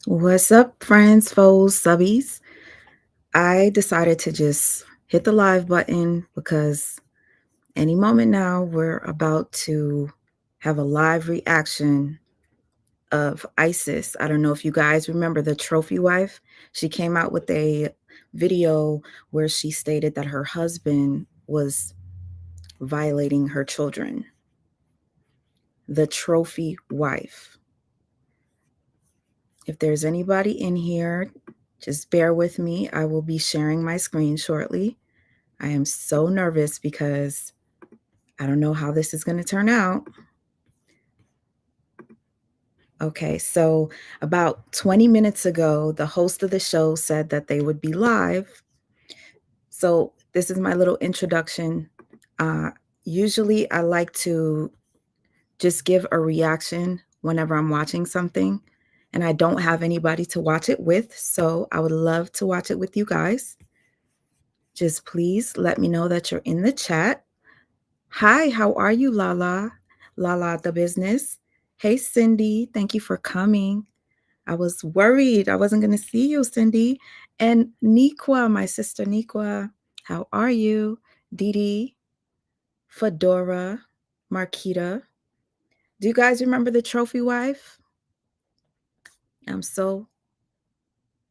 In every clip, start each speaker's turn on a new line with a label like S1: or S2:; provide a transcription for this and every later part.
S1: What's up, friends, foes, subbies? I decided to just hit the live button because any moment now we're about to have a live reaction of Isis. I don't know if you guys remember the trophy wife. She came out with a video where she stated that her husband was violating her children. The trophy wife. If there's anybody in here, just bear with me. I will be sharing my screen shortly. I am so nervous because I don't know how this is going to turn out. Okay, so about 20 minutes ago, the host of the show said that they would be live. So this is my little introduction. Uh, Usually, I like to just give a reaction whenever I'm watching something, and I don't have anybody to watch it with. So I would love to watch it with you guys. Just please let me know that you're in the chat. Hi, how are you, Lala? Lala, the business. Hey, Cindy, thank you for coming. I was worried I wasn't going to see you, Cindy. And Niqua, my sister Niqua, how are you? Didi, Fedora, Marquita. Do you guys remember the trophy wife? I'm so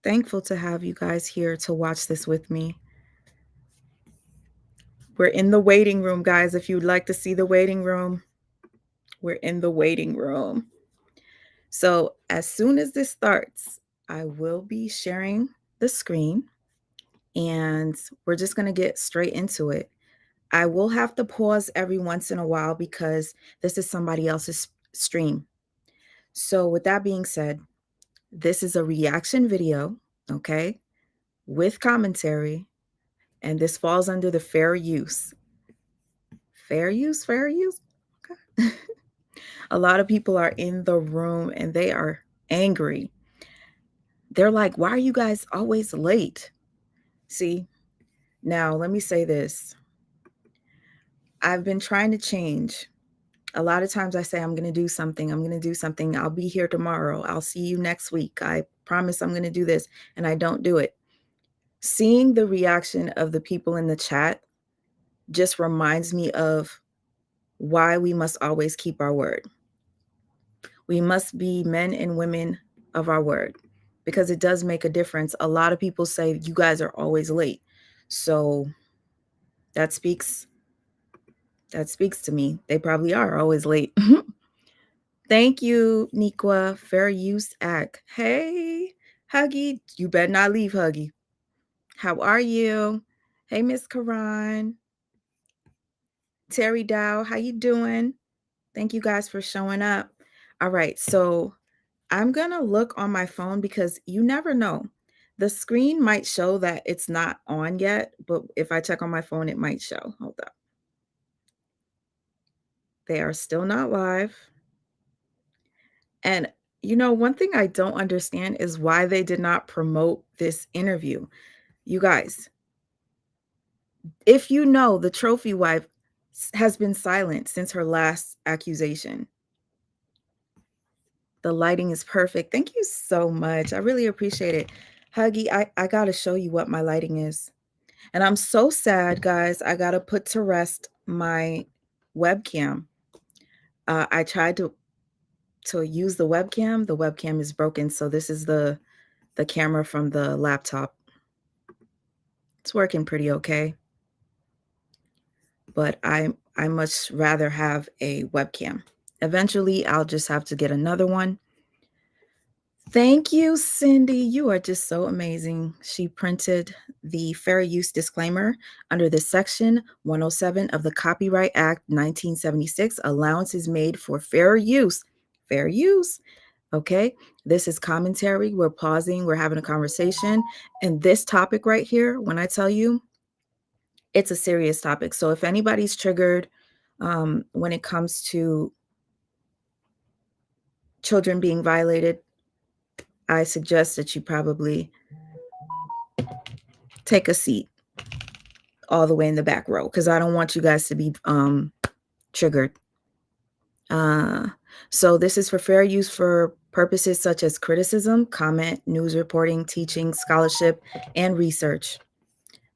S1: thankful to have you guys here to watch this with me. We're in the waiting room, guys. If you'd like to see the waiting room, we're in the waiting room. So as soon as this starts, I will be sharing the screen and we're just going to get straight into it. I will have to pause every once in a while because this is somebody else's stream. So with that being said, this is a reaction video, okay, with commentary, and this falls under the fair use. Fair use, fair use. Okay. A lot of people are in the room and they are angry. They're like, why are you guys always late? See, now let me say this. I've been trying to change. A lot of times I say, I'm going to do something. I'm going to do something. I'll be here tomorrow. I'll see you next week. I promise I'm going to do this. And I don't do it. Seeing the reaction of the people in the chat just reminds me of why we must always keep our word. We must be men and women of our word because it does make a difference. A lot of people say you guys are always late. So that speaks to me. They probably are always late. Thank you, Niqua. Fair Use Act. Hey, Huggy. You better not leave, Huggy. How are you? Hey, Miss Karan. Terry Dow, how you doing? Thank you guys for showing up. All right, so I'm going to look on my phone because you never know. The screen might show that it's not on yet, but if I check on my phone, it might show. Hold up. They are still not live. And one thing I don't understand is why they did not promote this interview. You guys, if you know, the trophy wife has been silent since her last accusation. The lighting is perfect. Thank you so much. I really appreciate it. Huggy, I got to show you what my lighting is. And I'm so sad, guys. I got to put to rest my webcam. I tried to use the webcam. The webcam is broken. So this is the camera from the laptop. It's working pretty okay. But I much rather have a webcam. Eventually, I'll just have to get another one. Thank you, Cindy. You are just so amazing. She printed the fair use disclaimer under this section 107 of the Copyright Act 1976. Allowance is made for fair use. Fair use. Okay. This is commentary. We're pausing. We're having a conversation. And this topic right here, when I tell you, it's a serious topic. So if anybody's triggered when it comes to children being violated, I suggest that you probably take a seat all the way in the back row because I don't want you guys to be triggered. So this is for fair use for purposes such as criticism, comment, news reporting, teaching, scholarship, and research.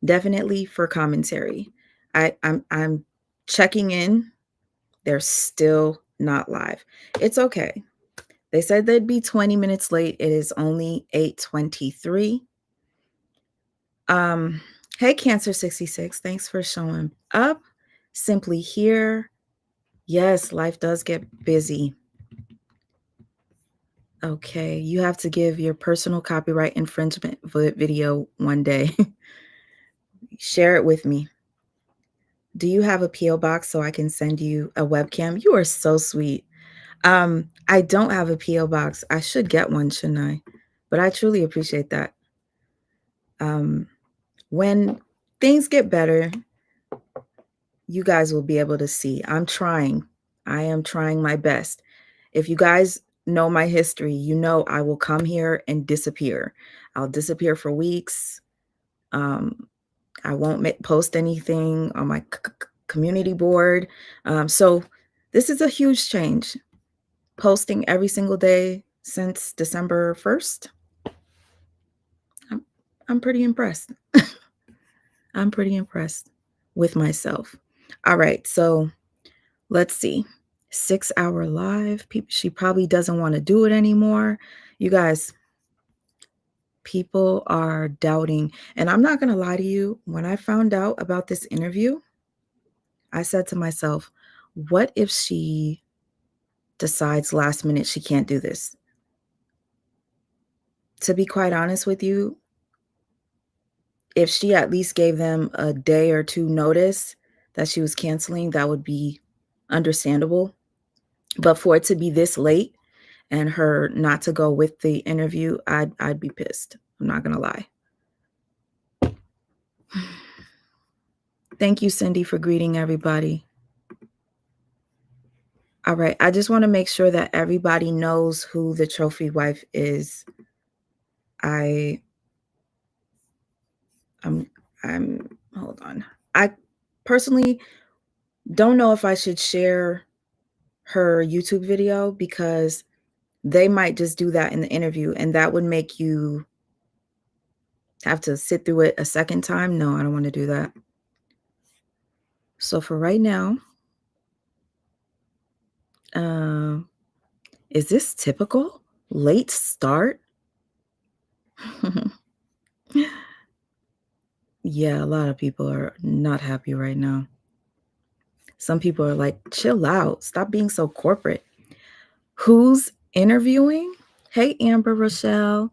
S1: Definitely for commentary. I'm checking in. They're still not live. It's okay. They said they'd be 20 minutes late. It is only 8:23. Hey Cancer 66, thanks for showing up. Simply here. Yes, life does get busy. Okay, you have to give your personal copyright infringement video one day. Share it with me. Do you have a PO box so I can send you a webcam? You are so sweet. I don't have a PO box. I should get one, shouldn't I? But I truly appreciate that. When things get better, you guys will be able to see. I'm trying. I am trying my best. If you guys know my history, you know I will come here and disappear. I'll disappear for weeks. I won't post anything on my community board. So this is a huge change. Posting every single day since December 1st. I'm pretty impressed. I'm pretty impressed with myself. All right, so let's see. 6-hour live. She probably doesn't want to do it anymore. You guys, people are doubting. And I'm not going to lie to you. When I found out about this interview, I said to myself, what if she decides last minute she can't do this? To be quite honest with you, if she at least gave them a day or two notice that she was canceling, that would be understandable. But for it to be this late and her not to go with the interview, I'd be pissed. I'm not gonna lie. Thank you, Cindy, for greeting everybody. All right, I just want to make sure that everybody knows who the trophy wife is. I'm hold on. I personally don't know if I should share her YouTube video because they might just do that in the interview and that would make you have to sit through it a second time. No, I don't want to do that. So for right now, is this typical? Late start? Yeah, a lot of people are not happy right now. Some people are like, chill out. Stop being so corporate. Who's interviewing? Hey, Amber Rochelle,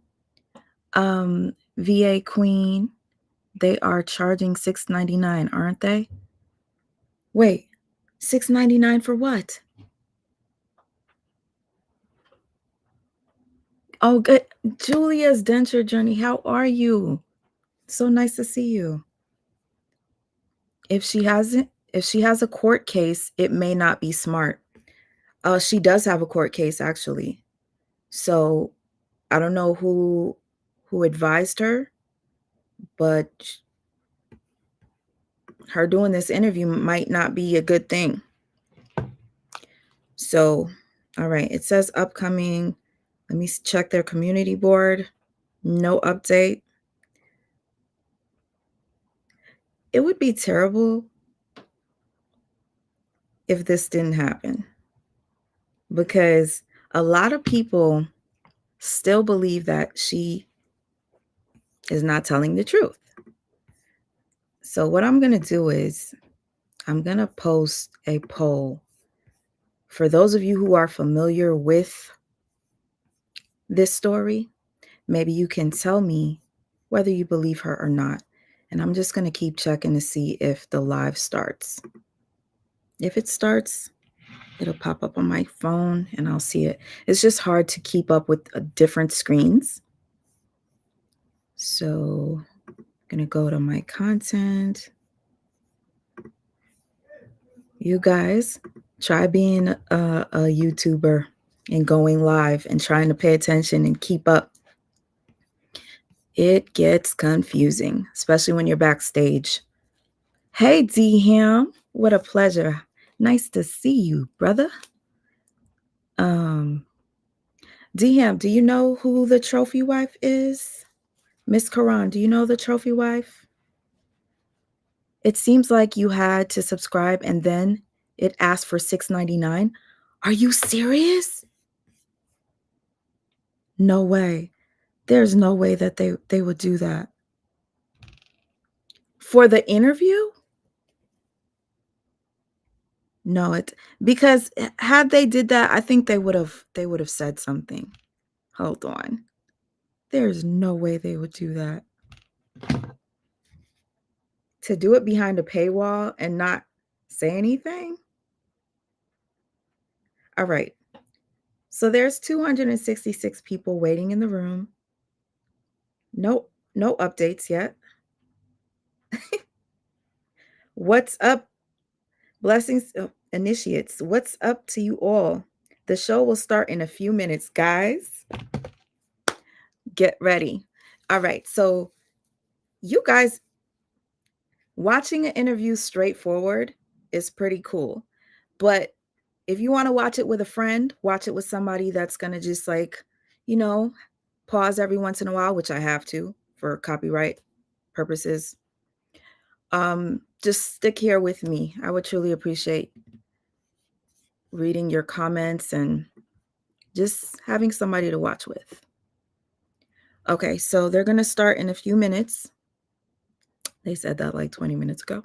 S1: VA Queen. They are charging $6.99, aren't they? Wait, $6.99 for what? Oh, good. Julia's denture journey. How are you? So nice to see you. If she has a court case, it may not be smart. She does have a court case actually. So I don't know who advised her, but her doing this interview might not be a good thing. So, all right, it says upcoming. Let me check their community board. No update. It would be terrible if this didn't happen because a lot of people still believe that she is not telling the truth. So what I'm going to do is I'm going to post a poll for those of you who are familiar with this story. Maybe you can tell me whether you believe her or not. And I'm just going to keep checking to see if the live starts. If it starts, it'll pop up on my phone and I'll see it. It's just hard to keep up with different screens. So I'm going to go to my content. You guys, try being a YouTuber and going live and trying to pay attention and keep up. It gets confusing, especially when you're backstage. Hey, D-Ham, what a pleasure. Nice to see you, brother. DM, do you know who the trophy wife is? Miss Karan, do you know the trophy wife? It seems like you had to subscribe and then it asked for $6.99. Are you serious? No way. There's no way that they would do that. For the interview? No, it because had they did that, I think they would have said something. Hold on. There's no way they would do that. To do it behind a paywall and not say anything? All right. So there's 266 people waiting in the room. No updates yet. What's up? Blessings, initiates. What's up to you all? The show will start in a few minutes, guys. Get ready. All right. So you guys, watching an interview straightforward is pretty cool. But if you want to watch it with a friend, watch it with somebody that's going to just like, you know, pause every once in a while, which I have to for copyright purposes. Just stick here with me. I would truly appreciate reading your comments and just having somebody to watch with. Okay, so they're going to start in a few minutes. They said that like 20 minutes ago.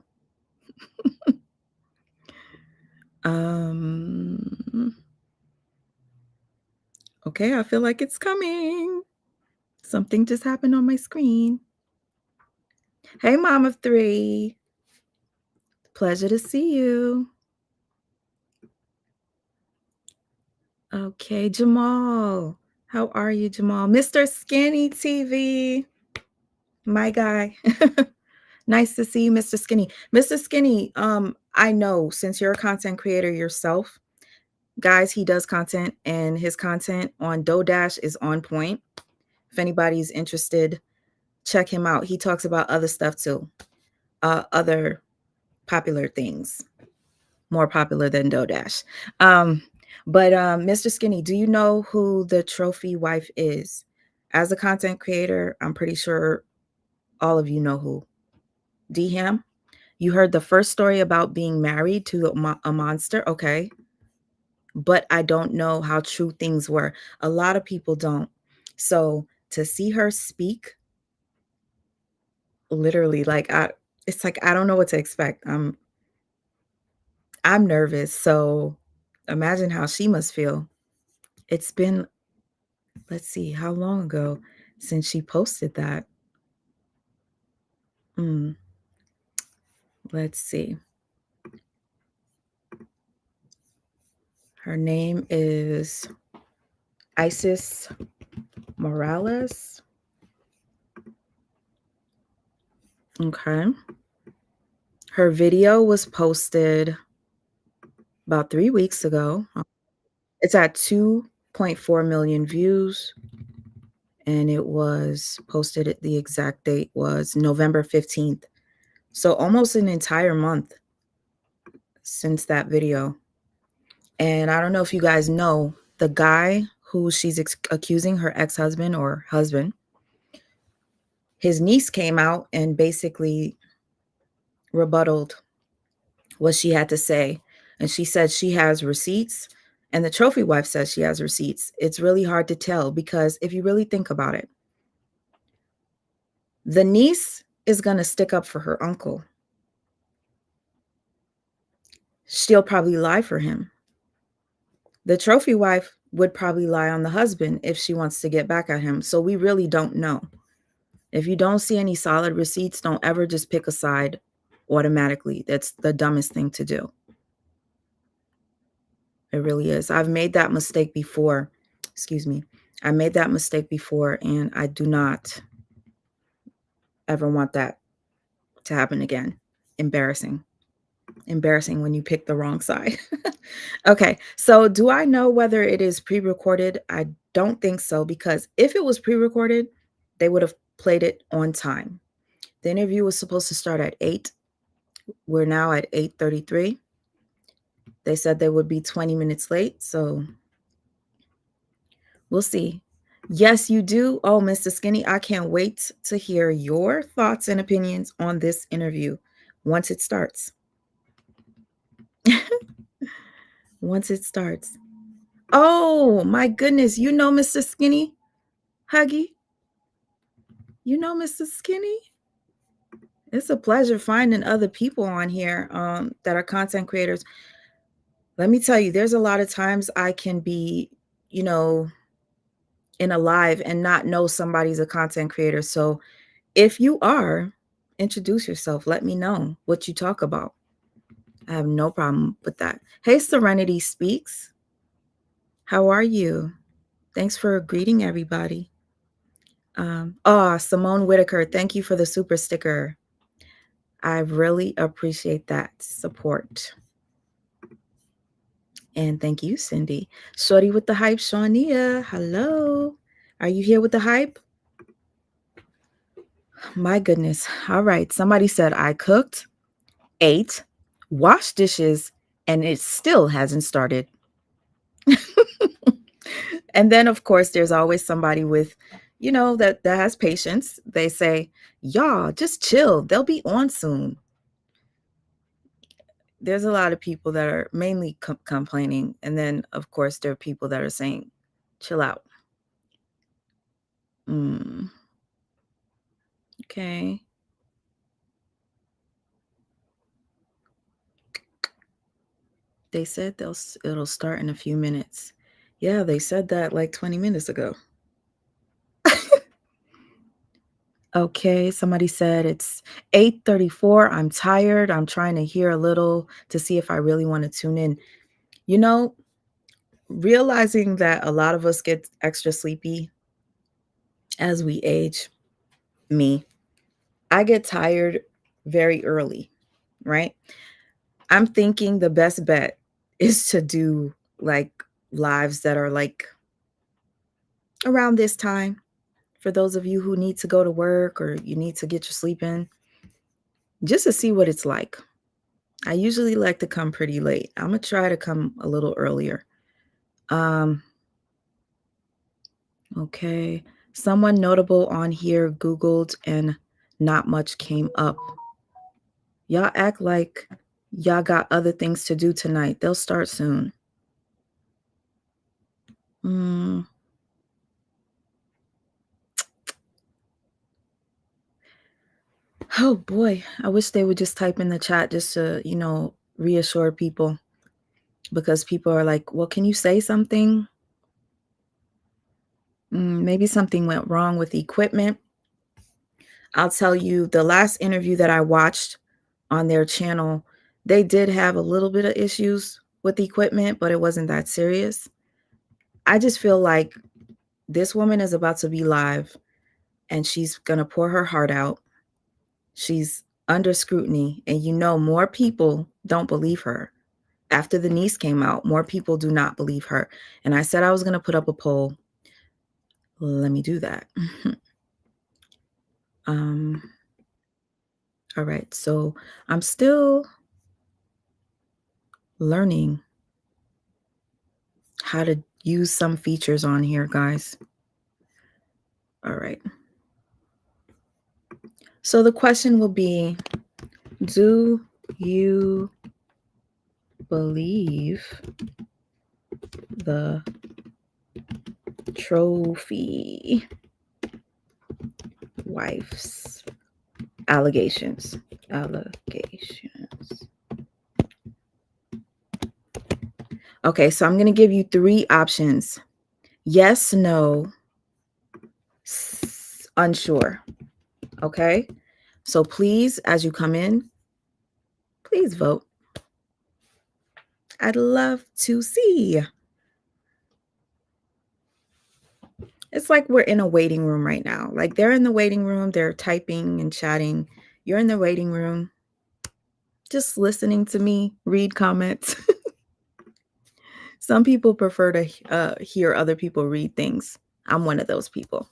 S1: Okay, I feel like it's coming. Something just happened on my screen. Hey, mom of three. Pleasure to see you. Okay, Jamal. How are you, Jamal? Mr. Skinny TV. My guy. Nice to see you, Mr. Skinny. Mr. Skinny, I know since you're a content creator yourself, guys, he does content and his content on DoDash is on point. If anybody's interested, check him out. He talks about other stuff too. Other popular things, more popular than DoDash. But Mr. Skinny, do you know who the trophy wife is? As a content creator, I'm pretty sure all of you know who. D-Ham, you heard the first story about being married to a monster. Okay. But I don't know how true things were. A lot of people don't. So to see her speak, literally, it's like I don't know what to expect. I'm nervous. So imagine how she must feel. It's been, let's see, how long ago since she posted that? Let's see. Her name is Isis Morales. Okay. Her video was posted about 3 weeks ago. It's at 2.4 million views, and it was posted at the exact date was November 15th. So almost an entire month since that video. And I don't know if you guys know, the guy who she's accusing, her ex-husband or husband, his niece came out and basically rebutted what she had to say. And she said she has receipts, and the trophy wife says she has receipts. It's really hard to tell because if you really think about it, the niece is going to stick up for her uncle. She'll probably lie for him. The trophy wife would probably lie on the husband if she wants to get back at him. So we really don't know. If you don't see any solid receipts, don't ever just pick a side automatically. That's the dumbest thing to do. It really is. I've made that mistake before. Excuse me. I made that mistake before, and I do not ever want that to happen again. Embarrassing. Embarrassing when you pick the wrong side. Okay, so do I know whether it is pre-recorded? I don't think so, because if it was pre-recorded, they would have played it on time. The interview was supposed to start at 8. We're now at 8:33. They said they would be 20 minutes late, so We'll see. Yes, you do. Oh, Mr. Skinny, I can't wait to hear your thoughts and opinions on this interview once it starts. Once it starts. Oh, my goodness. You know Mr. Skinny? Huggy? You know Mr. Skinny? It's a pleasure finding other people on here that are content creators. Let me tell you, there's a lot of times I can be, you know, in a live and not know somebody's a content creator. So if you are, introduce yourself. Let me know what you talk about. I have no problem with that. Hey, Serenity Speaks. How are you? Thanks for greeting everybody. Simone Whitaker, thank you for the super sticker. I really appreciate that support. And thank you, Cindy. Shorty with the hype, Shawnia. Hello. Are you here with the hype? My goodness. All right. Somebody said I cooked, ate, washed dishes, and it still hasn't started. And then, of course, there's always somebody with, that has patience. They say, y'all, just chill. They'll be on soon. There's a lot of people that are mainly complaining. And then, of course, there are people that are saying, chill out. Okay. They said it'll start in a few minutes. Yeah, they said that like 20 minutes ago. Okay, somebody said it's 8:34. I'm tired. I'm trying to hear a little to see if I really want to tune in. You know, realizing that a lot of us get extra sleepy as we age, me, I get tired very early, right? I'm thinking the best bet is to do like lives that are like around this time for those of you who need to go to work or you need to get your sleep in, just to see what it's like. I usually like to come pretty late. I'm going to try to come a little earlier. Okay. Someone notable on here Googled and not much came up. Y'all act like y'all got other things to do tonight. They'll start soon. Oh boy, I wish they would just type in the chat just to, reassure people, because people are like, well, can you say something? Maybe something went wrong with the equipment. I'll tell you, the last interview that I watched on their channel, they did have a little bit of issues with the equipment, but it wasn't that serious. I just feel like this woman is about to be live and she's going to pour her heart out. She's under scrutiny, and more people don't believe her. After the niece came out, more people do not believe her. And I said I was going to put up a poll. Let me do that. All right. So I'm still learning how to use some features on here, guys. All right. So the question will be, do you believe the trophy wife's allegations? Okay, so I'm going to give you 3 options. Yes, no, unsure. Okay? So please, as you come in, please vote. I'd love to see. It's like we're in a waiting room right now. Like they're in the waiting room, they're typing and chatting. You're in the waiting room, just listening to me read comments. Some people prefer to hear other people read things. I'm one of those people.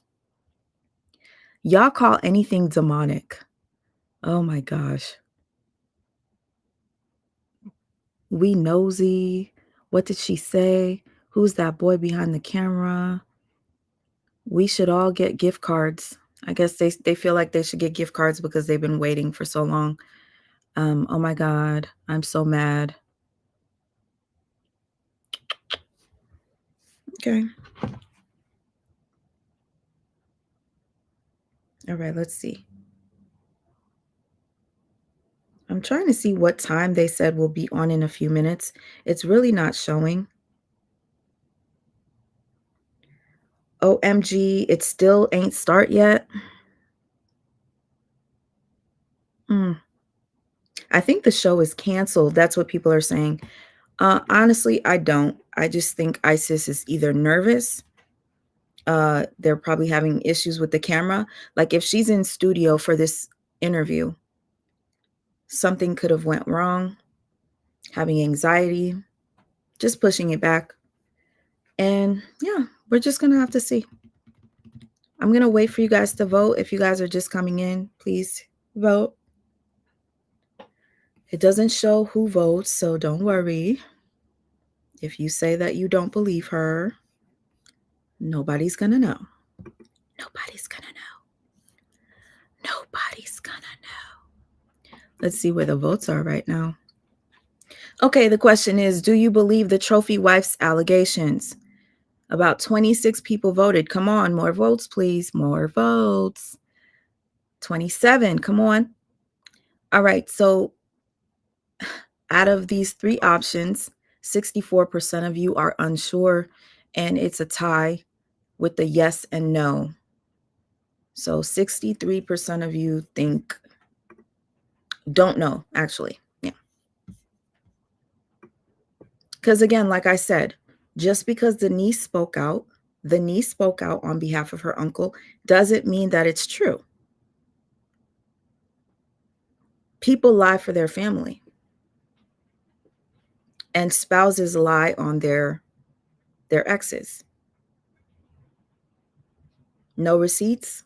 S1: Y'all call anything demonic. Oh my gosh. We nosy. What did she say? Who's that boy behind the camera? We should all get gift cards. I guess they feel like they should get gift cards because they've been waiting for so long. Oh my God, I'm so mad. Okay. All right, let's see. I'm trying to see what time they said will be on in a few minutes. It's really not showing. OMG, it still ain't start yet. I think the show is canceled. That's what people are saying. Honestly, I don't. I just think ISIS is either nervous. They're probably having issues with the camera. Like if she's in studio for this interview, something could have went wrong, having anxiety, just pushing it back. And yeah, we're just going to have to see. I'm going to wait for you guys to vote. If you guys are just coming in, please vote. It doesn't show who votes, so don't worry. If you say that you don't believe her, nobody's going to know. Nobody's going to know. Nobody's going to know. Let's see where the votes are right now. Okay, the question is, do you believe the trophy wife's allegations? About 26 people voted. Come on, more votes, please. More votes. 27, come on. All right, so out of these three options, 64% of you are unsure, and it's a tie with the yes and no. So 63% of you don't know, actually. Yeah. Because again, like I said, just because the niece spoke out on behalf of her uncle, doesn't mean that it's true. People lie for their family. And spouses lie on their exes. No receipts?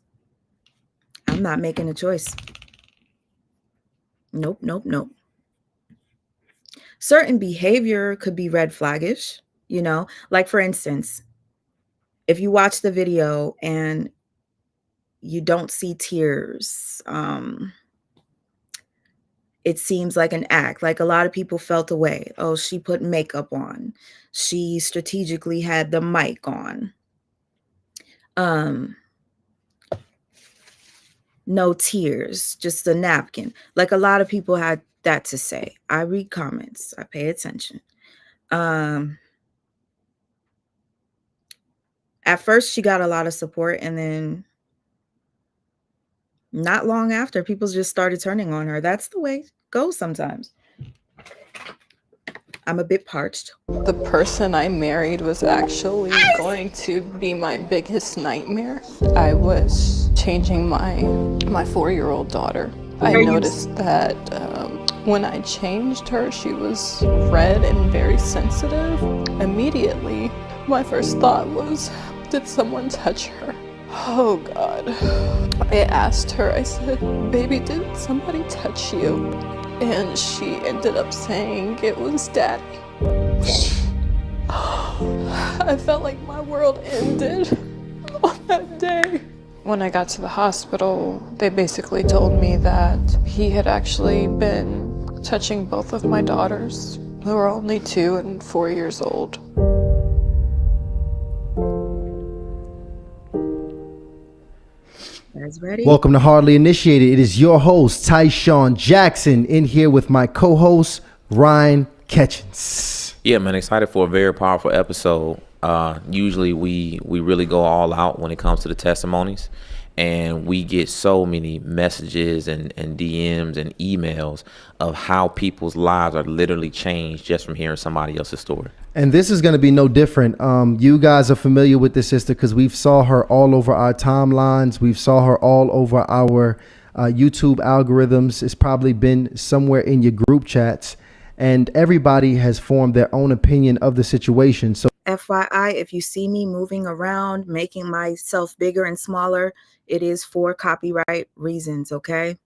S1: I'm not making a choice. Nope. Certain behavior could be red flaggish, like for instance, if you watch the video and you don't see tears, it seems like an act, like a lot of people felt away. Oh, she put makeup on. She strategically had the mic on. No tears, just a napkin. Like a lot of people had that to say. I read comments. I pay attention. At first, she got a lot of support, and then not long after, people just started turning on her. That's the way it goes sometimes. I'm a bit parched.
S2: The person I married was actually going to be my biggest nightmare. I was changing my 4-year-old daughter. I noticed that when I changed her, she was red and very sensitive. Immediately, my first thought was, did someone touch her? Oh God. I asked her, I said, baby, did somebody touch you? And she ended up saying it was Daddy. I felt like my world ended on that day. When I got to the hospital, they basically told me that he had actually been touching both of my daughters, who are only 2 and 4 years old.
S1: Ready?
S3: Welcome to Hardly Initiated. It is your host, Tyshawn Jackson, in here with my co-host, Ryan Ketchens.
S4: Yeah, man, excited for a very powerful episode. Usually we really go all out when it comes to the testimonies, and we get so many messages and DMs and emails of how people's lives are literally changed just from hearing somebody else's story.
S3: And this is going to be no different. You guys are familiar with this sister because we've saw her all over our timelines. We've saw her all over our YouTube algorithms. It's probably been somewhere in your group chats, and everybody has formed their own opinion of the situation. So
S1: FYI, if you see me moving around, making myself bigger and smaller, it is for copyright reasons, okay?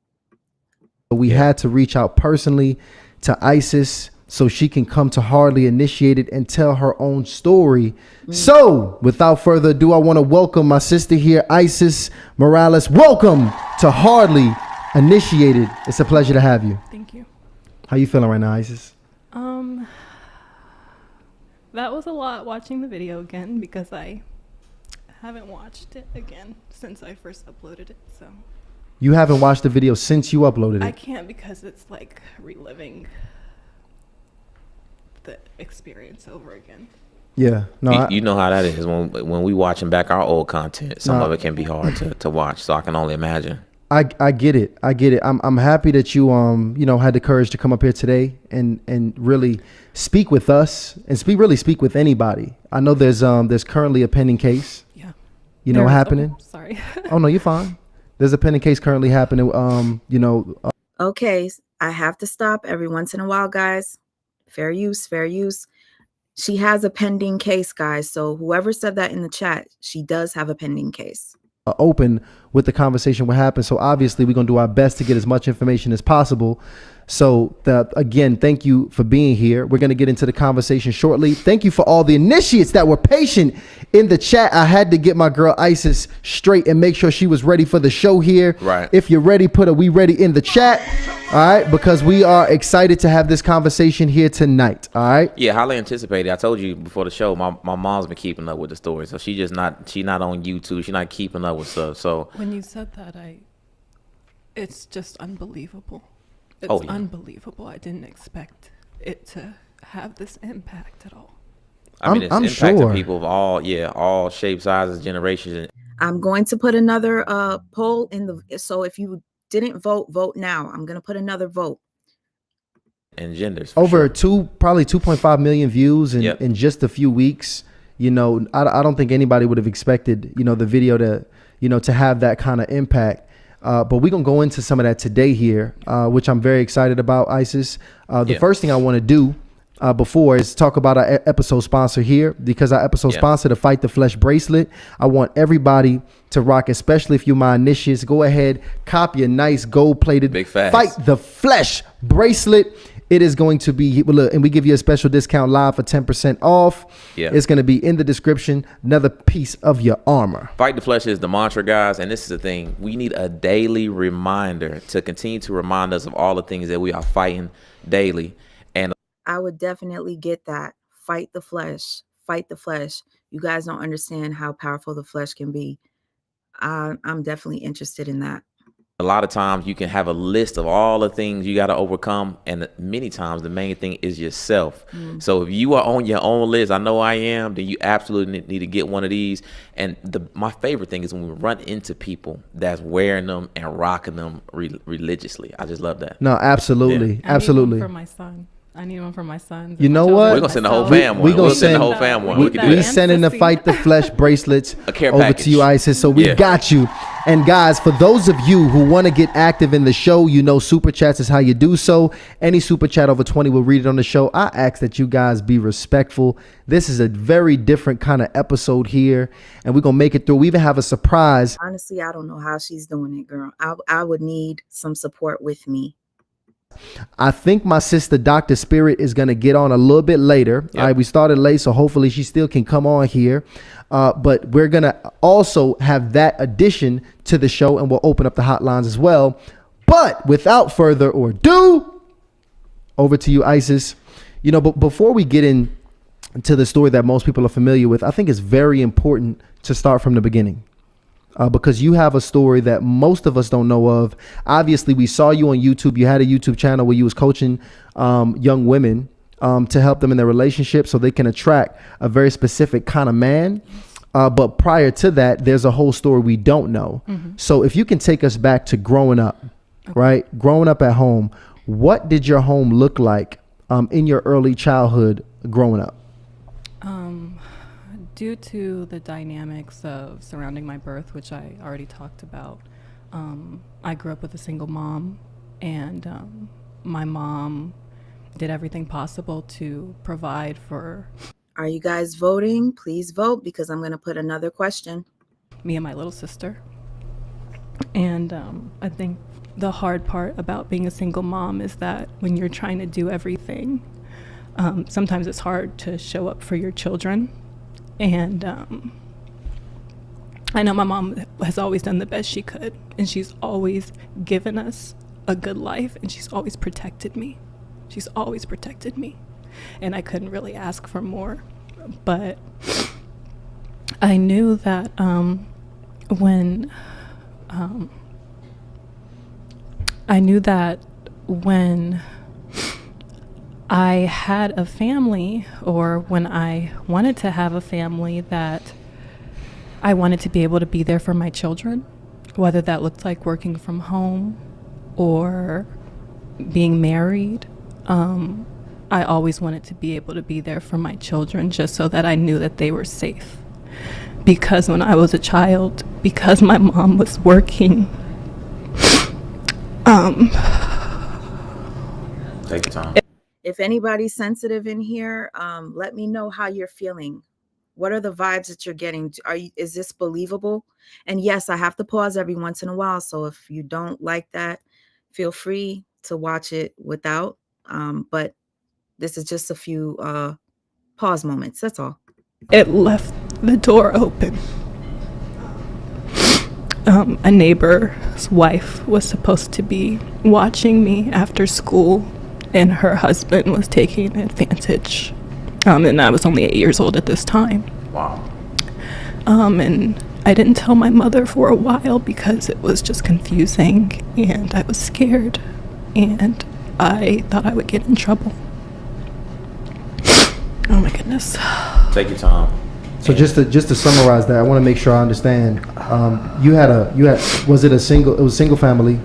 S3: we had to reach out personally to ISIS so she can come to Hardly Initiated and tell her own story. So without further ado, I want to welcome my sister here, Isis Morales. Welcome to Hardly Initiated. It's a pleasure to have you.
S2: Thank you.
S3: How you feeling right now, Isis?
S2: That was a lot watching the video again because I haven't watched it again since I first uploaded it. So
S3: You haven't watched the video since you uploaded
S2: I
S3: it.
S2: can't because it's like reliving the experience over again.
S3: Yeah. No,
S4: You know how that is when we watching back our old content. Some
S3: No.
S4: of it can be hard to watch, so I can only imagine.
S3: I get it. I get it. I'm happy that you had the courage to come up here today and really speak with us and speak with anybody. I know there's currently a pending case.
S2: Yeah.
S3: Happening.
S2: Sorry.
S3: Oh no, you're fine. There's a pending case currently happening.
S1: Okay, I have to stop every once in a while, guys. Fair use, fair use. She has a pending case, guys. So whoever said that in the chat, she does have a pending case.
S3: Open with the conversation what happened. So obviously we're gonna do our best to get as much information as possible. So again, thank you for being here. We're gonna get into the conversation shortly. Thank you for all the initiates that were patient in the chat. I had to get my girl Isis straight and make sure she was ready for the show here.
S4: Right.
S3: If you're ready, put a "we ready" in the chat. All right, because we are excited to have this conversation here tonight. All right.
S4: Yeah, highly anticipated. I told you before the show, my mom's been keeping up with the story, so she not on YouTube. She's not keeping up with stuff. So
S2: When you said that, it's just unbelievable. It's
S4: Oh, yeah.
S2: unbelievable. I didn't expect it to have this impact at all.
S4: I mean, it's
S3: I'm
S4: impacted
S3: sure.
S4: people of all shapes, sizes, generations.
S1: I'm going to put another poll in the. So if you didn't vote, vote now. I'm going to put another vote.
S4: And genders. for
S3: Over
S4: sure.
S3: probably 2.5 million views
S4: Yep.
S3: in just a few weeks. I don't think anybody would have expected, the video to have that kind of impact. But we're going to go into some of that today here, which I'm very excited about, Isis. The
S4: Yeah.
S3: first thing I want to do before is talk about our episode sponsor here, because our episode
S4: Yeah.
S3: sponsor, the Fight the Flesh bracelet. I want everybody to rock, especially if you're my initiates. Go ahead, copy a nice gold-plated
S4: Big facts.
S3: Fight the Flesh bracelet. It is going to be, look, and we give you a special discount live for 10% off.
S4: Yeah.
S3: It's going to be in the description. Another piece of your armor.
S4: Fight the flesh is the mantra, guys, and this is the thing. We need a daily reminder to continue to remind us of all the things that we are fighting daily. And
S1: I would definitely get that. Fight the flesh. Fight the flesh. You guys don't understand how powerful the flesh can be. I'm definitely interested in that.
S4: a lot of times you can have a list of all the things you got to overcome, and many times the main thing is yourself. So if you are on your own list, I know I am, then you absolutely need to get one of these. And my favorite thing is when we run into people that's wearing them and rocking them religiously. I just love that.
S3: No, absolutely.
S2: I
S3: Absolutely.
S2: need one for my son. I need one for my sons.
S3: You know what?
S4: We're gonna send the whole
S3: We-
S4: fam
S3: we
S4: one.
S3: gonna
S4: We'll send the
S3: send-
S4: whole fam one.
S3: We,
S4: We can do
S3: we
S4: that.
S3: sending the Fight the Flesh bracelets
S4: A care
S3: over
S4: package.
S3: to you, Isis. So we
S4: Yeah.
S3: got you. And guys, for those of you who want to get active in the show, super chats is how you do so. Any super chat over 20, we'll read it on the show. I ask that you guys be respectful. This is a very different kind of episode here, and we're gonna make it through. We even have a surprise.
S1: Honestly, I don't know how she's doing it, girl. I would need some support with me.
S3: I think my sister Dr. Spirit is going to get on a little bit later.
S4: Yep.
S3: All right, we started late, so hopefully she still can come on here. But we're going to also have that addition to the show, and we'll open up the hotlines as well. But without further ado, over to you, Isis. But before we get into the story that most people are familiar with, I think it's very important to start from the beginning. Because you have a story that most of us don't know of. Obviously, we saw you on YouTube. You had a YouTube channel where you was coaching young women to help them in their relationship so they can attract a very specific kind of man. But prior to that, there's a whole story we don't know. So if you can take us back to growing up, right? Growing up at home, what did your home look like in your early childhood growing up?
S2: Due to the dynamics of surrounding my birth, which I already talked about, I grew up with a single mom, and my mom did everything possible to provide for
S1: Are you guys voting? Please vote, because I'm going to put another question.
S2: me and my little sister. And I think the hard part about being a single mom is that when you're trying to do everything Sometimes it's hard to show up for your children. And I know my mom has always done the best she could, and she's always given us a good life, and she's always protected me. She's always protected me. And I couldn't really ask for more. But I knew that when I had a family, or when I wanted to have a family, that I wanted to be able to be there for my children, whether that looked like working from home or being married. I always wanted to be able to be there for my children, just so that I knew that they were safe. Because when I was a child, because my mom was working,
S4: Take your time.
S1: If anybody's sensitive in here, let me know how you're feeling. What are the vibes that you're getting? Is this believable? And yes, I have to pause every once in a while. So if you don't like that, feel free to watch it without. But this is just a few pause moments. That's all.
S2: it left the door open. A neighbor's wife was supposed to be watching me after school, and her husband was taking advantage. And I was only 8 years old at this time.
S4: Wow.
S2: And I didn't tell my mother for a while because it was just confusing, and I was scared, and I thought I would get in trouble. Oh my goodness.
S4: Take your time.
S3: So just to summarize that, I want to make sure I understand. Was it a single family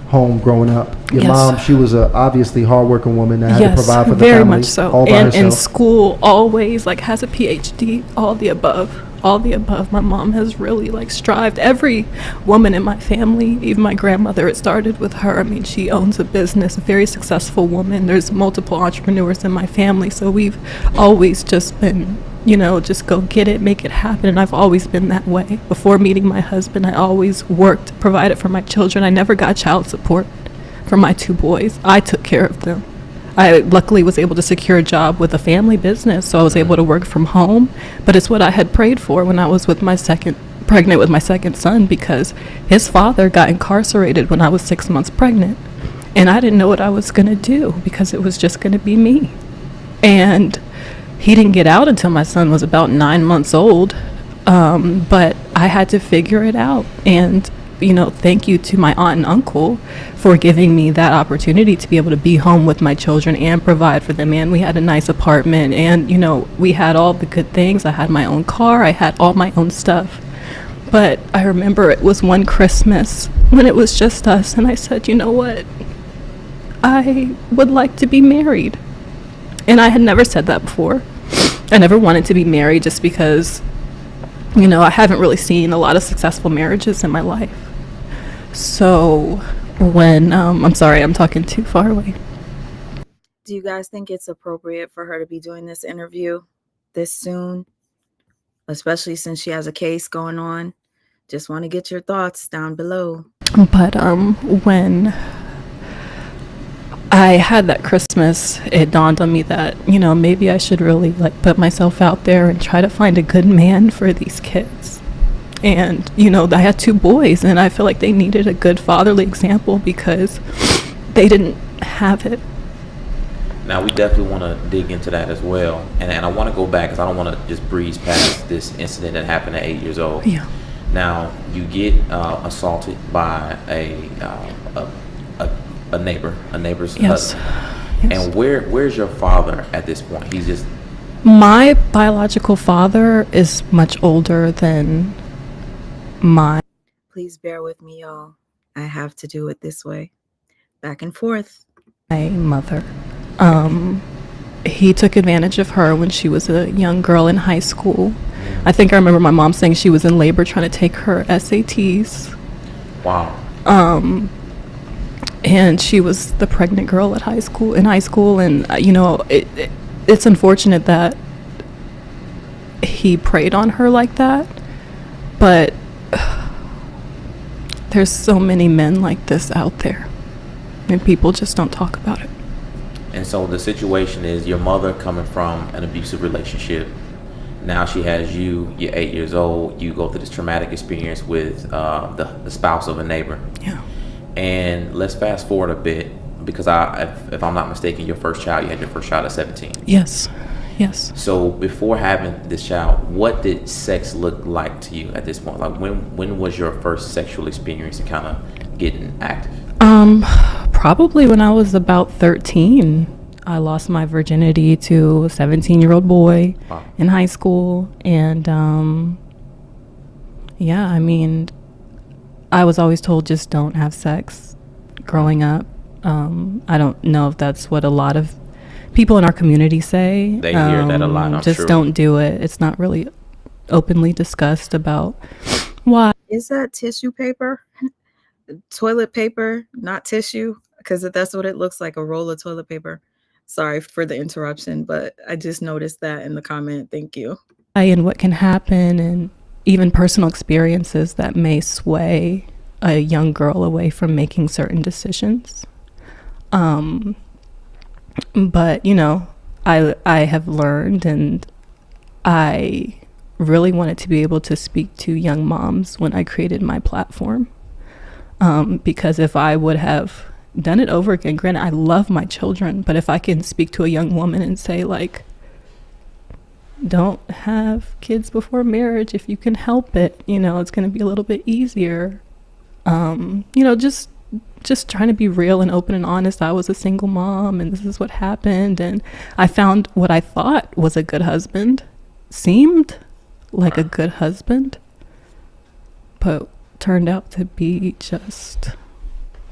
S3: home growing up? Your
S2: Yes.
S3: mom, she was a obviously hardworking woman that had to
S2: Yes,
S3: provide for the
S2: very
S3: family
S2: much so.
S3: all by
S2: And
S3: herself.
S2: in school, always has a PhD, all the above. My mom has really strived. Every woman in my family, even my grandmother, it started with her. I mean, she owns a business, a very successful woman. There's multiple entrepreneurs in my family, so we've always just been, just go get it, make it happen. And I've always been that way. Before meeting my husband, I always worked, provided for my children. I never got child support for my 2 boys. I took care of them. I luckily was able to secure a job with a family business, so I was able to work from home. But it's what I had prayed for when I was pregnant with my second son, because his father got incarcerated when I was 6 months pregnant. And I didn't know what I was going to do, because it was just going to be me. And he didn't get out until my son was about 9 months old. But I had to figure it out. And thank you to my aunt and uncle for giving me that opportunity to be able to be home with my children and provide for them. And we had a nice apartment, and, we had all the good things. I had my own car. I had all my own stuff. But I remember it was one Christmas when it was just us, and I said, you know what? I would like to be married. And I had never said that before. I never wanted to be married, just because, I haven't really seen a lot of successful marriages in my life. So when, I'm sorry, I'm talking too far away.
S1: Do you guys think it's appropriate for her to be doing this interview this soon? Especially since she has a case going on. Just want to get your thoughts down below.
S2: But when I had that Christmas, it dawned on me that, maybe I should really put myself out there and try to find a good man for these kids. And, I had 2 boys, and I feel like they needed a good fatherly example because they didn't have it.
S4: Now, we definitely want to dig into that as well. And I want to go back, because I don't want to just breeze past this incident that happened at 8 years old.
S2: Yeah.
S4: Now, you get assaulted by a neighbor's
S2: Yes.
S4: husband.
S2: Yes.
S4: And where's your father at this point? He's just...
S2: My biological father is much older than my
S1: Please bear with me, y'all. I have to do it this way. Back and forth.
S2: mother. He took advantage of her when she was a young girl in high school. I think I remember my mom saying she was in labor trying to take her SATs.
S4: Wow.
S2: And she was the pregnant girl in high school, and it's unfortunate that he preyed on her like that, but there's so many men like this out there, and people just don't talk about it.
S4: And so the situation is your mother coming from an abusive relationship. Now she has you, you're 8 years old, you go through this traumatic experience with the spouse of a neighbor.
S2: Yeah.
S4: And let's fast forward a bit, because if I'm not mistaken, you had your first child at 17.
S2: Yes. Yes.
S4: So before having this child, what did sex look like to you at this point? Like when was your first sexual experience and kind of getting active?
S2: Probably when I was about 13. I lost my virginity to a 17-year-old boy in high school. And yeah, I mean, I was always told just don't have sex growing up. I don't know if that's what a lot of people in our community say.
S4: They hear that a lot, I'm
S2: just
S4: sure.
S2: don't do it. It's not really openly discussed about why.
S1: Is that tissue paper? Toilet paper, not tissue? Because that's what it looks like, a roll of toilet paper. Sorry for the interruption, but I just noticed that in the comment. Thank you.
S2: And what can happen, and even personal experiences that may sway a young girl away from making certain decisions. But you know, I have learned, and I really wanted to be able to speak to young moms when I created my platform, because if I would have done it over again, granted I love my children, but if I can speak to a young woman and say, like, don't have kids before marriage if you can help it, you know, it's going to be a little bit easier. You know, just trying to be real and open and honest. I was a single mom and this is what happened, and I found what I thought was a good husband, seemed like a good husband, but turned out to be just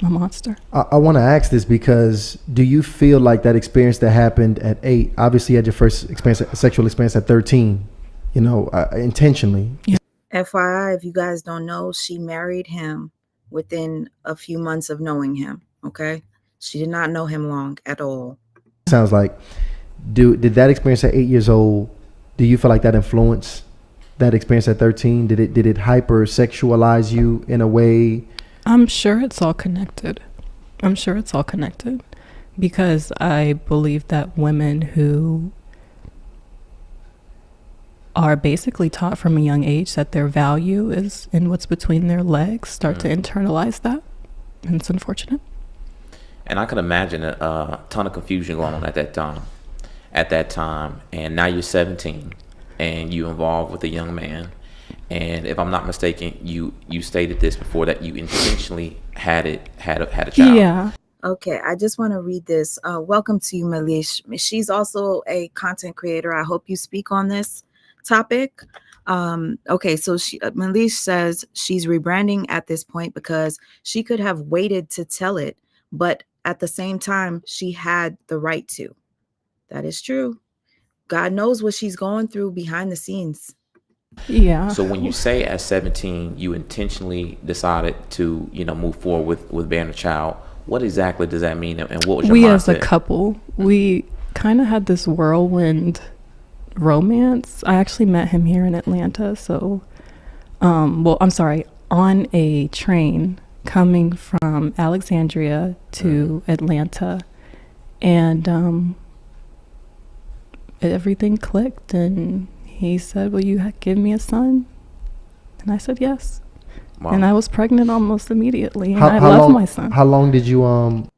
S2: a monster.
S3: I want to ask this because do you feel like that experience that happened at 8, obviously you had your first sexual experience at 13, you know, intentionally?
S2: Yeah.
S1: FYI, if you guys don't know, she married him within a few months of knowing him. Okay. She did not know him long at all.
S3: Sounds like, did that experience at 8 years old, do you feel like that influenced that experience at 13? Did it hypersexualize you in a way?
S2: I'm sure it's all connected. Because I believe that women who are basically taught from a young age that their value is in what's between their legs start to internalize that. And it's unfortunate.
S4: And I can imagine a ton of confusion going on at that time. And now you're 17 and you involved with a young man. And if I'm not mistaken, you stated this before, that you intentionally had a child.
S2: Yeah.
S1: Okay, I just want to read this. Welcome to you, Malish. She's also a content creator. I hope you speak on this topic. Okay, so Malish says she's rebranding at this point because she could have waited to tell it, but at the same time, she had the right to. That is true. God knows what she's going through behind the scenes.
S2: Yeah.
S4: So when you say at 17, you intentionally decided to, move forward with bearing a child, what exactly does that mean? And what was your mindset?
S2: We as a couple, we kind of had this whirlwind romance. I actually met him here in Atlanta. So, on a train coming from Alexandria to Atlanta, and everything clicked, and he said, will you give me a son? And I said yes. Wow. And I was pregnant almost immediately, and I love my son.
S3: How long did you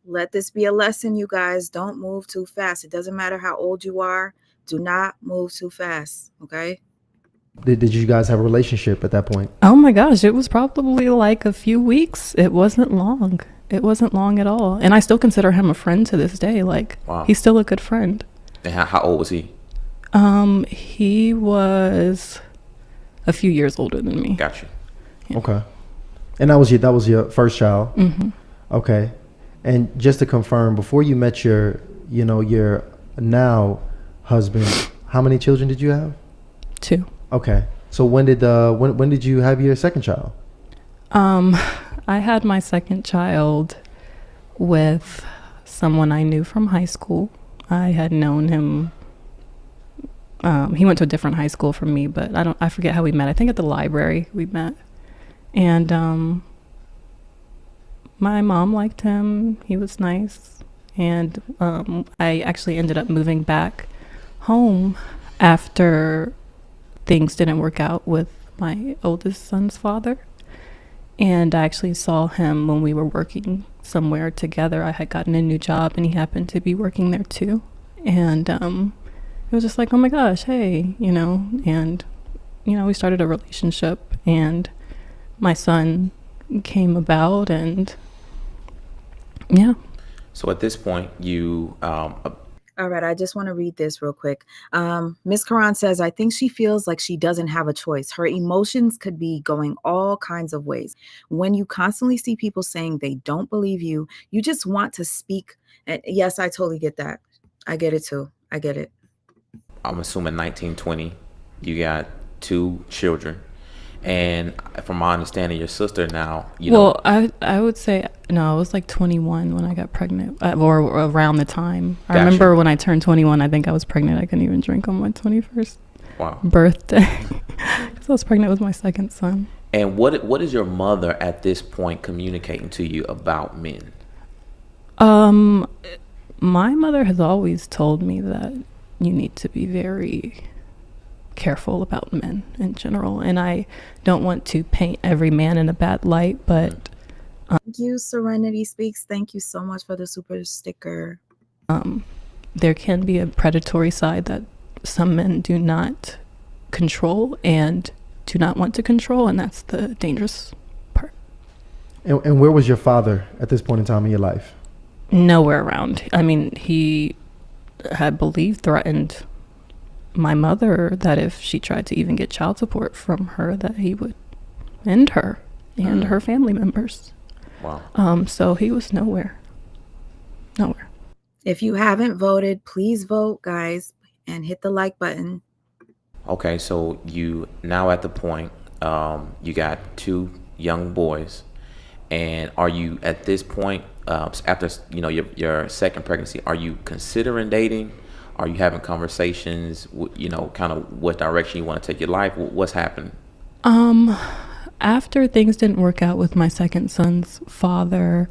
S1: Let this be a lesson, you guys. Don't move too fast. It doesn't matter how old you are. Do not move too fast, okay?
S3: Did you guys have a relationship at that point?
S2: Oh my gosh, it was probably like a few weeks. It wasn't long. It wasn't long at all. And I still consider him a friend to this day. Like, wow. He's still a good friend.
S4: And how old was he?
S2: He was a few years older than me.
S4: Gotcha.
S3: Yeah. Okay. And that was your first child?
S2: Mm-hmm.
S3: Okay. And just to confirm, before you met your now husband, how many children did you have?
S2: 2.
S3: Okay. So when did you have your second child?
S2: I had my second child with someone I knew from high school. I had known him. He went to a different high school from me, but I forget how we met. I think at the library we met. And my mom liked him. He was nice. And I actually ended up moving back home after things didn't work out with my oldest son's father. And I actually saw him when we were working somewhere together. I had gotten a new job and he happened to be working there too. And it was just like, oh my gosh, hey, and, we started a relationship and my son came about and yeah.
S4: So at this point, you
S1: All right, I just want to read this real quick. Ms. Karan says, I think she feels like she doesn't have a choice. Her emotions could be going all kinds of ways. When you constantly see people saying they don't believe you, you just want to speak. And yes, I totally get that. I get it too. I get it.
S4: I'm assuming 1920, you got 2 children. And from my understanding, your sister now,
S2: Well, I would say, no, I was like 21 when I got pregnant, or around the time. I
S4: Gotcha.
S2: remember when I turned 21, I think I was pregnant. I couldn't even drink on my 21st
S4: Wow.
S2: birthday because I was pregnant with my second son.
S4: And what is your mother at this point communicating to you about men?
S2: My mother has always told me that you need to be very careful about men in general, and I don't want to paint every man in a bad light, but
S1: Thank you, Serenity Speaks. Thank you so much for the super sticker.
S2: there can be a predatory side that some men do not control and do not want to control, and that's the dangerous part.
S3: And where was your father at this point in time in your life?
S2: Nowhere around. I mean, he had threatened my mother that if she tried to even get child support from her, that he would end her and her family members.
S4: Wow.
S2: So he was nowhere.
S1: If you haven't voted, please vote, guys, and hit the like button.
S4: Okay, so you now at the point, you got 2 young boys, and are you at this point, after your second pregnancy, are you considering dating? Are you having conversations? Kind of what direction you want to take your life? What's happening?
S2: After things didn't work out with my second son's father,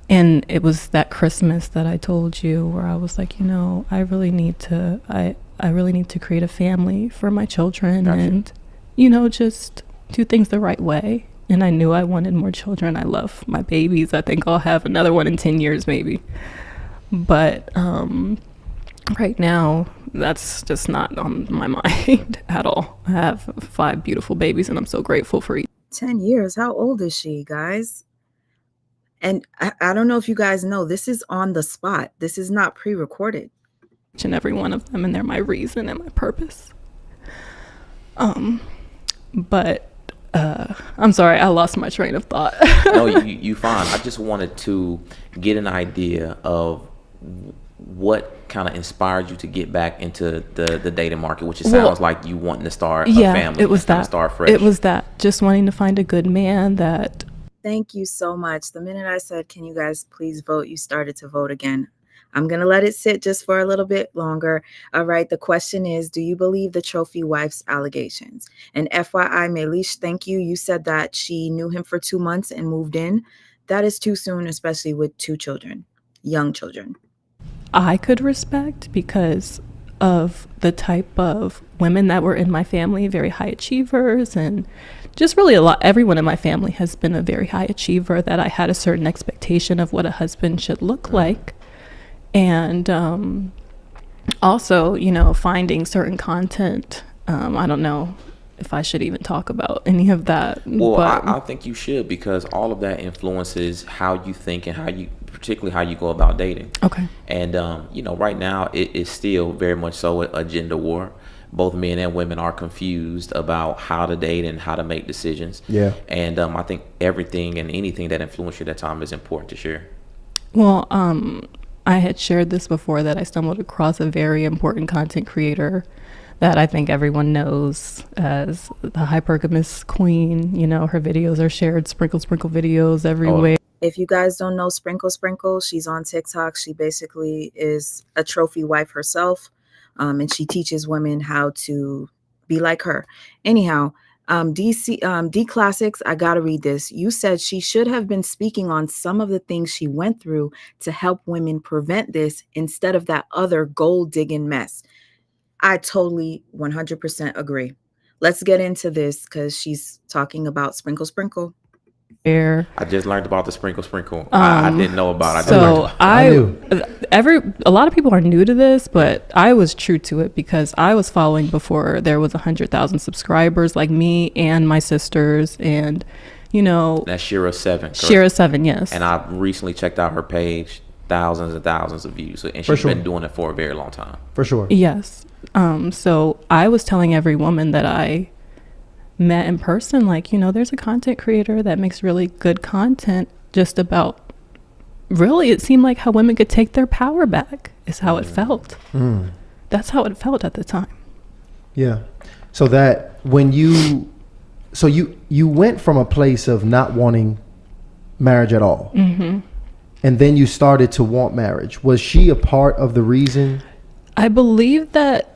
S2: and it was that Christmas that I told you where I was like, I really need to create a family for my children.
S4: Gotcha.
S2: And just do things the right way. And I knew I wanted more children. I love my babies. I think I'll have another one in 10 years maybe. But right now, that's just not on my mind at all. I have 5 beautiful babies and I'm so grateful for each
S1: 10 years. How old is she, guys? And I don't know if you guys know, this is on the spot. This is not pre-recorded.
S2: and every one of them, and they're my reason and my purpose. But I'm sorry, I lost my train of thought.
S4: No, you fine. I just wanted to get an idea of what kind of inspired you to get back into the dating market, which it sounds like you wanting to start a family.
S2: It was that.
S4: Start fresh.
S2: It was that. Just wanting to find a good man that.
S1: Thank you so much. The minute I said, can you guys please vote, you started to vote again. I'm going to let it sit just for a little bit longer. All right. The question is, do you believe the trophy wife's allegations? And FYI, Melish, thank you. You said that she knew him for 2 months and moved in. That is too soon, especially with 2 children, young children.
S2: I could respect because of the type of women that were in my family, very high achievers, and just really everyone in my family has been a very high achiever, that I had a certain expectation of what a husband should look like. And also, finding certain content. I don't know if I should even talk about any of that.
S4: Well,
S2: but
S4: I think you should, because all of that influences how you think and particularly how you go about dating.
S2: Okay.
S4: And, right now it is still very much so a gender war. Both men and women are confused about how to date and how to make decisions.
S3: Yeah.
S4: And I think everything and anything that influenced you at that time is important to share.
S2: Well, I had shared this before, that I stumbled across a very important content creator that I think everyone knows as the hypergamous queen. Her videos are shared, sprinkle videos everywhere.
S1: If you guys don't know Sprinkle, she's on TikTok. She basically is a trophy wife herself. And she teaches women how to be like her. Anyhow, D Classics, I gotta read this. You said she should have been speaking on some of the things she went through to help women prevent this instead of that other gold digging mess. I totally 100% agree. Let's get into this because she's talking about sprinkle, sprinkle.
S2: Where
S4: I just learned about the sprinkle. I didn't know about. I just learned
S2: so
S4: about.
S3: I knew.
S2: a lot of people are new to this, but I was true to it because I was following before there was 100,000 subscribers, like me and my sisters, and
S4: That's Shira 7. Correct?
S2: Shira 7, yes.
S4: And I recently checked out her page, thousands and thousands of views, and
S3: For
S4: she's
S3: sure.
S4: been doing it for a very long time.
S3: For sure.
S2: Yes. So I was telling every woman that I met in person, like, there's a content creator that makes really good content just about, really, it seemed like how women could take their power back is how it felt. That's how it felt at the time.
S3: Yeah. So that when you went from a place of not wanting marriage at all, and then you started to want marriage. Was she a part of the reason?
S2: I believe that,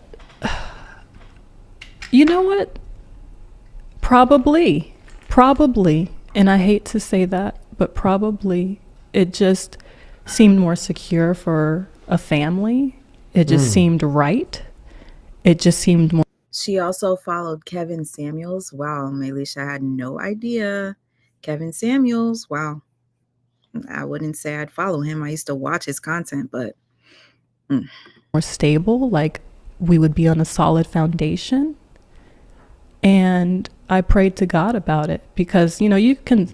S2: you know what? Probably. And I hate to say that, but probably it just seemed more secure for a family. It just seemed right. It just seemed more.
S1: She also followed Kevin Samuels. Wow, Melisha, I had no idea. Kevin Samuels, wow. I wouldn't say I'd follow him. I used to watch his content, but
S2: more stable, like we would be on a solid foundation. And I prayed to God about it because, you can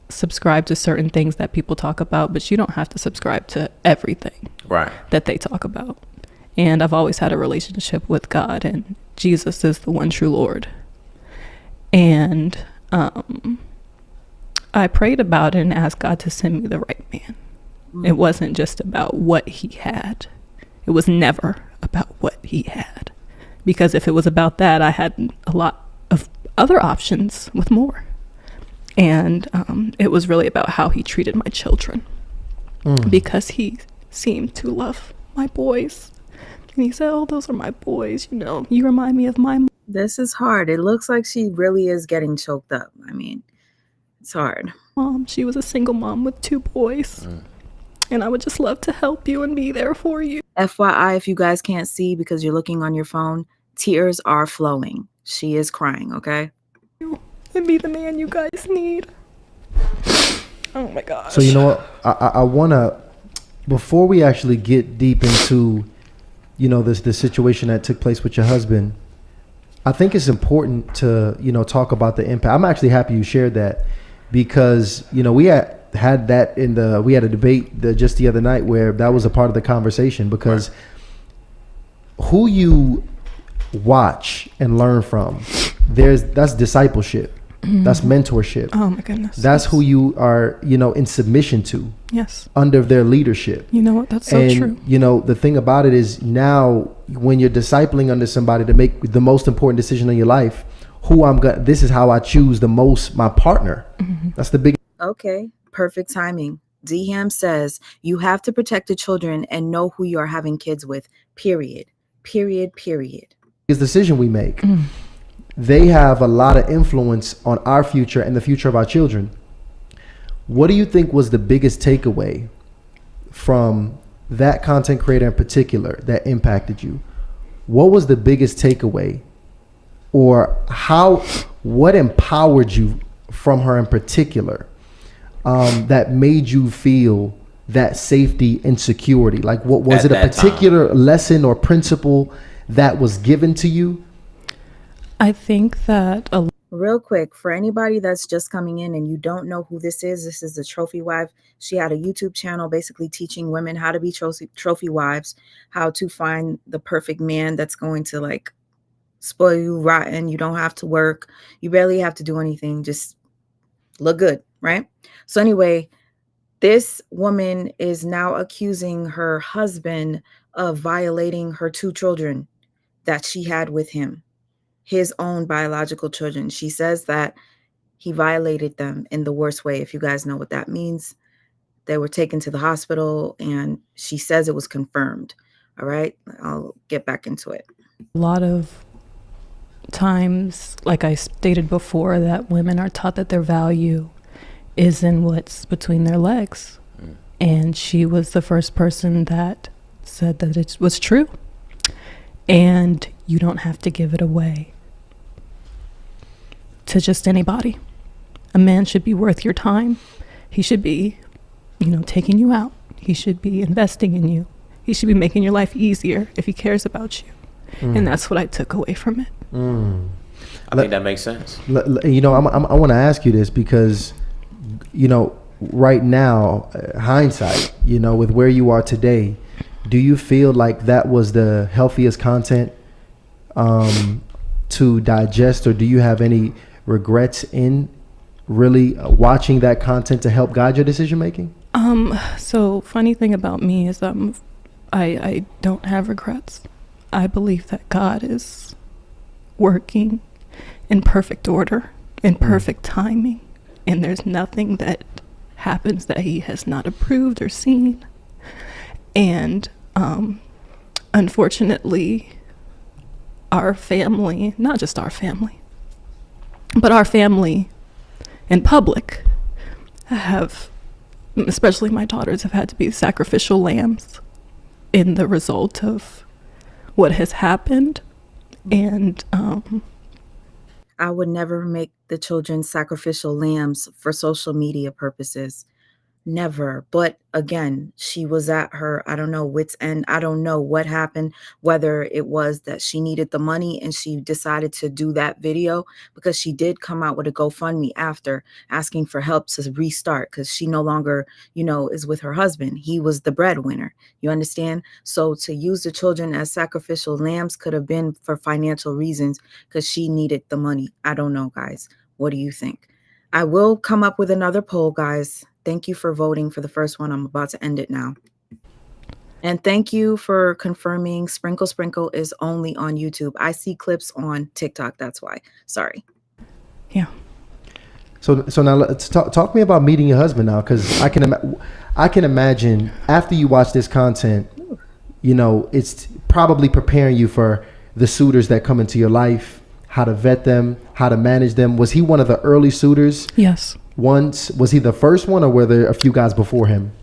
S2: subscribe to certain things that people talk about, but you don't have to subscribe to everything
S4: Right.
S2: that they talk about. And I've always had a relationship with God, and Jesus is the one true Lord. And I prayed about it and asked God to send me the right man. It wasn't just about what he had. It was never about what he had. Because if it was about that, I had a lot of other options with more. And it was really about how he treated my children. Because he seemed to love my boys. And he said, oh, those are my boys. You remind me of my mom.
S1: this is hard. It looks like she really is getting choked up. I mean, it's hard.
S2: She was a single mom with 2 boys. And I would just love to help you and be there for you.
S1: FYI, if you guys can't see because you're looking on your phone, tears are flowing. She is crying, okay?
S2: And be the man you guys need. Oh my gosh.
S3: So you know what? I want to, before we actually get deep into, this situation that took place with your husband, I think it's important to, talk about the impact. I'm actually happy you shared that because, we had that we had a debate just the other night where that was a part of the conversation because who you watch and learn from, that's discipleship. That's mentorship.
S2: Oh my goodness.
S3: That's who you are, in submission to.
S2: Yes.
S3: Under their leadership.
S2: You know what? That's so true.
S3: The thing about it is now when you're discipling under somebody to make the most important decision in your life, this is how I choose my partner. That's the big.
S1: Okay, perfect timing. DM says you have to protect the children and know who you are having kids with. Period.
S3: Decision we make. They have a lot of influence on our future and the future of our children. What do you think was the biggest takeaway from that content creator in particular that impacted you? What was the biggest takeaway, or what empowered you from her in particular, that made you feel that safety and security? Like, what was it, a particular lesson or principle that was given to you?
S2: I think that
S1: Real quick, for anybody that's just coming in and you don't know who this is the Trophy Wife. She had a YouTube channel basically teaching women how to be trophy wives, how to find the perfect man that's going to like spoil you rotten. You don't have to work. You barely have to do anything. Just look good, right? So anyway, this woman is now accusing her husband of violating her 2 children that she had with him. His own biological children. She says that he violated them in the worst way. If you guys know what that means, they were taken to the hospital and she says it was confirmed. All right. I'll get back into it.
S2: a lot of times, like I stated before, that women are taught that their value is in what's between their legs. And she was the first person that said that it was true. And you don't have to give it away to just anybody. A man should be worth your time. He should be, taking you out. He should be investing in you. He should be making your life easier if he cares about you. And that's what I took away from it.
S4: I think that makes sense.
S3: I want to ask you this because, right now, hindsight, with where you are today, do you feel like that was the healthiest content to digest, or do you have any regrets in really watching that content to help guide your decision making?
S2: So funny thing about me is I don't have regrets. I believe that God is working in perfect order, in perfect timing, and there's nothing that happens that he has not approved or seen. And unfortunately, our family, not just our family, but our family in public have, especially my daughters, have had to be sacrificial lambs in the result of what has happened. And
S1: I would never make the children sacrificial lambs for social media purposes. Never. But again, she was at her, I don't know, wit's end. I don't know what happened, whether it was that she needed the money and she decided to do that video, because she did come out with a GoFundMe after asking for help to restart, because she no longer, is with her husband. He was the breadwinner. You understand? So to use the children as sacrificial lambs could have been for financial reasons because she needed the money. I don't know, guys. What do you think? I will come up with another poll, guys. Thank you for voting for the first one. I'm about to end it now. And thank you for confirming Sprinkle Sprinkle is only on YouTube. I see clips on TikTok. That's why. Sorry.
S2: Yeah.
S3: So now let's talk to me about meeting your husband now, because I can imagine after you watch this content, it's probably preparing you for the suitors that come into your life, how to vet them, how to manage them. Was he one of the early suitors?
S2: Yes.
S3: Was he the first one, or were there a few guys before him?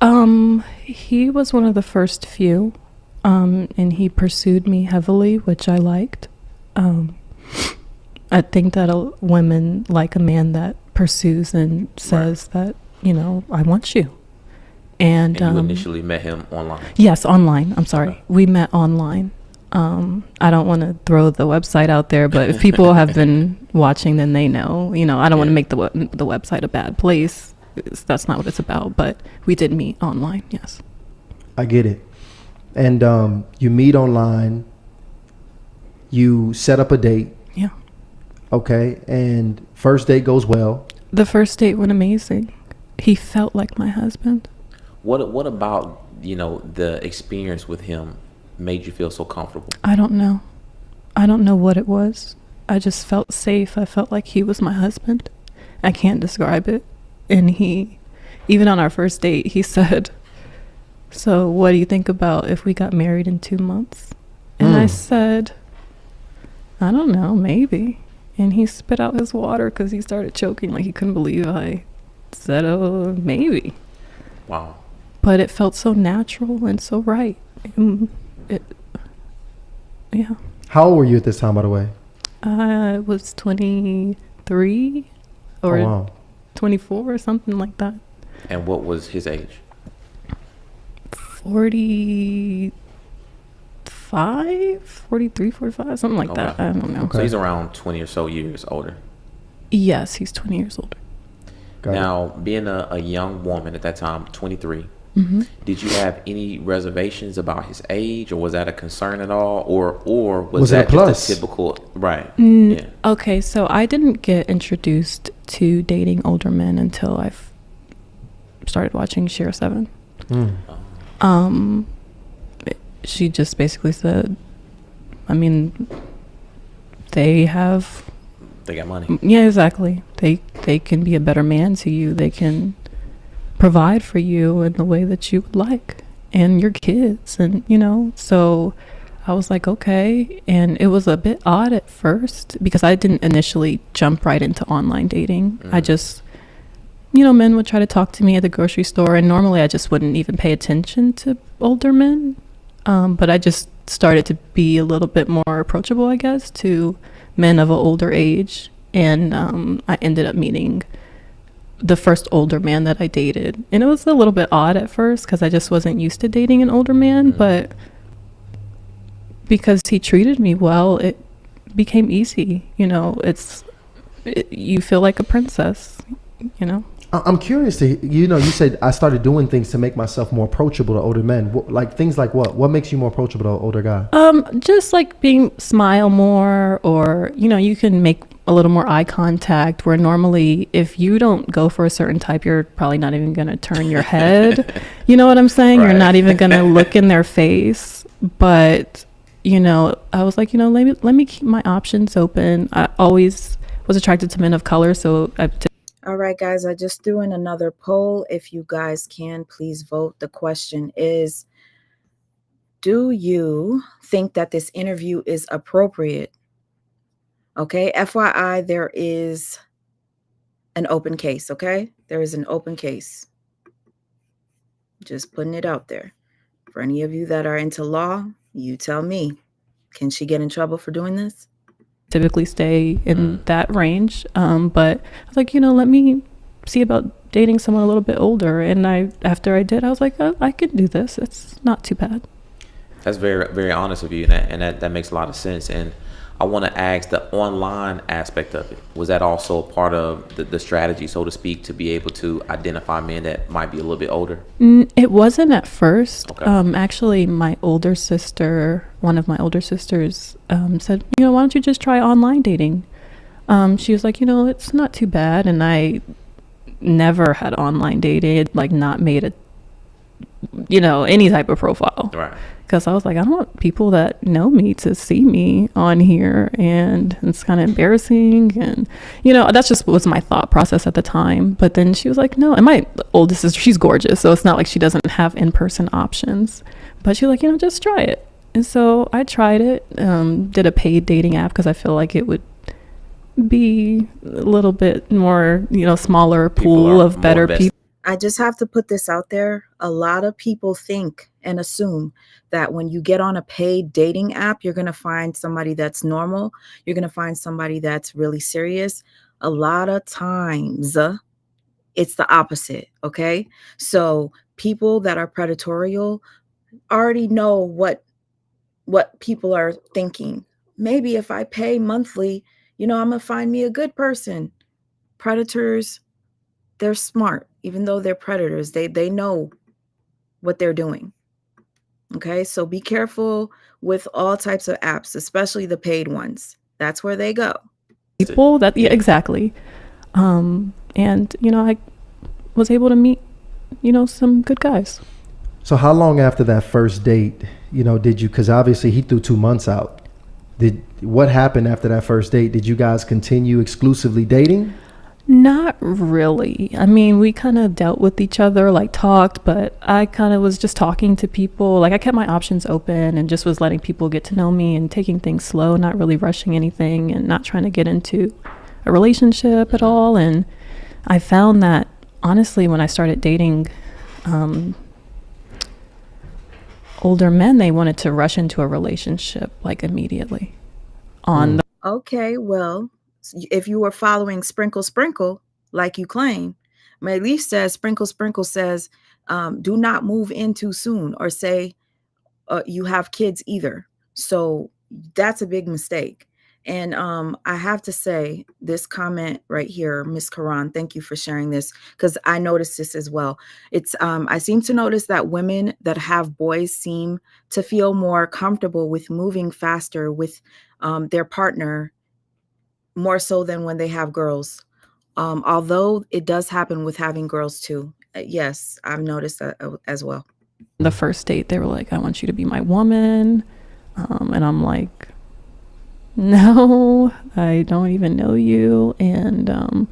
S2: He was one of the first few, and he pursued me heavily, which I liked. I think that women like a man that pursues and says that, I want you. And
S4: you initially met him online?
S2: Yes, online. I'm sorry. Okay. We met online. I don't want to throw the website out there, but if people have been watching, then they know. I don't want to make the website a bad place. That's not what it's about. But we did meet online. Yes.
S3: I get it. And you meet online. You set up a date.
S2: Yeah.
S3: Okay. And first date goes well.
S2: The first date went amazing. He felt like my husband.
S4: What about the experience with him made you feel so comfortable?
S2: I don't know. I don't know what it was. I just felt safe. I felt like he was my husband. I can't describe it. And he, even on our first date, he said, "So what do you think about if we got married in 2 months?" And I said, "I don't know, maybe." And he spit out his water because he started choking, like he couldn't believe I said, "Oh, maybe."
S4: Wow.
S2: But it felt so natural and so right. Yeah.
S3: How old were you at this time, by the way?
S2: I was 23 or 24 or something like that.
S4: And what was his age?
S2: 45, 43, 45, something like that. I don't know.
S3: Okay.
S4: So he's around 20 or so years older.
S2: Yes, he's 20 years older.
S4: Now, being a young woman at that time, 23, did you have any reservations about his age, or was that a concern at all, or was that just a typical right?
S2: Yeah. Okay, so I didn't get introduced to dating older men until I started watching Share 7. She just basically said, they got money. Yeah, exactly. They can be a better man to you. They can provide for you in the way that you would like, and your kids, and so I was like, okay. And it was a bit odd at first because I didn't initially jump right into online dating. I just, men would try to talk to me at the grocery store, and normally I just wouldn't even pay attention to older men. But I just started to be a little bit more approachable, I guess, to men of an older age. And I ended up meeting the first older man that I dated. And it was a little bit odd at first because I just wasn't used to dating an older man. But because he treated me well, it became easy. You feel like a princess,
S3: I'm curious to, you said I started doing things to make myself more approachable to older men. Things like what? What makes you more approachable to an older guy?
S2: Just like smile more, or, you can make a little more eye contact, where normally if you don't go for a certain type, you're probably not even going to turn your head. You know what I'm saying? Right. You're not even going to look in their face. But, I was like, let me keep my options open. I always was attracted to men of color, so
S1: all right, guys, I just threw in another poll. If you guys can, please vote. The question is, do you think that this interview is appropriate? Okay, FYI, there is an open case, okay? There is an open case. Just putting it out there. For any of you that are into law, you tell me. Can she get in trouble for doing this?
S2: Typically stay in that range, but I was like, let me see about dating someone a little bit older. And after I did, I was like, oh, I can do this. It's not too bad.
S4: That's very, very honest of you, and that makes a lot of sense. And I want to ask, the online aspect of it, was that also part of the strategy, so to speak, to be able to identify men that might be a little bit older?
S2: It wasn't at first.
S4: Okay.
S2: Actually, one of my older sisters said, why don't you just try online dating? She was like, it's not too bad. And I never had online dated, like not made any type of profile.
S4: Right.
S2: Because I was like, I don't want people that know me to see me on here, and it's kind of embarrassing. And, that's just was my thought process at the time. But then she was like, no. And my oldest sister, she's gorgeous, so it's not like she doesn't have in-person options. But she was like, just try it. And so I tried it, did a paid dating app because I feel like it would be a little bit more, smaller pool of better people.
S1: I just have to put this out there. A lot of people think and assume that when you get on a paid dating app, you're going to find somebody that's normal. You're going to find somebody that's really serious. A lot of times it's the opposite. Okay. So people that are predatorial already know what people are thinking. Maybe if I pay monthly, I'm going to find me a good person. Predators, they're smart. Even though they're predators, they know what they're doing. Okay, so be careful with all types of apps, especially the paid ones. That's where they go.
S2: People exactly. And I was able to meet, some good guys.
S3: So how long after that first date, did you, because obviously he threw 2 months out. What happened after that first date? Did you guys continue exclusively dating?
S2: Not really. I mean, we kind of dealt with each other, like talked, but I kind of was just talking to people. Like I kept my options open and just was letting people get to know me and taking things slow, not really rushing anything and not trying to get into a relationship at all. And I found that honestly, when I started dating older men, they wanted to rush into a relationship like immediately on the
S1: Okay, well, if you were following Sprinkle Sprinkle, like you claim, Mayleaf says Sprinkle Sprinkle says, do not move in too soon, or say you have kids either. So that's a big mistake. And I have to say, this comment right here, Miss Karan, thank you for sharing this, because I noticed this as well. It's I seem to notice that women that have boys seem to feel more comfortable with moving faster with their partner, more so than when they have girls. Although it does happen with having girls too. Yes, I've noticed that as well.
S2: The first date, they were like, I want you to be my woman. And I'm like, no, I don't even know you. And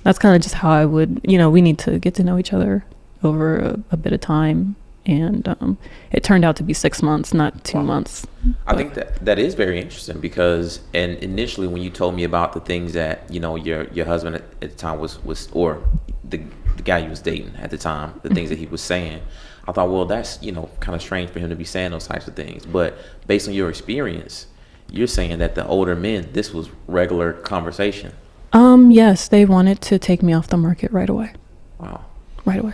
S2: that's kind of just how I would, we need to get to know each other over a bit of time. and it turned out to be 6 months, not 2 months.
S4: I think that is very interesting because, and initially when you told me about the things that, you know, your husband at the time was or the guy you was dating at the time, the things that he was saying, I thought, well, that's, you know, kind of strange for him to be saying those types of things. But based on your experience, you're saying that the older men, this was regular conversation.
S2: Yes, they wanted to take me off the market right away.
S4: Wow.
S2: Right away.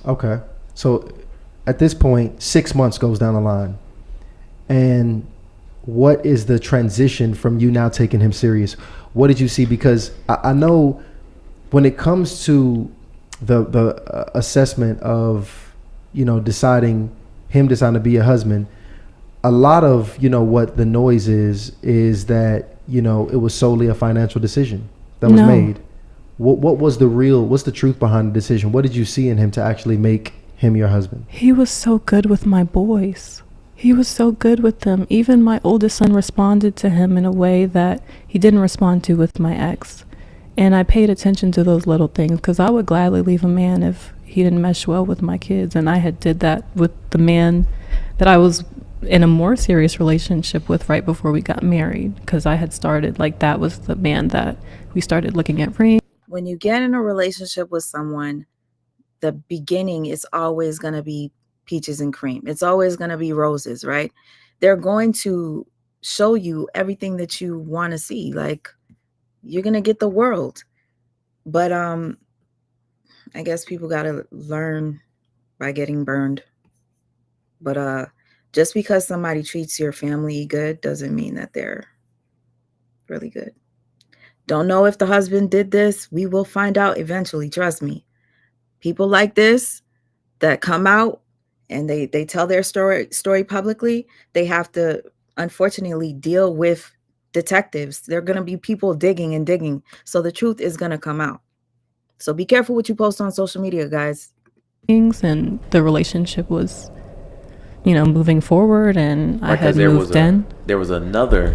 S3: Okay. So at this point, 6 months goes down the line. And what is the transition from you now taking him serious? What did you see? Because I know when it comes to the assessment of, you know, deciding to be a husband, a lot of, you know, what the noise is that, you know, it was solely a financial decision that was made. What was what's the truth behind the decision? What did you see in him to actually make him your husband?
S2: He was so good with my boys. He was so good with them. Even my oldest son responded to him in a way that he didn't respond to with my ex. And I paid attention to those little things because I would gladly leave a man if he didn't mesh well with my kids. And I had did that with the man that I was in a more serious relationship with right before we got married, because I had started, like, that was the man that we started looking at rings.
S1: When you get in a relationship with someone, the beginning is always going to be peaches and cream. It's always going to be roses, right? They're going to show you everything that you want to see. Like, you're going to get the world. But I guess people got to learn by getting burned. But just because somebody treats your family good doesn't mean that they're really good. Don't know if the husband did this. We will find out eventually. Trust me. People like this that come out and they tell their story publicly, they have to, unfortunately, deal with detectives. There are going to be people digging and digging. So the truth is going to come out. So be careful what you post on social media, guys.
S2: And the relationship was, you know, moving forward, and I had moved in.
S4: There was another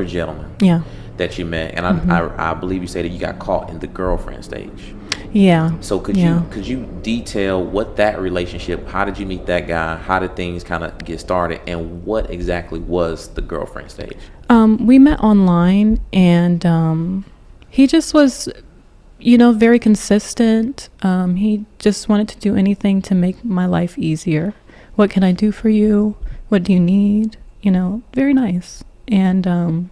S4: gentleman.
S2: Yeah.
S4: That you met, and I believe you said that you got caught in the girlfriend stage.
S2: Yeah.
S4: So could you detail what that relationship? How did you meet that guy? How did things kind of get started? And what exactly was the girlfriend stage?
S2: We met online, and he just was, you know, very consistent. He just wanted to do anything to make my life easier. What can I do for you? What do you need? You know, very nice and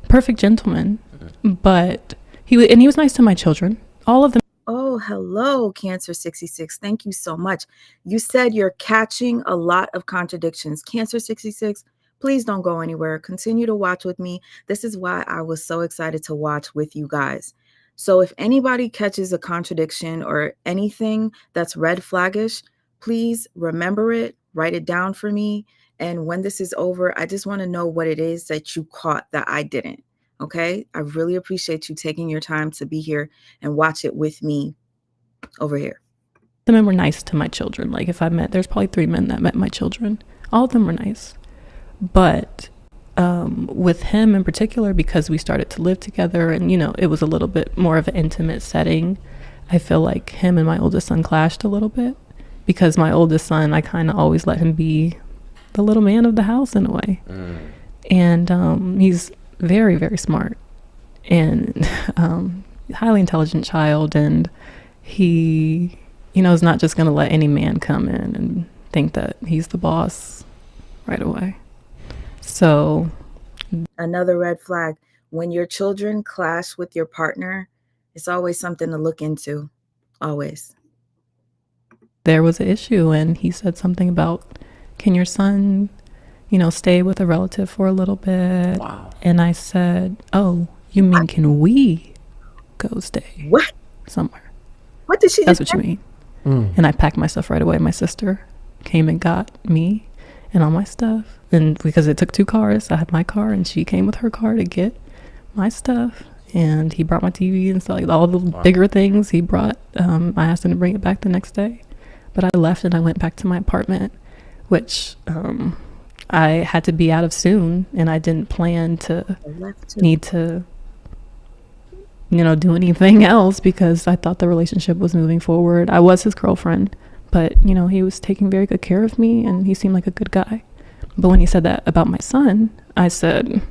S2: perfect gentleman. But he was nice to my children, all of them.
S1: Oh, hello, Cancer 66. Thank you so much. You said you're catching a lot of contradictions. Cancer 66, please don't go anywhere. Continue to watch with me. This is why I was so excited to watch with you guys. So if anybody catches a contradiction or anything that's red flaggish, please remember it, write it down for me. And when this is over, I just want to know what it is that you caught that I didn't. Okay? I really appreciate you taking your time to be here and watch it with me over here.
S2: The men were nice to my children. Like, if I met, there's probably 3 men that met my children. All of them were nice. But with him in particular, because we started to live together and, you know, it was a little bit more of an intimate setting, I feel like him and my oldest son clashed a little bit, because my oldest son, I kind of always let him be the little man of the house in a way. And he's very, very smart and highly intelligent child. And he, you know, is not just going to let any man come in and think that he's the boss right away. So
S1: another red flag, when your children clash with your partner, it's always something to look into. Always.
S2: There was an issue, and he said something about, can your son, you know, stay with a relative for a little bit?
S4: Wow.
S2: And I said, oh, you mean can we go stay
S1: What?
S2: somewhere?
S1: What did she
S2: That's
S1: just
S2: what you mean. And I packed my stuff right away. My sister came and got me and all my stuff. And because it took 2 cars, I had my car and she came with her car to get my stuff. And he brought my TV and stuff, like all the bigger things he brought. I asked him to bring it back the next day. But I left and I went back to my apartment, which I had to be out of soon. And I didn't plan to need to, you know, do anything else, because I thought the relationship was moving forward. I was his girlfriend, But, he was taking very good care of me and he seemed like a good guy. But when he said that about my son, I said,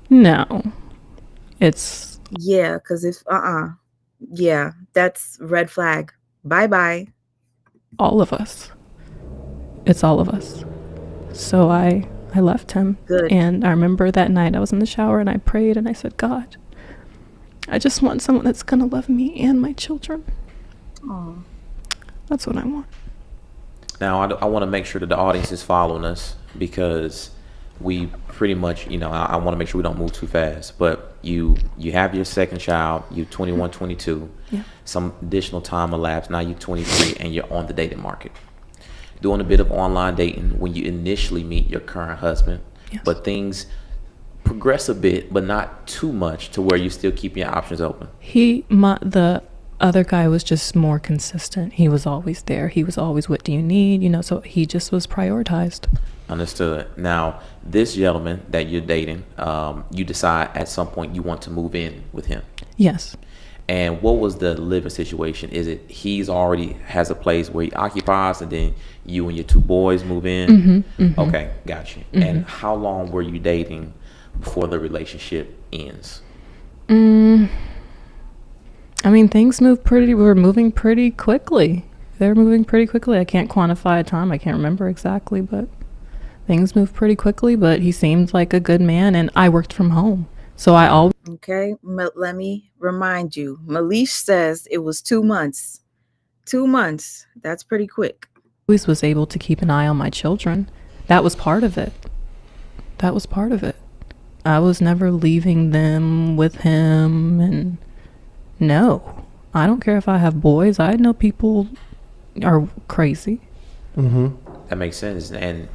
S2: no, it's
S1: Yeah, because if yeah, that's red flag. Bye-bye.
S2: all of us. It's all of us. So I left him.
S1: Good.
S2: And I remember that night I was in the shower and I prayed and I said, God, I just want someone that's going to love me and my children.
S1: Oh.
S2: That's what I want.
S4: Now, I want to make sure that the audience is following us, because we pretty much, I want to make sure we don't move too fast. But you have your second child, you 21, 22,
S2: Yeah.
S4: some additional time elapsed, now you're 23, and you're on the dating market. Doing a bit of online dating when you initially meet your current husband,
S2: Yes.
S4: but things progress a bit, but not too much to where you still keep your options open.
S2: The other guy was just more consistent. He was always there. He was always, what do you need? So he just was prioritized.
S4: Understood. Now, this gentleman that you're dating, you decide at some point you want to move in with him.
S2: Yes.
S4: And what was the living situation? Is it he's already has a place where he occupies, and then you and your two boys move in? Okay, got you. And how long were you dating before the relationship ends?
S2: I mean, we're moving pretty quickly. They're moving pretty quickly. I can't quantify a time. I can't remember exactly, but things moved pretty quickly. But he seemed like a good man, and I worked from home. So I always
S1: Okay, let me remind you. Malish says it was 2 months. 2 months. That's pretty quick.
S2: was able to keep an eye on my children. That was part of it. I was never leaving them with him, and no, I don't care if I have boys. I know people are crazy.
S4: That makes sense. And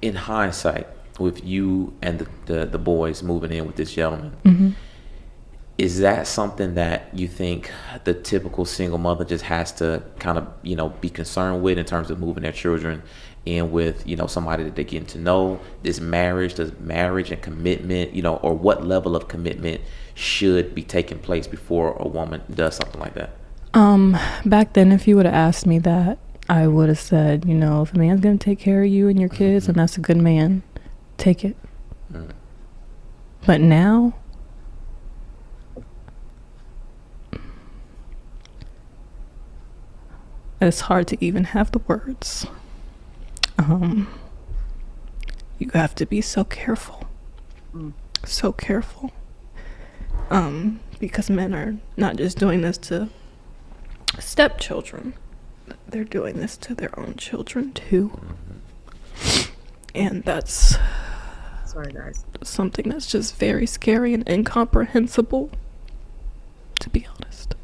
S4: in hindsight, with you and the boys moving in with this gentleman, is that something that you think the typical single mother just has to kind of, be concerned with in terms of moving their children in with, somebody that they're getting to know? Does marriage and commitment, or what level of commitment should be taking place before a woman does something like that?
S2: Back then, if you would have asked me that, I would have said, if a man's going to take care of you and your kids, and that's a good man, take it. But now, it's hard to even have the words. You have to be so careful. So careful. Because men are not just doing this to stepchildren, they're doing this to their own children too. And that's
S1: Sorry, guys.
S2: something that's just very scary and incomprehensible, to be honest.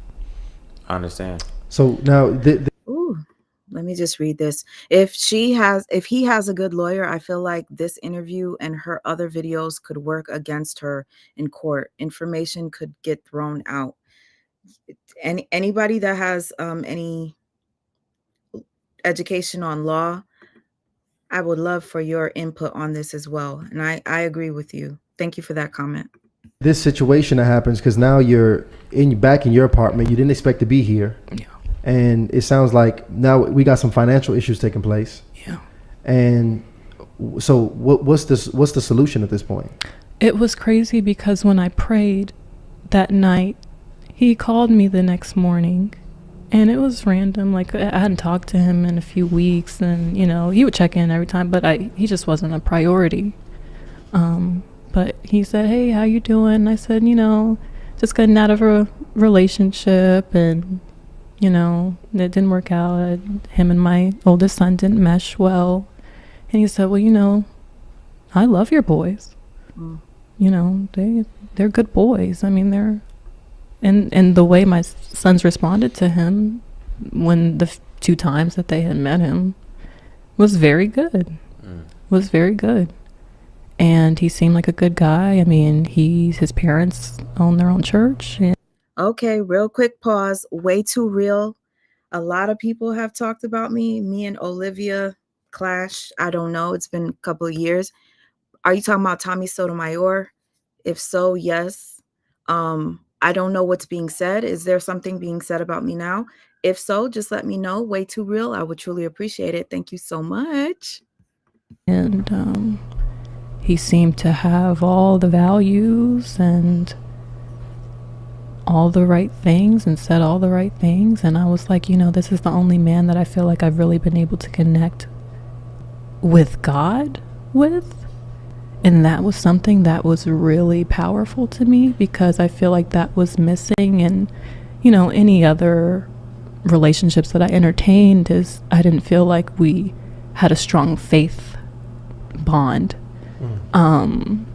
S4: I understand.
S3: So now,
S1: Ooh, let me just read this. If he has a good lawyer, I feel like this interview and her other videos could work against her in court. Information could get thrown out. Anybody that has any education on law, I would love for your input on this as well. And I agree with you. Thank you for that comment.
S3: this situation that happens, because now you're back in your apartment, you didn't expect to be here.
S2: Yeah.
S3: And it sounds like now we got some financial issues taking place.
S2: Yeah.
S3: And so what's the solution at this point?
S2: It was crazy because when I prayed that night, he called me the next morning, and it was random. Like, I hadn't talked to him in a few weeks, and he would check in every time, but he just wasn't a priority. But he said, "Hey, how you doing?" And I said, just getting out of a relationship, and it didn't work out. Him and my oldest son didn't mesh well. And he said, "Well, I love your boys. They're good boys. I mean, they're..." And the way my sons responded to him when the 2 times that they had met him was very good. Was very good. And he seemed like a good guy. I mean, his parents own their own church. And
S1: Okay, real quick pause. Way too real. A lot of people have talked about me. Me and Olivia clash. I don't know. It's been a couple of years. Are you talking about Tommy Sotomayor? If so, yes. I don't know what's being said. Is there something being said about me now? If so, just let me know. Way Too Real. I would truly appreciate it. Thank you so much.
S2: And he seemed to have all the values and all the right things and said all the right things. And I was like, this is the only man that I feel like I've really been able to connect with God with. And that was something that was really powerful to me, because I feel like that was missing in, any other relationships that I entertained. Is I didn't feel like we had a strong faith bond. And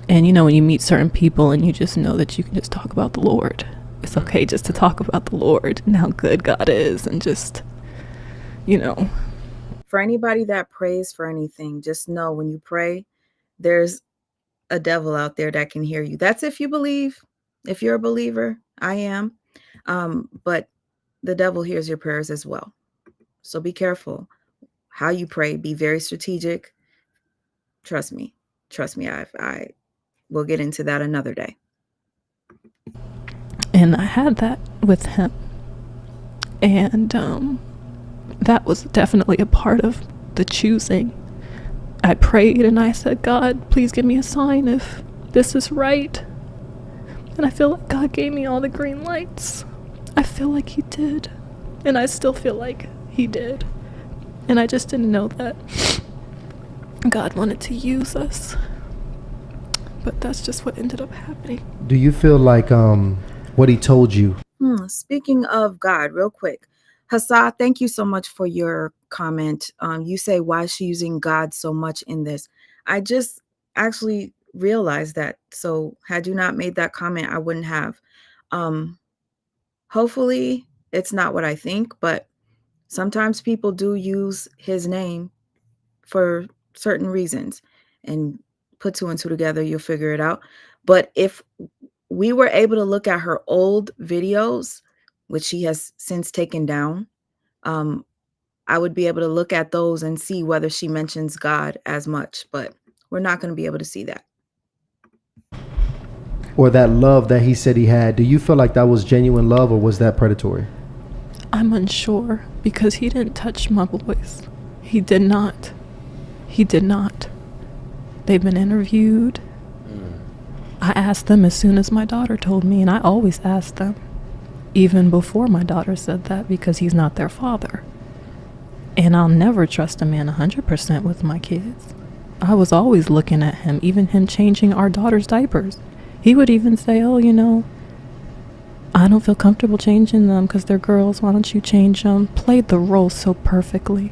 S2: when you meet certain people and you just know that you can just talk about the Lord, it's okay just to talk about the Lord and how good God is, and just,
S1: For anybody that prays for anything, just know when you pray, there's a devil out there that can hear you. That's if you believe. If you're a believer, I am. But the devil hears your prayers as well. So be careful how you pray. Be very strategic. Trust me. I will get into that another day.
S2: And I had that with him. And that was definitely a part of the choosing. I prayed and I said, God, please give me a sign if this is right. And I feel like God gave me all the green lights. I feel like he did. And I still feel like he did. And I just didn't know that God wanted to use us. But that's just what ended up happening.
S3: Do you feel like what he told you?
S1: Speaking of God, real quick, Hassan, thank you so much for your comment. You say, why is she using God so much in this? I just actually realized that. So had you not made that comment, I wouldn't have. Hopefully it's not what I think, but sometimes people do use his name for certain reasons, and put two and two together, you'll figure it out. But if we were able to look at her old videos, which she has since taken down, I would be able to look at those and see whether she mentions God as much, but we're not going to be able to see that.
S3: Or that love that he said he had. Do you feel like that was genuine love, or was that predatory?
S2: I'm unsure, because he didn't touch my boys. He did not. He did not. They've been interviewed. I asked them as soon as my daughter told me, and I always asked them, even before my daughter said that, because he's not their father. And I'll never trust a man 100% with my kids. I was always looking at him, even him changing our daughter's diapers. He would even say, oh, I don't feel comfortable changing them because they're girls. Why don't you change them? Played the role so perfectly.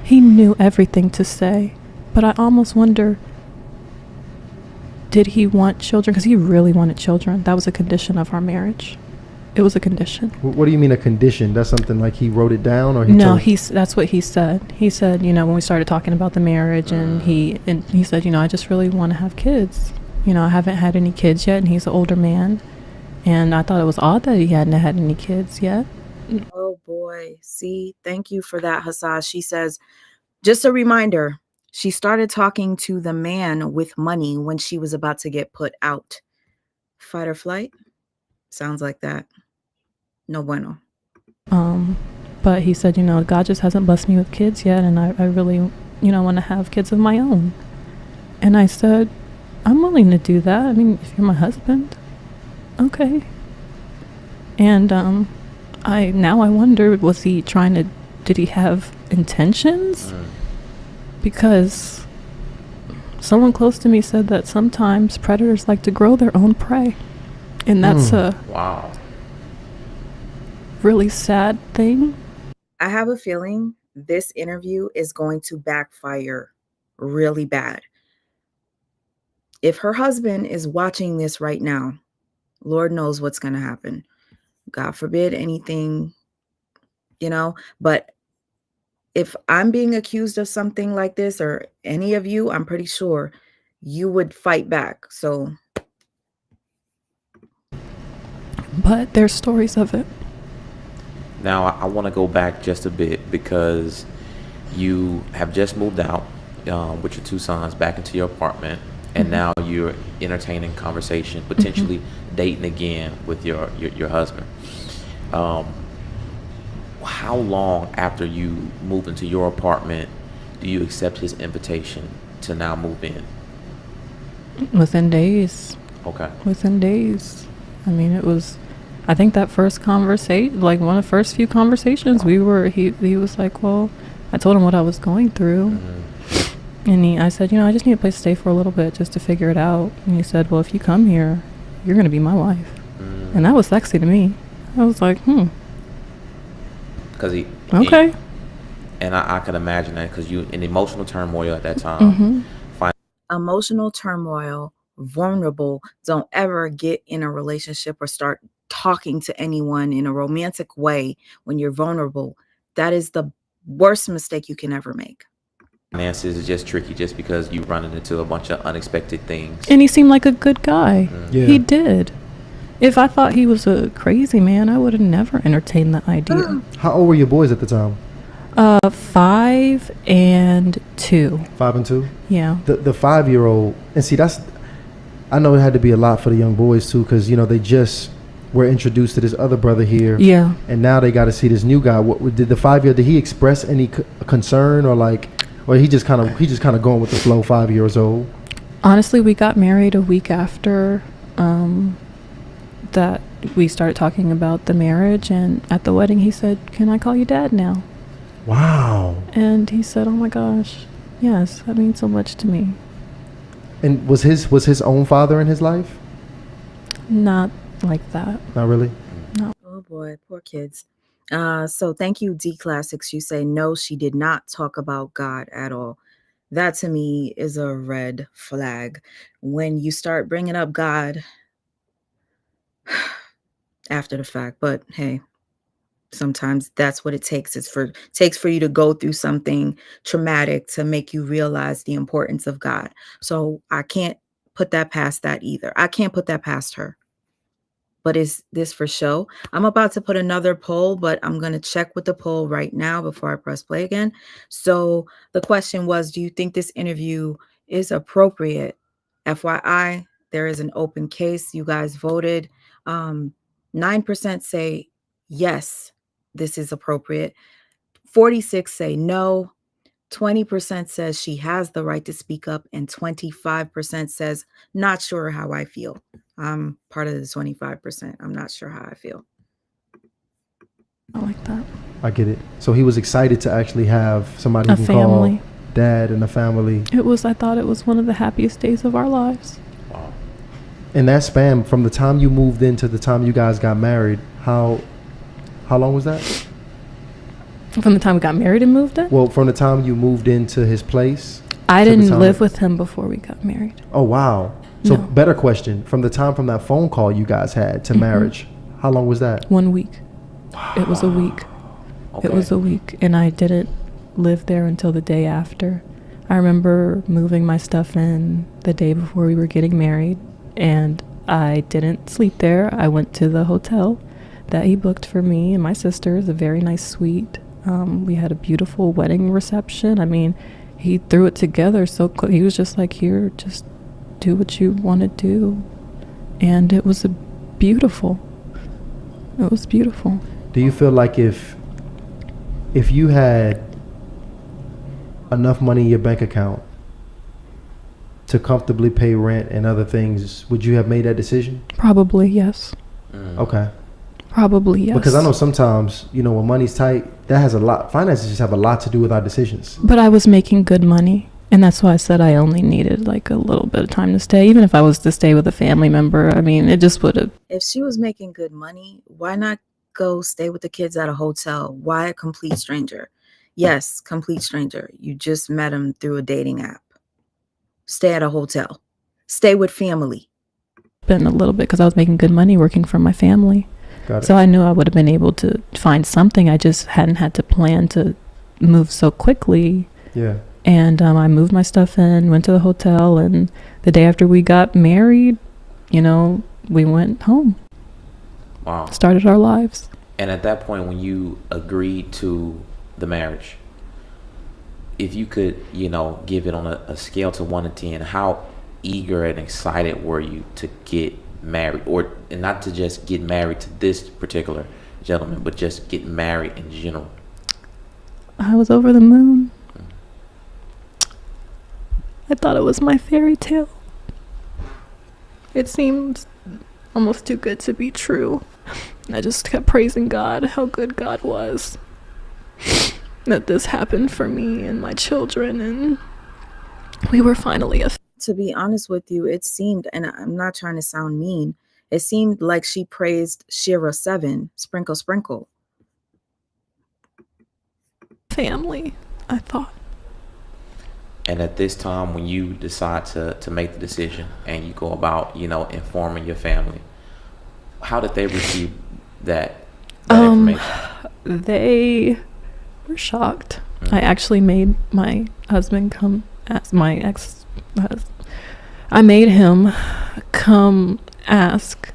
S2: He knew everything to say. But I almost wonder, did he want children? Because he really wanted children. That was a condition of our marriage. It was a condition.
S3: What do you mean a condition? That's something like he wrote it down, or
S2: No, that's what he said. He said, when we started talking about the marriage, and he said, I just really want to have kids. I haven't had any kids yet, and he's an older man. And I thought it was odd that he hadn't had any kids yet.
S1: Oh boy. See, thank you for that, Hassan. She says, just a reminder, she started talking to the man with money when she was about to get put out. Fight or flight? Sounds like that. No bueno.
S2: But he said, God just hasn't blessed me with kids yet, and I really, want to have kids of my own. And I said, I'm willing to do that. I mean, if you're my husband, okay. And I wonder, did he have intentions? Because someone close to me said that sometimes predators like to grow their own prey. And that's a really sad thing.
S1: I have a feeling this interview is going to backfire really bad. If her husband is watching this right now, Lord knows what's going to happen. God forbid anything, but if I'm being accused of something like this, or any of you, I'm pretty sure you would fight back. So.
S2: But there's stories of it.
S4: Now, I want to go back just a bit, because you have just moved out with your two sons back into your apartment. and now you're entertaining conversation, potentially dating again with your husband. How long after you move into your apartment do you accept his invitation to now move in?
S2: Within days.
S4: Okay.
S2: Within days. I mean, it was, I think that first conversation, like one of the first few conversations, he was like, well, I told him what I was going through. And I said, I just need a place to stay for a little bit just to figure it out. And he said, well, if you come here, you're going to be my wife. And that was sexy to me. I was like,
S4: Because
S2: okay.
S4: And I can imagine that, because you in emotional turmoil at that time.
S1: Emotional turmoil, vulnerable. Don't ever get in a relationship or start talking to anyone in a romantic way when you're vulnerable. That is the worst mistake you can ever make.
S4: Finances is just tricky just because you running into a bunch of unexpected things.
S2: And he seemed like a good guy.
S3: Yeah.
S2: He did. If I thought he was a crazy man, I would have never entertained the idea.
S3: How old were your boys at the time?
S2: 5 and 2.
S3: 5 and 2?
S2: Yeah.
S3: The 5-year-old, and see, I know it had to be a lot for the young boys too, because they just were introduced to this other brother here.
S2: Yeah.
S3: And now they got to see this new guy. What did the 5-year? Did he express any concern or he just kind of going with the flow? 5 years old.
S2: Honestly, we got married a week after that we started talking about the marriage, and at the wedding he said, "Can I call you Dad now?"
S3: Wow.
S2: And he said, "Oh my gosh, yes, that means so much to me."
S3: And was his own father in his life?
S2: Not like that.
S3: Not really.
S2: No.
S1: Oh boy, poor kids. So thank you, D Classics. You say no, she did not talk about God at all. That to me is a red flag. When you start bringing up God after the fact, but hey, sometimes that's what it takes. Takes for you to go through something traumatic to make you realize the importance of God. So I can't put that past that either. I can't put that past her. But is this for show? I'm about to put another poll, but I'm going to check with the poll right now before I press play again. So the question was, do you think this interview is appropriate? FYI, there is an open case. You guys voted. 9% say yes, this is appropriate. 46 say no. 20% says she has the right to speak up, and 25% says not sure how I feel. I'm part of the 25%. I'm not sure how I feel.
S2: I like that.
S3: I get it. So he was excited to actually have somebody
S2: A
S3: who can
S2: family.
S3: call Dad and a family.
S2: I thought it was one of the happiest days of our lives.
S4: Wow.
S3: In that span, from the time you moved in to the time you guys got married, how long was that?
S2: From the time we got married and moved in?
S3: Well, from the time you moved into his place.
S2: I
S3: to the
S2: didn't
S3: time
S2: live with him before we got married.
S3: Oh, wow. So
S2: No.
S3: better question. From the time from that phone call you guys had to marriage, how long was that?
S2: 1 week. It was a week.
S4: Okay.
S2: It was a week, and I didn't live there until the day after. I remember moving my stuff in the day before we were getting married, and I didn't sleep there. I went to the hotel that he booked for me and my sisters, a very nice suite. We had a beautiful wedding reception. I mean, he threw it together so quick. He was just like, here, just do what you want to do. And it was beautiful. It was beautiful.
S3: Do you feel like if you had enough money in your bank account to comfortably pay rent and other things, would you have made that decision?
S2: Probably, yes.
S3: Okay.
S2: Probably, yes.
S3: Because I know sometimes, when money's tight, that has a lot. Finances just have a lot to do with our decisions.
S2: But I was making good money. And that's why I said I only needed like a little bit of time to stay. Even if I was to stay with a family member, I mean, it just would have.
S1: If she was making good money, why not go stay with the kids at a hotel? Why a complete stranger? Yes, complete stranger. You just met him through a dating app. Stay at a hotel. Stay with family.
S2: Been a little bit because I was making good money working for my family.
S3: Got it.
S2: So I knew I would have been able to find something. I just hadn't had to plan to move so quickly.
S3: Yeah.
S2: And I moved my stuff in, went to the hotel, and the day after we got married, we went home.
S4: Wow.
S2: Started our lives.
S4: And at that point, when you agreed to the marriage, if you could, give it on a scale to 1 to 10, how eager and excited were you to get married, or and not to just get married to this particular gentleman, but just get married in general?
S2: I was over the moon. I thought it was my fairy tale. It seemed almost too good to be true. I just kept praising God, how good God was, that this happened for me and my children, and we were finally a
S1: To be honest with you, it seemed, and I'm not trying to sound mean, it seemed like she praised Shira 7, sprinkle, sprinkle.
S2: family, I thought.
S4: And at this time, when you decide to make the decision and you go about, informing your family, how did they receive that information?
S2: They were shocked. I actually made my husband come ask my ex. I made him come ask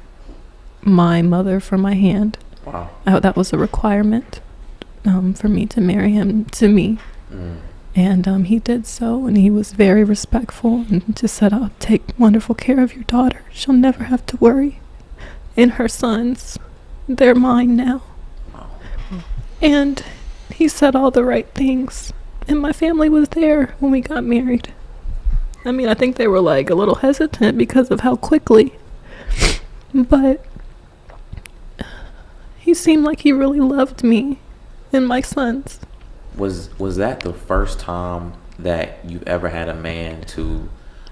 S2: my mother for my hand.
S4: Wow.
S2: That was a requirement for me to marry him to me. And he did so, and he was very respectful and just said, I'll take wonderful care of your daughter. She'll never have to worry. And her sons, they're mine now. And he said all the right things. And my family was there when we got married. I mean, I think they were like a little hesitant because of how quickly. But he seemed like he really loved me and my sons.
S4: Was that the first time that you've ever had a man to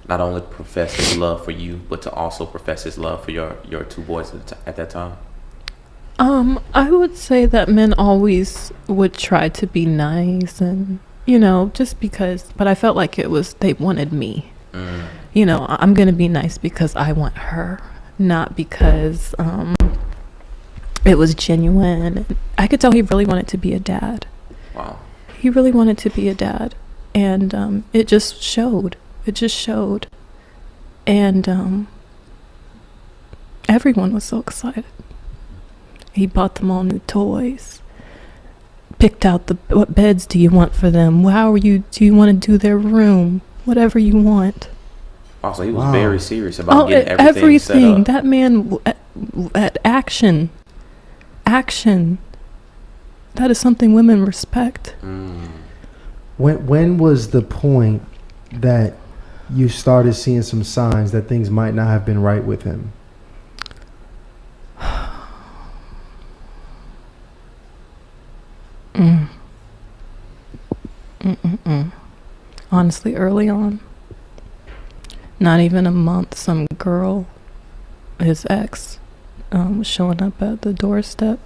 S4: not only profess his love for you, but to also profess his love for your two boys at that time?
S2: I would say that men always would try to be nice and, just because, but I felt like they wanted me. I'm going to be nice because I want her, not because it was genuine. I could tell he really wanted to be a dad.
S4: Wow.
S2: He really wanted to be a dad, and it just showed. And everyone was so excited. He bought them all new toys, picked out what beds do you want for them, do you want to do their room, whatever you want.
S4: Also, he was very serious about getting everything set up.
S2: That man at action. That is something women respect.
S3: When was the point that you started seeing some signs that things might not have been right with him?
S2: Honestly, early on. Not even a month, some girl, his ex, was showing up at the doorstep.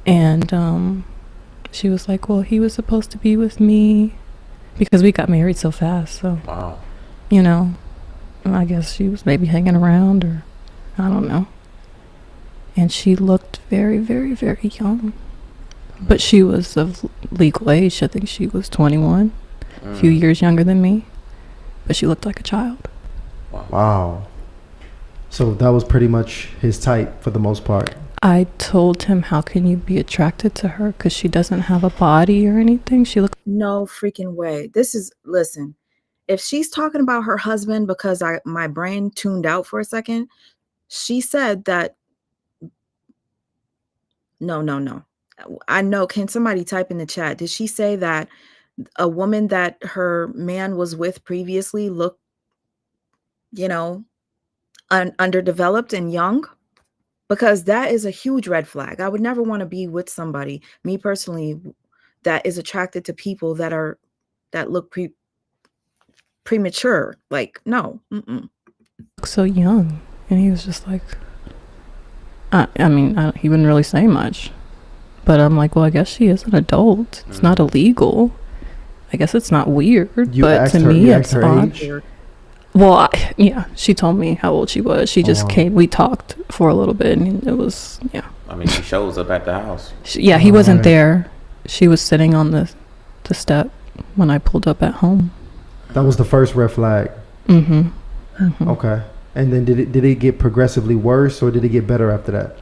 S2: And she was like, well, he was supposed to be with me because we got married so fast. So,
S4: wow.
S2: I guess she was maybe hanging around, or I don't know. And she looked very, very, very young. But she was of legal age. I think she was 21, a few years younger than me. But she looked like a child.
S3: Wow. So that was pretty much his type for the most part.
S2: I told him, how can you be attracted to her? Because she doesn't have a body or anything. She looks...
S1: No freaking way. Listen, if she's talking about her husband, because my brain tuned out for a second, she said that, no. I know. Can somebody type in the chat? Did she say that a woman that her man was with previously looked, underdeveloped and young? Because that is a huge red flag. I would never want to be with somebody, me personally, that is attracted to people that look premature. Like, no.
S2: So young. And he was just like, he wouldn't really say much. But I'm like, well, I guess she is an adult. It's not illegal. I guess it's not weird. But to me, it's odd. Well, she told me how old she was. She just came. We talked for a little bit, and it was,
S4: I mean, she shows up at the house.
S2: He wasn't there. She was sitting on the step when I pulled up at home.
S3: That was the first red flag. Okay. And then did it get progressively worse, or did it get better after that?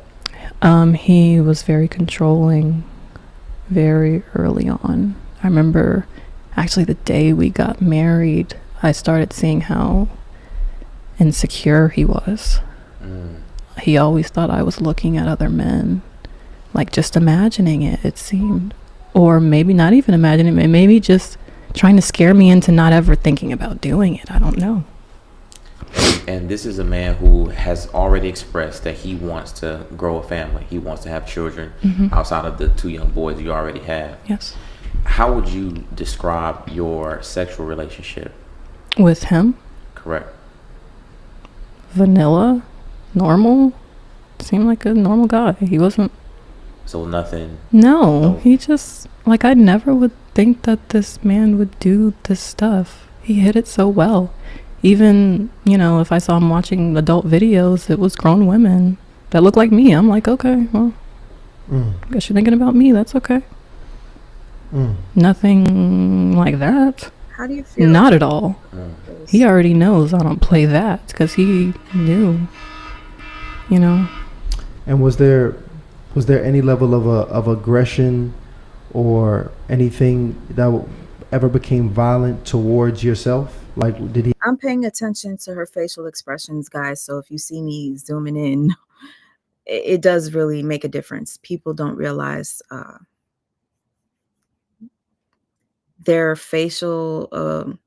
S2: He was very controlling very early on. I remember actually the day we got married, I started seeing how insecure he was. He always thought I was looking at other men, like just imagining it, it seemed. Or maybe not even imagining it, maybe just trying to scare me into not ever thinking about doing it. I don't know.
S4: And this is a man who has already expressed that he wants to grow a family. He wants to have children outside of the 2 young boys you already have.
S2: Yes.
S4: How would you describe your sexual relationship?
S2: With him?
S4: Correct.
S2: Vanilla, normal, seemed like a normal guy. He wasn't.
S4: So nothing.
S2: No, he just, like, I never would think that this man would do this stuff. He hid it so well. Even, you know, if I saw him watching adult videos, it was grown women that looked like me. I'm like, okay, well, I guess you're thinking about me. That's okay. Nothing like that.
S1: How do you feel?
S2: Not at all. He already knows I don't play that because he knew, you know.
S3: And was there any level of aggression or anything that ever became violent towards yourself? Like, did he?
S1: I'm paying attention to her facial expressions, guys. So if you see me zooming in, it does really make a difference. People don't realize their facial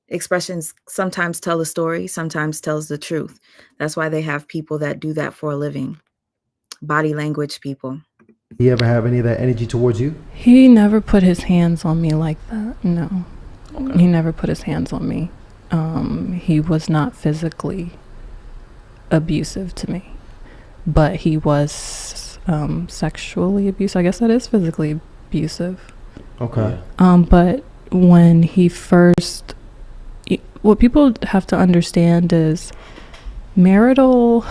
S1: expressions sometimes tell a story, sometimes tells the truth. That's why they have people that do that for a living. Body language people.
S3: Did he ever have any of that energy towards you?
S2: He never put his hands on me like that. No. Okay. He never put his hands on me. He was not physically abusive to me, but he was sexually abusive. I guess that is physically abusive.
S3: Okay.
S2: But when he first, what people have to understand is marital,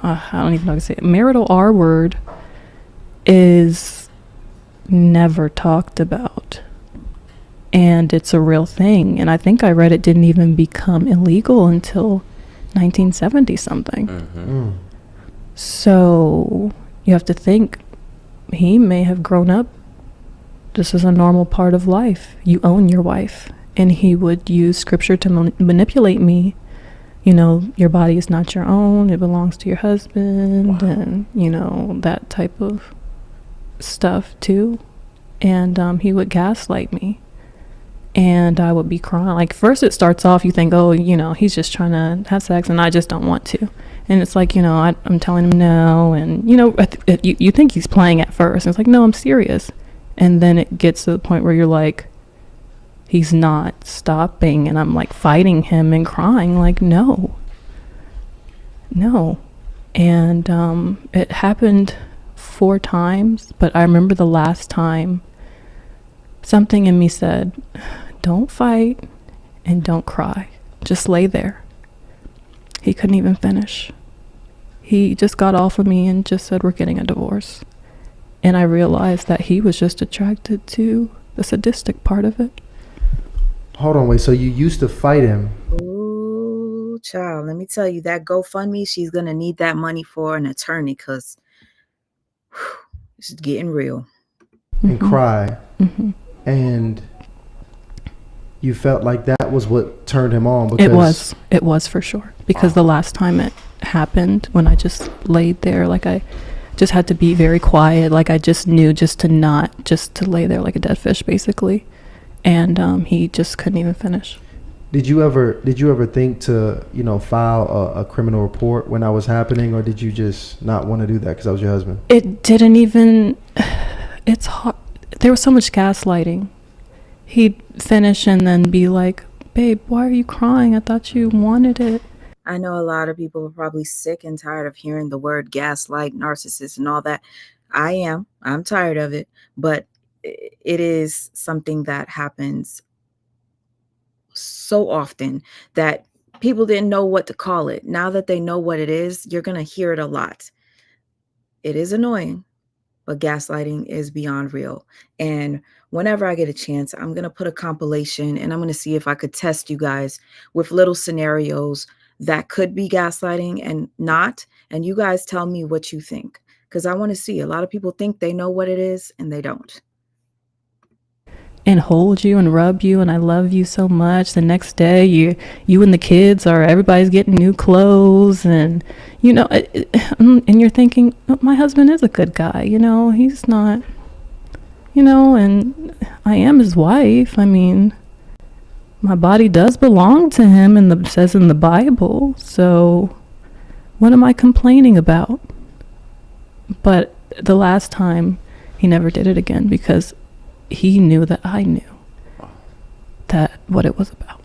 S2: I don't even know how to say it. Marital R word is never talked about. And it's a real thing. And I think I read it didn't even become illegal until 1970 something. So you have to think he may have grown up. This is a normal part of life. You own your wife. And he would use scripture to manipulate me. You know, your body is not your own. It belongs to your husband. Wow. And, you know, that type of stuff too. And he would gaslight me. And I would be crying. Like, first it starts off, you think, oh, you know, he's just trying to have sex and I just don't want to. And it's like, you know, I'm telling him no. And, you know, you think he's playing at first. And it's like, no, I'm serious. And then it gets to the point where you're like, he's not stopping. And I'm like fighting him and crying like, no. And it happened 4 times. But I remember the last time something in me said, don't fight and don't cry. Just lay there. He couldn't even finish. He just got off of me and just said, we're getting a divorce. And I realized that he was just attracted to the sadistic part of it.
S3: Hold on, wait. So you used to fight him?
S1: Ooh, child, let me tell you, that GoFundMe, she's going to need that money for an attorney because it's getting real.
S3: And cry. And you felt like that was what turned him on? Because
S2: it was for sure. Because the last time it happened, when I just laid there, like I just had to be very quiet, like I just knew just to lay there like a dead fish basically. And he just couldn't even finish.
S3: Did you ever think to, you know, file a criminal report when that was happening, or did you just not want to do that because that was your husband?
S2: It didn't even, it's hard. There was so much gaslighting. He'd finish and then be like, babe, why are you crying? I thought you wanted it.
S1: I know a lot of people are probably sick and tired of hearing the word gaslight, narcissist, and all that. I am. I'm tired of it. But it is something that happens so often that people didn't know what to call it. Now that they know what it is, you're going to hear it a lot. It is annoying, but gaslighting is beyond real. And whenever I get a chance, I'm going to put a compilation and I'm going to see if I could test you guys with little scenarios that could be gaslighting and not. And you guys tell me what you think, because I want to see. A lot of people think they know what it is and they don't.
S2: and hold you and rub you and I love you so much. The next day you and the kids are, everybody's getting new clothes, and and you're thinking, oh, my husband is a good guy, he's not, and I am his wife. I mean, my body does belong to him, and it says in the Bible, so what am I complaining about? But the last time, he never did it again, because he knew that I knew that what it was about.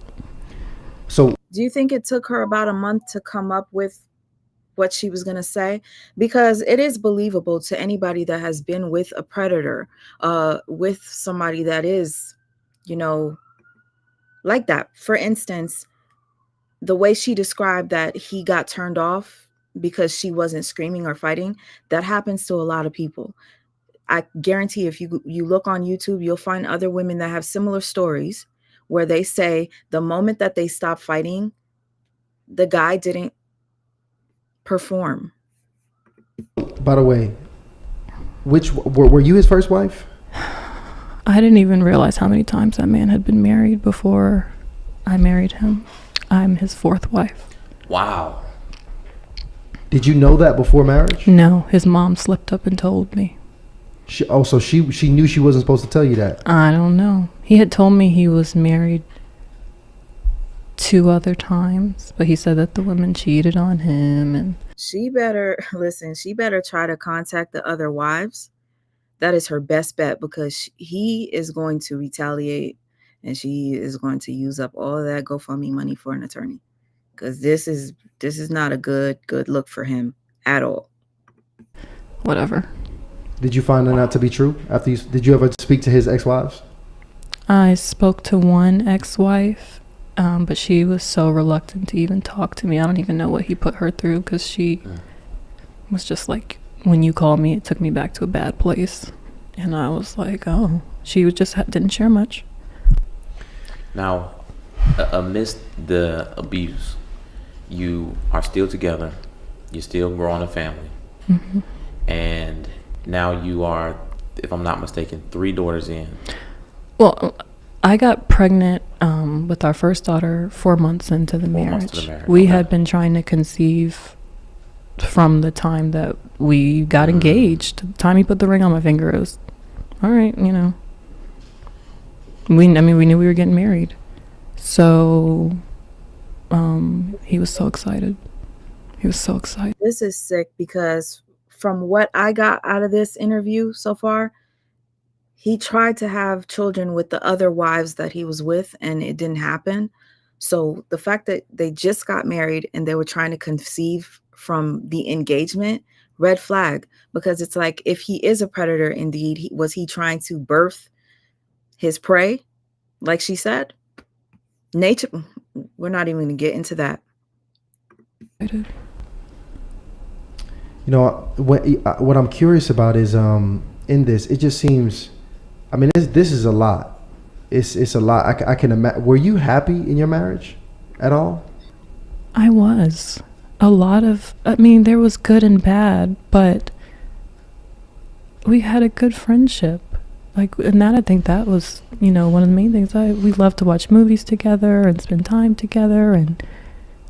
S3: So
S1: Do you think it took her about a month to come up with what she was going to say? Because it is believable to anybody that has been with a predator, with somebody that is, like that. For instance, the way she described that he got turned off because she wasn't screaming or fighting, that happens to a lot of people. I guarantee if you look on YouTube, you'll find other women that have similar stories where they say the moment that they stopped fighting, the guy didn't perform.
S3: by the way, were you his first wife?
S2: I didn't even realize how many times that man had been married before I married him. I'm his fourth wife.
S4: Wow.
S3: Did you know that before marriage?
S2: No, his mom slipped up and told me.
S3: So she knew she wasn't supposed to tell you that.
S2: I don't know. He had told me he was married 2 other times, but he said that the women cheated on him, and
S1: She better try to contact the other wives. That is her best bet, because he is going to retaliate, and she is going to use up all of that GoFundMe money for an attorney, because this is not a good look for him at all.
S2: whatever.
S3: Did you find that out to be true? Did you ever speak to his ex-wives?
S2: I spoke to one ex-wife, but she was so reluctant to even talk to me. I don't even know what he put her through, because she was just like, when you called me, it took me back to a bad place. And I was like, oh, she was just didn't share much.
S4: Now, amidst the abuse, you are still together. You're still growing a family.
S2: Mm-hmm.
S4: And now you are, if I'm not mistaken, 3 daughters in.
S2: Well, I got pregnant with our first daughter 4 months into the
S4: 4
S2: marriage.
S4: months to the marriage.
S2: We
S4: Okay.
S2: had been trying to conceive from the time that we got engaged. The time he put the ring on my finger, it was, all right, we knew we were getting married. So he was so excited.
S1: This is sick, because from what I got out of this interview so far, he tried to have children with the other wives that he was with, and it didn't happen. So the fact that they just got married and they were trying to conceive from the engagement, red flag, because it's like, if he is a predator indeed, was he trying to birth his prey, like she said? Nature, we're not even going to get into that.
S3: What I'm curious about is in this, it just seems, I mean, this is a lot. It's a lot. I can imagine. Were you happy in your marriage at all?
S2: I was. There was good and bad, but we had a good friendship. And I think that was, one of the main things. We loved to watch movies together and spend time together, and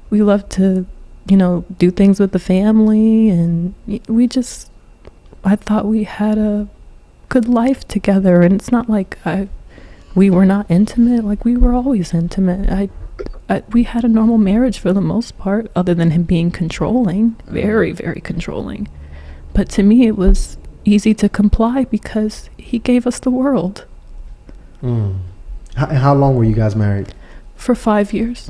S2: we loved to, do things with the family, and I thought we had a good life together. And it's not like we were not intimate. Like, we were always intimate. We had a normal marriage for the most part, other than him being controlling, very, very controlling. But to me, it was easy to comply because he gave us the world.
S3: How long were you guys married?
S2: For 5 years.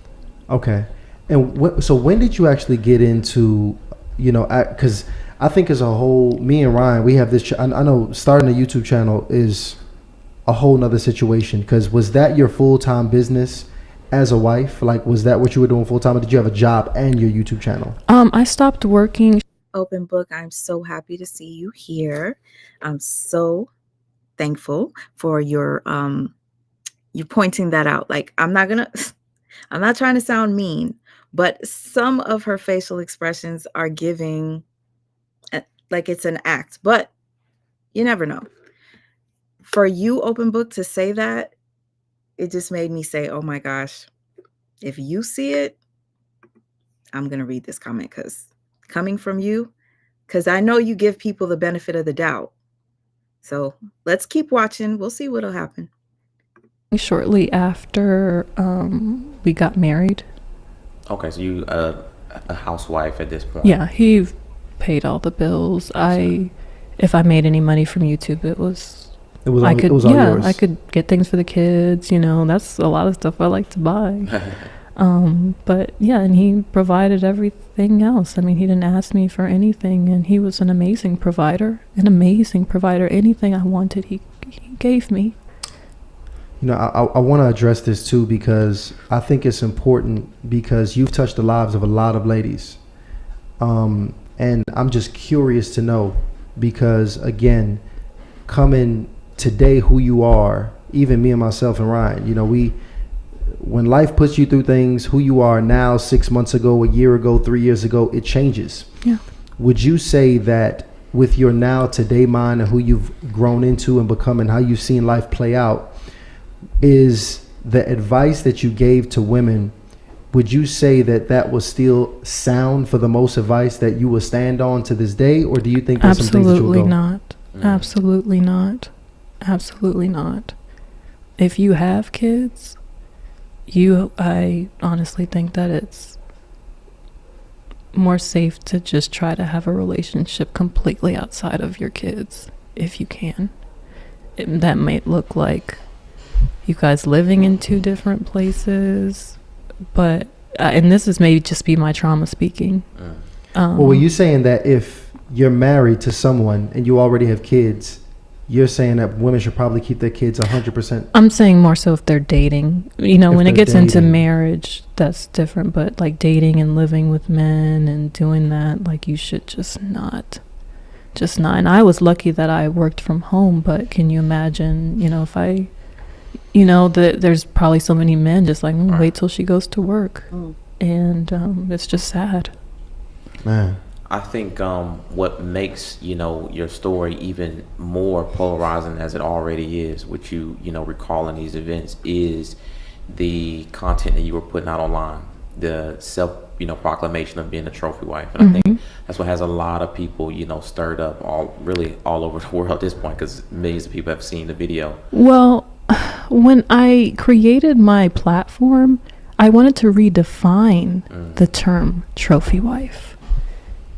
S3: Okay. And so when did you actually get into, because I think as a whole, me and Ryan, we have this, I know starting a YouTube channel is a whole nother situation, because was that your full-time business as a wife? Like, was that what you were doing full-time, or did you have a job and your YouTube channel?
S2: I stopped working.
S1: Open book, I'm so happy to see you here. I'm so thankful for your you pointing that out. Like, I'm not trying to sound mean, but some of her facial expressions are giving like it's an act, but you never know. for you, Open Book, to say that, it just made me say, oh my gosh, if you see it, I'm going to read this comment, because coming from you, because I know you give people the benefit of the doubt. So let's keep watching. We'll see what'll happen.
S2: Shortly after we got married.
S4: Okay, so you a housewife at this point.
S2: Yeah, he paid all the bills. If I made any money from YouTube, it was all yours. I could get things for the kids, that's a lot of stuff I like to buy. But yeah, and he provided everything else. I mean, he didn't ask me for anything, and he was an amazing provider. Anything I wanted, he gave me.
S3: I want to address this too, because I think it's important, because you've touched the lives of a lot of ladies. And I'm just curious to know, because again, coming today who you are, even me and myself and Ryan, when life puts you through things, who you are now, 6 months ago, a year ago, 3 years ago, it changes.
S2: Yeah.
S3: Would you say that with your now today mind and who you've grown into and become and how you've seen life play out, is the advice that you gave to women, would you say that was still sound for the most advice that you will stand on to this day? Or do you think there's some things that you will go?
S2: Absolutely not. Absolutely not. If you have kids, I honestly think that it's more safe to just try to have a relationship completely outside of your kids, if you can. That might look like you guys living in two different places, but and this is maybe just be my trauma speaking.
S3: Well, were you saying that if you're married to someone and you already have kids, you're saying that women should probably keep their kids 100%?
S2: I'm saying more so if they're dating. When it gets into marriage, that's different. But like dating and living with men and doing that, like you should just not. And I was lucky that I worked from home, but can you imagine, if I, there's probably so many men just like, wait till she goes to work. And it's just sad.
S3: Man.
S4: I think what makes your story even more polarizing, as it already is, with you recalling these events, is the content that you were putting out online, the self proclamation of being a trophy wife. And I think that's what has a lot of people stirred up all over the world at this point, because millions of people have seen the video.
S2: Well, when I created my platform, I wanted to redefine the term trophy wife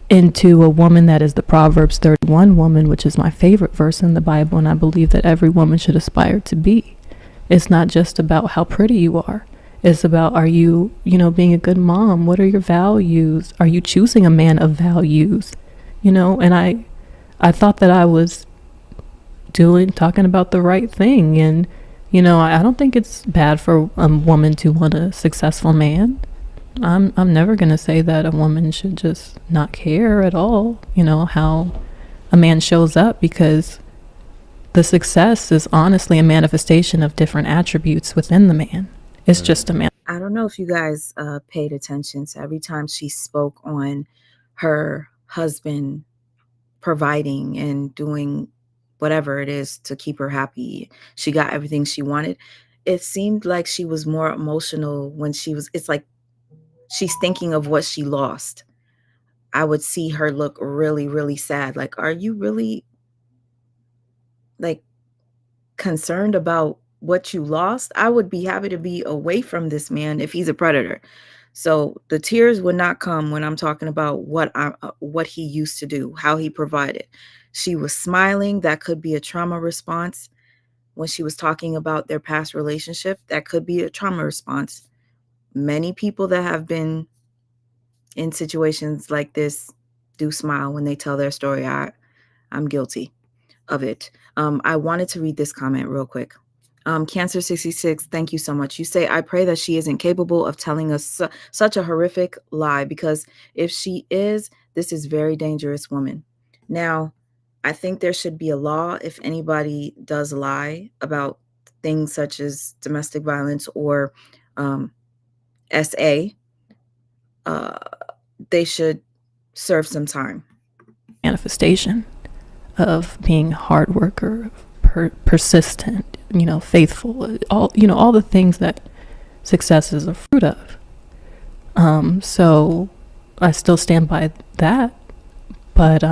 S2: into a woman that is the Proverbs 31 woman, which is my favorite verse in the Bible, and I believe that every woman should aspire to be. It's not just about how pretty you are. It's about, are you, being a good mom? What are your values? Are you choosing a man of values? And I thought that I was talking about the right thing. And, I don't think it's bad for a woman to want a successful man. I'm never going to say that a woman should just not care at all, how a man shows up, because the success is honestly a manifestation of different attributes within the man. It's just a man.
S1: I don't know if you guys paid attention to every time she spoke on her husband providing and doing whatever it is to keep her happy. She got everything she wanted. It seemed like she was more emotional when it's like she's thinking of what she lost. I would see her look really, really sad. Like, are you really concerned about what you lost? I would be happy to be away from this man if he's a predator. So the tears would not come when I'm talking about what he used to do, how he provided. She was smiling. That could be a trauma response. When she was talking about their past relationship, that could be a trauma response. Many people that have been in situations like this do smile when they tell their story. I'm guilty of it. I wanted to read this comment real quick. Cancer 66, thank you so much. You say, I pray that she isn't capable of telling us such a horrific lie, because if she is, this is very dangerous woman. Now, I think there should be a law if anybody does lie about things such as domestic violence or SA, they should serve some time.
S2: Manifestation of being a hard worker, persistent, faithful, all the things that success is a fruit of. So I still stand by that. But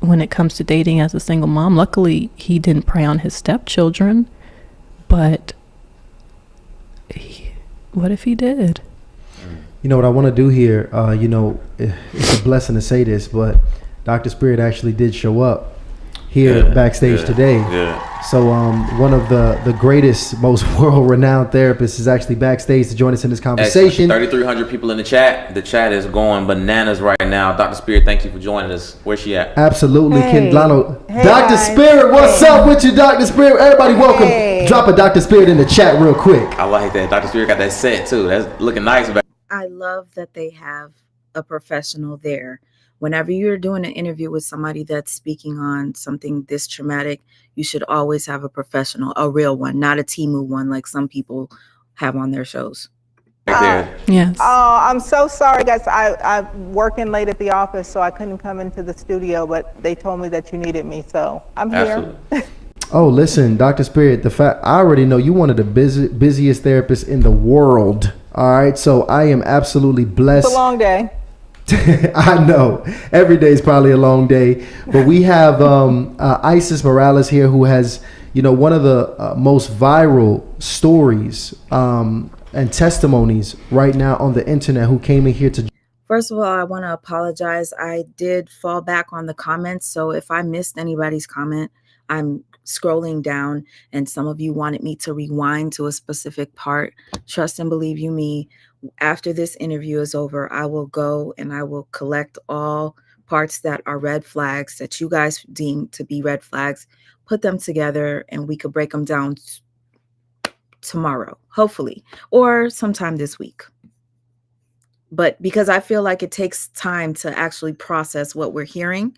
S2: when it comes to dating as a single mom, luckily he didn't prey on his stepchildren. But what if he did?
S3: You know what I want to do here? It's a blessing to say this, but Dr. Spirit actually did show up here backstage today.
S4: Yeah.
S3: So one of the greatest, most world-renowned therapists is actually backstage to join us in this conversation.
S4: 3,300 people in the chat. The chat is going bananas right now. Dr. Spirit, thank you for joining us. Where's she at?
S3: Absolutely,
S5: Hey.
S3: Ken Lano.
S5: Hey,
S3: Dr.
S5: guys.
S3: Spirit, what's up with you, Dr. Spirit? Everybody welcome.
S5: Hey.
S3: Drop a Dr. Spirit in the chat real quick.
S4: I like that. Dr. Spirit got that set too. That's looking nice.
S1: I love that they have a professional there. Whenever you're doing an interview with somebody that's speaking on something this traumatic, you should always have a professional, a real one, not a Temu one like some people have on their shows.
S4: Right there.
S2: Yes.
S5: I'm so sorry, guys. I'm working late at the office, so I couldn't come into the studio, but they told me that you needed me, so I'm here.
S4: Absolutely.
S3: Oh, listen, Dr. Spirit, I already know you one of the busiest therapists in the world. All right, so I am absolutely blessed.
S5: It's a long day.
S3: I know every day is probably a long day, but we have Isis Morales here, who has, one of the most viral stories and testimonies right now on the internet, who came in here to.
S1: First of all, I want to apologize. I did fall back on the comments, so if I missed anybody's comment, I'm scrolling down and some of you wanted me to rewind to a specific part. Trust and believe you me, after this interview is over, I will go and I will collect all parts that are red flags that you guys deem to be red flags, put them together, and we could break them down tomorrow, hopefully, or sometime this week. But because I feel like it takes time to actually process what we're hearing,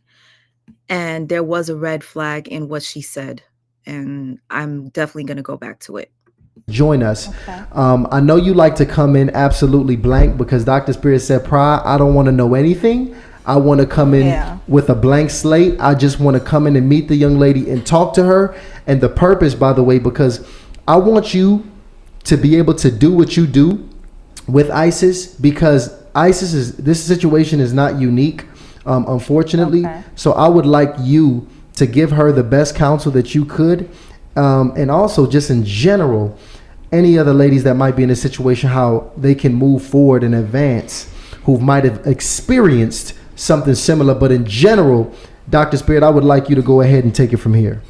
S1: and there was a red flag in what she said, and I'm definitely going to go back to it.
S3: Join us.
S5: Okay.
S3: I know you like to come in absolutely blank because Dr. Spirit said, I don't want to know anything. I want to come in with a blank slate. I just want to come in and meet the young lady and talk to her. And the purpose, by the way, because I want you to be able to do what you do with Isis, because this situation is not unique, unfortunately.
S5: Okay.
S3: So I would like you to give her the best counsel that you could. And also just in general, any other ladies that might be in a situation, how they can move forward and advance, who might have experienced something similar. But in general, Dr. Spirit, I would like you to go ahead and take it from here.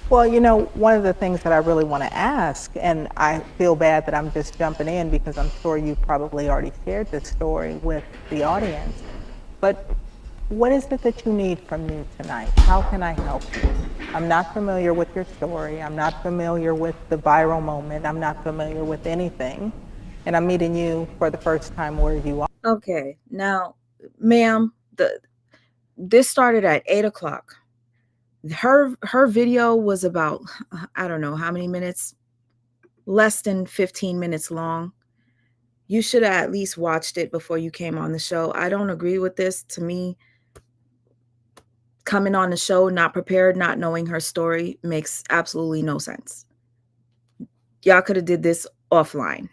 S5: Well, one of the things that I really want to ask, and I feel bad that I'm just jumping in because I'm sure you probably already shared this story with the audience, but what is it that you need from me tonight? How can I help you? I'm not familiar with your story. I'm not familiar with the viral moment. I'm not familiar with anything. And I'm meeting you for the first time where you are.
S1: Okay, now, ma'am, this started at 8 o'clock. Her video was about, I don't know how many minutes, less than 15 minutes long. You should have at least watched it before you came on the show. I don't agree with this. To me, coming on the show not prepared, not knowing her story makes absolutely no sense. Y'all could have did this offline.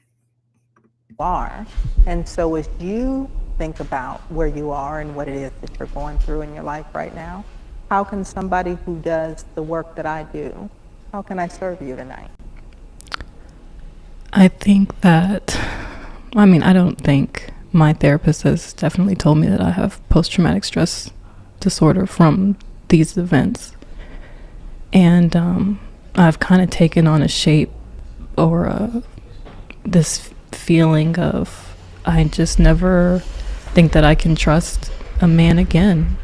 S5: And so as you think about where you are and what it is that you're going through in your life right now, how can somebody who does the work that I do, how can I serve you tonight?
S2: I think that, I don't think my therapist has definitely told me that I have post-traumatic stress disorder from these events. And I've kind of taken on a shape or this feeling of I just never think that I can trust a man again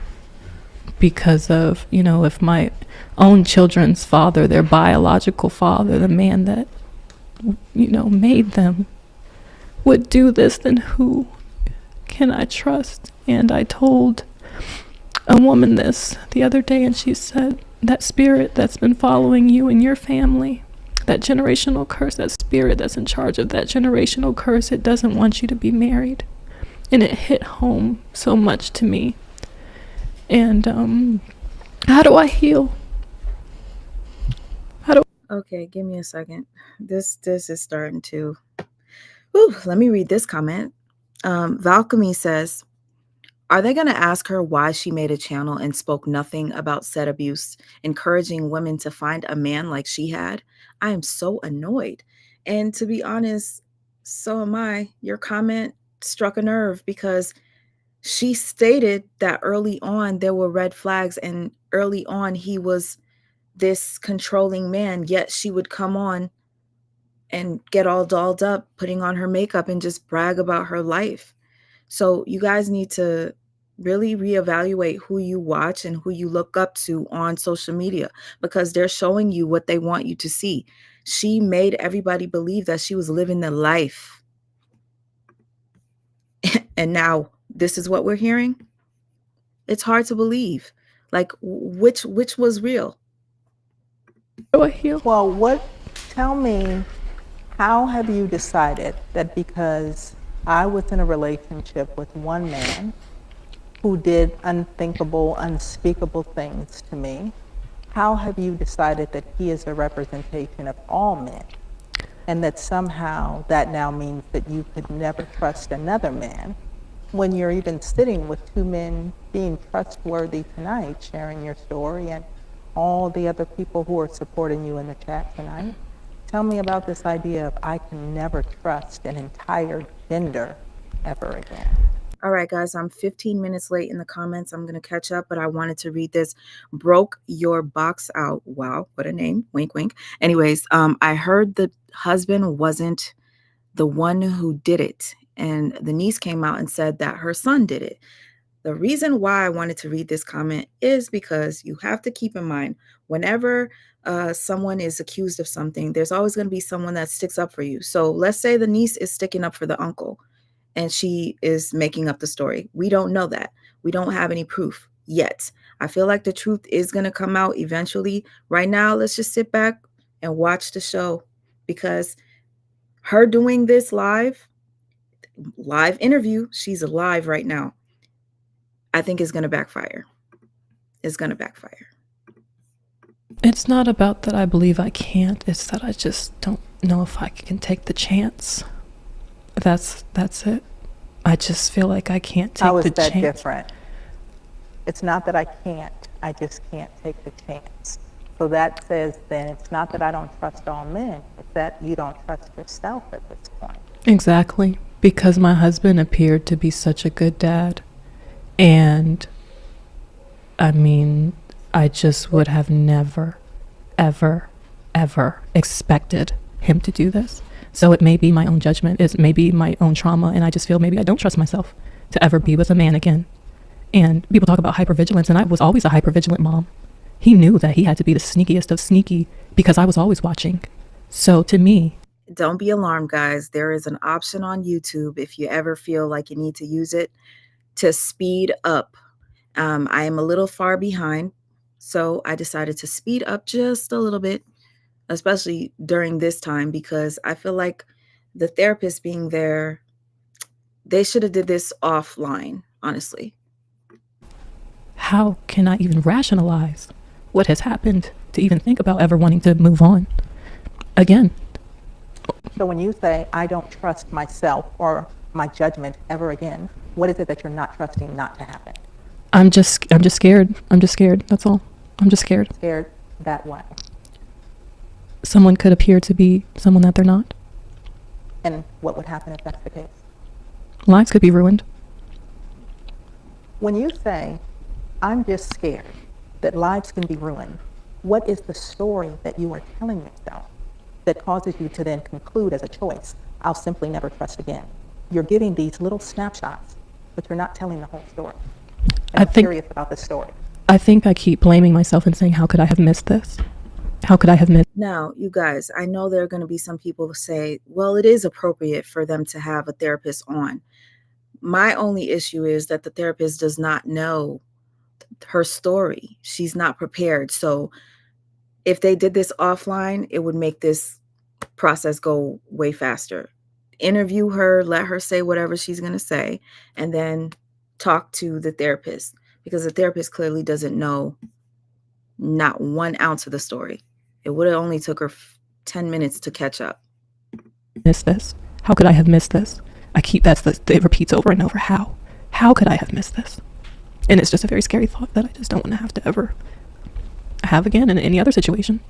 S2: because of, if my own children's father, their biological father, the man that, made them, would do this, then who can I trust? And I told a woman this the other day, and she said, that spirit that's been following you and your family, that generational curse, that spirit that's in charge of that generational curse, it doesn't want you to be married. And it hit home so much to me. And How do I heal?
S1: Okay, give me a second. This is starting to. Whew, let me read this comment. Valkyrie says, "Are they going to ask her why she made a channel and spoke nothing about said abuse, encouraging women to find a man like she had? I am so annoyed." And to be honest, so am I. Your comment struck a nerve because she stated that early on there were red flags, and early on he was this controlling man, yet she would come on and get all dolled up, putting on her makeup and just brag about her life. So you guys need to really reevaluate who you watch and who you look up to on social media, because they're showing you what they want you to see. She made everybody believe that she was living the life. And now this is what we're hearing. It's hard to believe. Like which was real?
S2: How do I heal?
S5: Well, tell me, how have you decided that because I was in a relationship with one man who did unthinkable, unspeakable things to me, how have you decided that he is a representation of all men? And that somehow that now means that you could never trust another man when you're even sitting with two men being trustworthy tonight, sharing your story, and all the other people who are supporting you in the chat tonight. Tell me about this idea of I can never trust an entire gender ever again.
S1: All right, guys, I'm 15 minutes late in the comments. I'm going to catch up, but I wanted to read this. Broke your box out. Wow, what a name. Wink, wink. Anyways, I heard the husband wasn't the one who did it, and the niece came out and said that her son did it. The reason why I wanted to read this comment is because you have to keep in mind, whenever someone is accused of something, there's always going to be someone that sticks up for you. So let's say the niece is sticking up for the uncle and she is making up the story. We don't know that. We don't have any proof yet. I feel like the truth is going to come out eventually. Right now, let's just sit back and watch the show, because her doing this live interview, she's alive right now, I think is going to backfire. It's going to backfire.
S2: It's not about that I believe I can't. It's that I just don't know if I can take the chance. That's it. I just feel like I can't take
S5: How
S2: the
S5: is that
S2: chance.
S5: different? It's not that I can't, I just can't take the chance. So that says then it's not that I don't trust all men, it's that you don't trust yourself at this point.
S2: Exactly. Because my husband appeared to be such a good dad. And I mean, I just would have never, ever, ever expected him to do this. So it may be my own judgment, it may be my own trauma, and I just feel maybe I don't trust myself to ever be with a man again. And people talk about hypervigilance, and I was always a hypervigilant mom. He knew that he had to be the sneakiest of sneaky because I was always watching. So to me,
S1: don't be alarmed, guys. There is an option on YouTube, if you ever feel like you need to use it, to speed up. I am a little far behind, so I decided to speed up just a little bit, especially during this time, because I feel like the therapist being there, they should have did this offline, honestly.
S2: how can I even rationalize what has happened to even think about ever wanting to move on again?
S5: So when you say, I don't trust myself or my judgment ever again, what is it that you're not trusting not to happen?
S2: I'm just scared. I'm just scared. That's all. I'm just scared.
S5: Scared that way.
S2: Someone could appear to be someone that they're not.
S5: And what would happen if that's the case?
S2: Lives could be ruined.
S5: When you say, I'm just scared that lives can be ruined, what is the story that you are telling yourself that causes you to then conclude as a choice, I'll simply never trust again? You're giving these little snapshots, but you're not telling the whole story. And I'm curious about the story.
S2: I think I keep blaming myself and saying, how could I have missed this? How could I have missed?
S1: Now, you guys, I know there are going to be some people who say, well, it is appropriate for them to have a therapist on. My only issue is that the therapist does not know her story. She's not prepared. So if they did this offline, it would make this process go way faster. Interview her, let her say whatever she's going to say, and then talk to the therapist, because the therapist clearly doesn't know Not 1 ounce of the story. It would have only took her 10 minutes to catch up.
S2: Missed this? How could I have missed this? It repeats over and over. How could I have missed this? And it's just a very scary thought that I just don't want to have to ever have again in any other situation.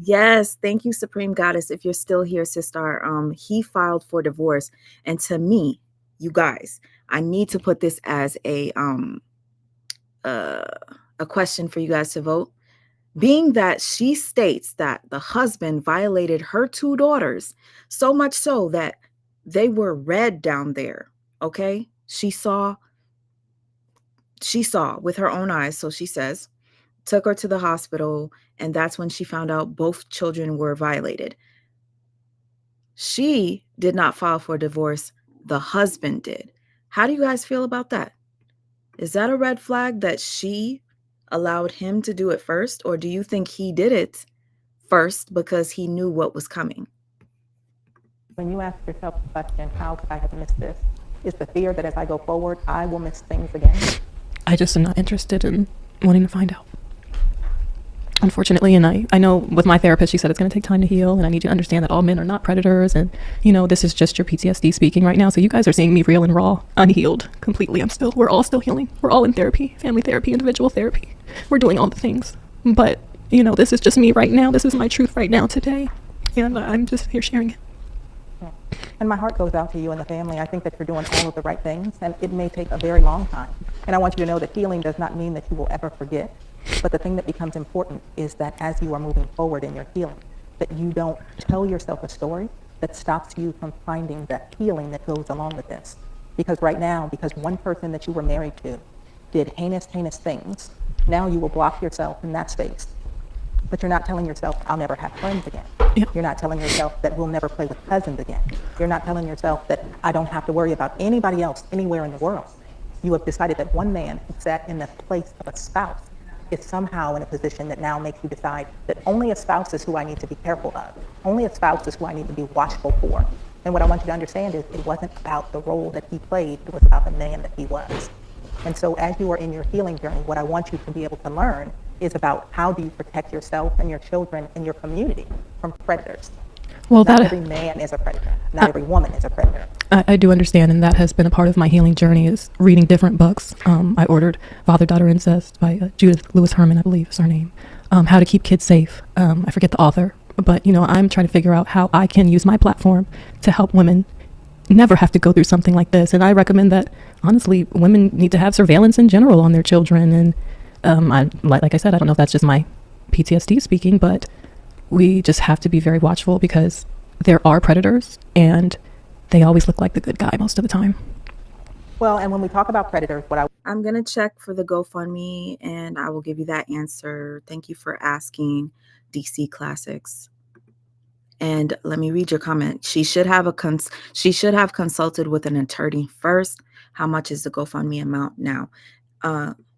S1: Yes, thank you, Supreme Goddess. If you're still here, Sister, he filed for divorce. And to me, you guys, I need to put this as a question for you guys to vote. Being that she states that the husband violated her 2 daughters, so much so that they were red down there. Okay. She saw with her own eyes. So she says, took her to the hospital. And that's when she found out both children were violated. She did not file for divorce. The husband did. How do you guys feel about that? Is that a red flag that she allowed him to do it first? Or do you think he did it first because he knew what was coming?
S5: When you ask yourself the question, how could I have missed this? Is the fear that as I go forward, I will miss things again?
S2: I just am not interested in wanting to find out. Unfortunately, and I know with my therapist, she said it's going to take time to heal, and I need you to understand that all men are not predators, and, this is just your PTSD speaking right now, so you guys are seeing me real and raw, unhealed, completely. We're all still healing. We're all in therapy, family therapy, individual therapy. We're doing all the things. But, this is just me right now. This is my truth right now today, and I'm just here sharing it.
S5: And my heart goes out to you and the family. I think that you're doing all of the right things, and it may take a very long time. And I want you to know that healing does not mean that you will ever forget. But the thing that becomes important is that as you are moving forward in your healing, that you don't tell yourself a story that stops you from finding that healing that goes along with this. Because right now, because one person that you were married to did heinous things, now you will block yourself in that space. But you're not telling yourself, I'll never have friends again.
S2: Yeah.
S5: You're not telling yourself that we'll never play with cousins again. You're not telling yourself that I don't have to worry about anybody else anywhere in the world. You have decided that one man who sat in the place of a spouse is somehow in a position that now makes you decide that only a spouse is who I need to be careful of. Only a spouse is who I need to be watchful for. And what I want you to understand is it wasn't about the role that he played, it was about the man that he was. And so as you are in your healing journey, what I want you to be able to learn is about how do you protect yourself and your children and your community from predators.
S2: Well,
S5: Not every man is a predator. Not every woman is a predator.
S2: I do understand, and that has been a part of my healing journey is reading different books. I ordered Father-Daughter Incest by Judith Lewis Herman, I believe is her name. How to Keep Kids Safe. I forget the author, but I'm trying to figure out how I can use my platform to help women never have to go through something like this. And I recommend that, honestly, women need to have surveillance in general on their children. And like I said, I don't know if that's just my PTSD speaking, but we just have to be very watchful because there are predators and they always look like the good guy most of the time.
S5: Well, and when we talk about predators,
S1: I'm going to check for the GoFundMe and I will give you that answer. Thank you for asking, DC Classics. And let me read your comment. She should have consulted with an attorney first. How much is the GoFundMe amount now?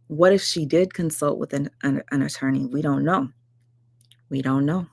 S1: What if she did consult with an attorney? We don't know. We don't know.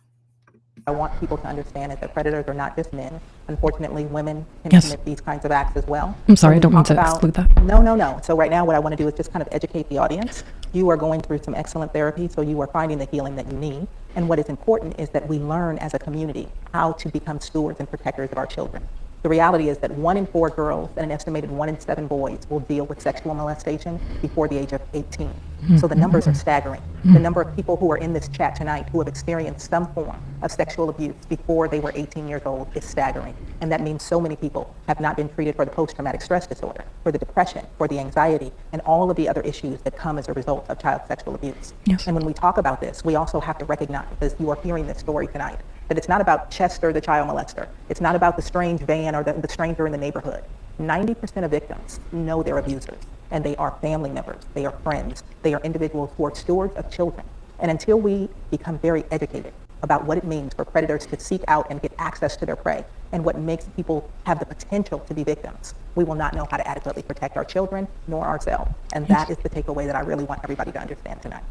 S5: I want people to understand is that predators are not just men. Unfortunately, women can commit these kinds of acts as well.
S2: I'm sorry, I don't mean to exclude that.
S5: No. So right now what I want to do is just kind of educate the audience. You are going through some excellent therapy, so you are finding the healing that you need. And what is important is that we learn as a community how to become stewards and protectors of our children. The reality is that 1 in 4 girls and an estimated 1 in 7 boys will deal with sexual molestation before the age of 18. So the numbers are staggering. The number of people who are in this chat tonight who have experienced some form of sexual abuse before they were 18 years old is staggering. And that means so many people have not been treated for the post-traumatic stress disorder, for the depression, for the anxiety, and all of the other issues that come as a result of child sexual abuse.
S2: Yes.
S5: And when we talk about this, we also have to recognize, as you are hearing this story tonight, that it's not about Chester, the child molester. It's not about the strange van or the stranger in the neighborhood. 90% of victims know their abusers, and they are family members, they are friends, they are individuals who are stewards of children. And until we become very educated about what it means for predators to seek out and get access to their prey, and what makes people have the potential to be victims, we will not know how to adequately protect our children nor ourselves. And that is the takeaway that I really want everybody to understand tonight.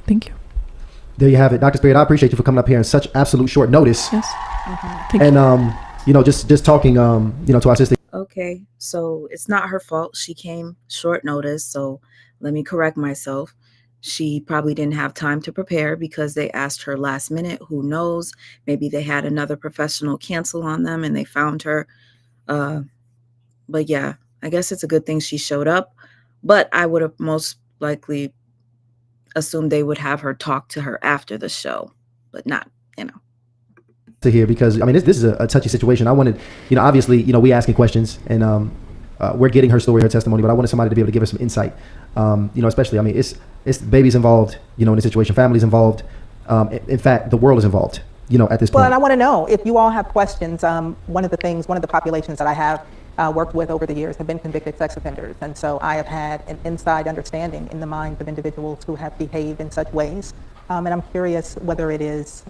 S2: Thank you.
S3: There you have it. Dr. Spirit, I appreciate you for coming up here in such absolute short notice.
S2: Yes.
S3: And, just talking, to our sister.
S1: Okay, so it's not her fault. She came short notice, so let me correct myself. She probably didn't have time to prepare because they asked her last minute. Who knows? Maybe they had another professional cancel on them and they found her. But yeah, I guess it's a good thing she showed up. But I would have most likely assumed they would have her talk to her after the show, but not,
S3: to hear, because I mean this is a touchy situation. I wanted, obviously, we asking questions and we're getting her story, her testimony, but I wanted somebody to be able to give us some insight. Especially, I mean, it's babies involved, in the situation, families involved. In fact, the world is involved, at this point.
S5: Well, and I want to know if you all have questions. One of the populations that I have worked with over the years have been convicted sex offenders. And so I have had an inside understanding in the minds of individuals who have behaved in such ways. And I'm curious whether it is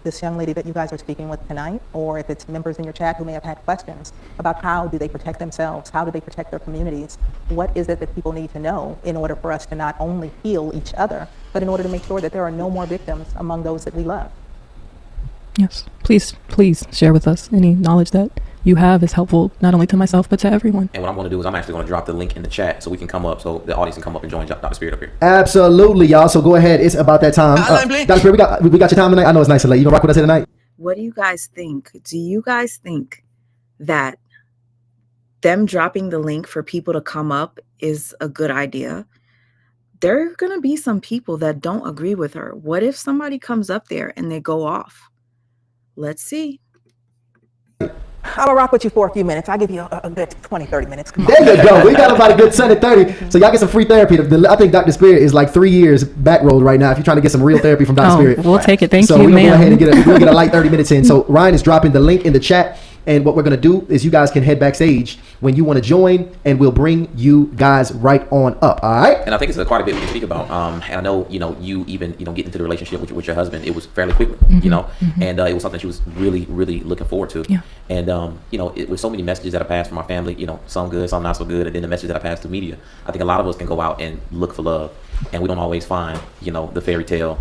S5: this young lady that you guys are speaking with tonight, or if it's members in your chat who may have had questions about how do they protect themselves, how do they protect their communities, what is it that people need to know in order for us to not only heal each other, but in order to make sure that there are no more victims among those that we love.
S2: Yes, please share with us any knowledge that you have is helpful not only to myself but to everyone.
S4: And what I'm going to do is I'm actually going to drop the link in the chat so we can come up, so the audience can come up and join Dr. Spirit up here.
S3: Absolutely, y'all. So go ahead. It's about that time. Dr. Spirit, we got your time tonight. I know it's nice and late. You gonna rock with us here tonight?
S1: What do you guys think? Do you guys think that them dropping the link for people to come up is a good idea? There are going to be some people that don't agree with her. What if somebody comes up there and they go off? Let's see.
S5: I'm gonna rock with you for a few minutes. I'll give you a good 20, 30 minutes. Come on.
S3: There you go. We got about a good 20, 30. So y'all get some free therapy. I think Dr. Spirit is like 3 years back rolled right now if you're trying to get some real therapy from Dr. Spirit.
S2: We'll take it. Thank
S3: so
S2: you,
S3: we're going to go ahead and
S2: ma'am.
S3: get a light 30 minutes in. So Ryan is dropping the link in the chat. And what we're going to do is you guys can head backstage when you want to join, and we'll bring you guys right on up. All right.
S4: And I think it's quite a bit we can speak about. And I know, you even, get into the relationship with your husband. It was fairly quickly, and it was something she was really, really looking forward to.
S2: Yeah.
S4: And, it was so many messages that I passed from my family, some good, some not so good. And then the message that I passed through media. I think a lot of us can go out and look for love, and we don't always find, the fairy tale,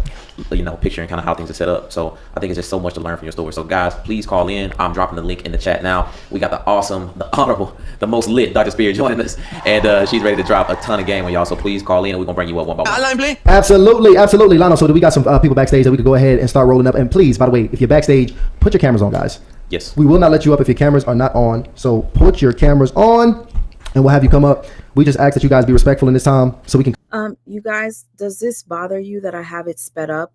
S4: picture and kind of how things are set up. So I think it's just so much to learn from your story. So guys, please call in. I'm dropping the link in the chat now. We got the awesome, the honorable, the most lit Dr. Spirit joining us, and she's ready to drop a ton of game on y'all. So please call in, and we're gonna bring you up one by one.
S3: Absolutely, Lano. So we got some people backstage that we could go ahead and start rolling up. And please, by the way, if you're backstage, put your cameras on, guys.
S4: Yes.
S3: We will not let you up if your cameras are not on. So put your cameras on, and we'll have you come up. We just ask that you guys be respectful in this time, so we can.
S1: You guys, does this bother you that I have it sped up?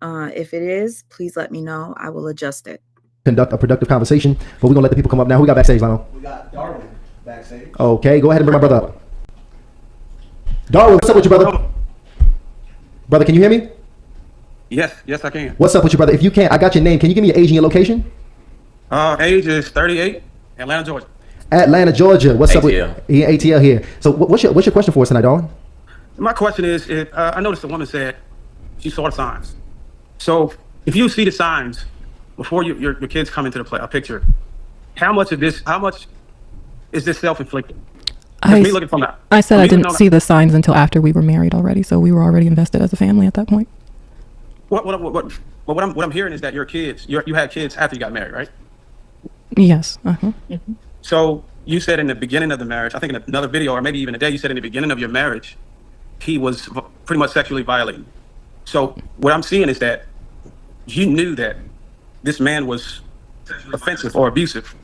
S1: If it is, please let me know. I will adjust it.
S3: Conduct a productive conversation, but we're gonna let the people come up now. Who we got backstage, Lano?
S6: We got Darwin backstage.
S3: Okay, go ahead and bring my brother up. Darwin, what's up with you, brother? Brother, can you hear me?
S6: Yes, I can.
S3: What's up with you, brother? If you can't, I got your name. Can you give me your age and your location?
S6: Age is 38, Atlanta, Georgia.
S3: Atlanta, Georgia. What's up with
S4: ATL.
S3: ATL here? So what's your question for us tonight, Darwin?
S6: My question is, I noticed the woman said she saw the signs. So if you see the signs before your kids come into the picture, how much is this self-inflicted?
S2: I said I didn't see the signs until after we were married already, so we were already invested as a family at that point.
S6: What I'm hearing is that your kids, you had kids after you got married, right?
S2: Yes. Uh-huh. Mm-hmm.
S6: So you said in the beginning of the marriage, I think in another video, or maybe even a day, you said in the beginning of your marriage, he was pretty much sexually violating. So what I'm seeing is that you knew that this man was offensive or abusive,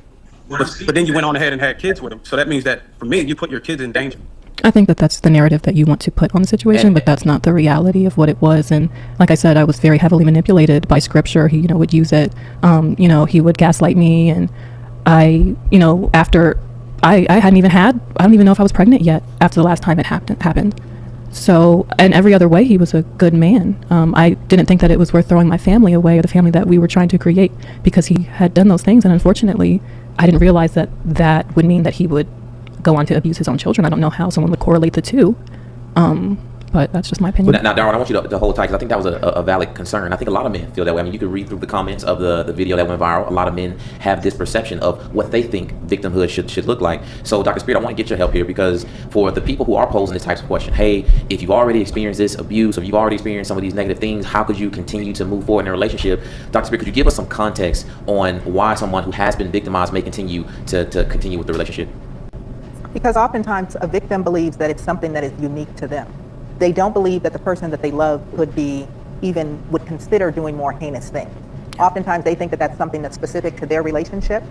S6: but then you went on ahead and had kids with him. So that means that, for me, you put your kids in danger.
S2: I think that that's the narrative that you want to put on the situation, but that's not the reality of what it was. And like I said, I was very heavily manipulated by scripture. He, would use it. He would gaslight me, and I, after I hadn't even I don't even know if I was pregnant yet after the last time it happened. So, and every other way, he was a good man. I didn't think that it was worth throwing my family away, or the family that we were trying to create, because he had done those things. And unfortunately, I didn't realize that that would mean that he would go on to abuse his own children. I don't know how someone would correlate the two. But that's just my opinion.
S4: Now, Darwin, I want you to hold tight, because I think that was a valid concern. I think a lot of men feel that way. I mean, you could read through the comments of the video that went viral. A lot of men have this perception of what they think victimhood should look like. So, Dr. Spirit, I want to get your help here, because for the people who are posing this type of question, hey, if you've already experienced this abuse, or you've already experienced some of these negative things, how could you continue to move forward in a relationship? Dr. Spirit, could you give us some context on why someone who has been victimized may continue to continue with the relationship?
S5: Because oftentimes a victim believes that it's something that is unique to them. They don't believe that the person that they love would consider doing more heinous things. Oftentimes they think that that's something that's specific to their relationship.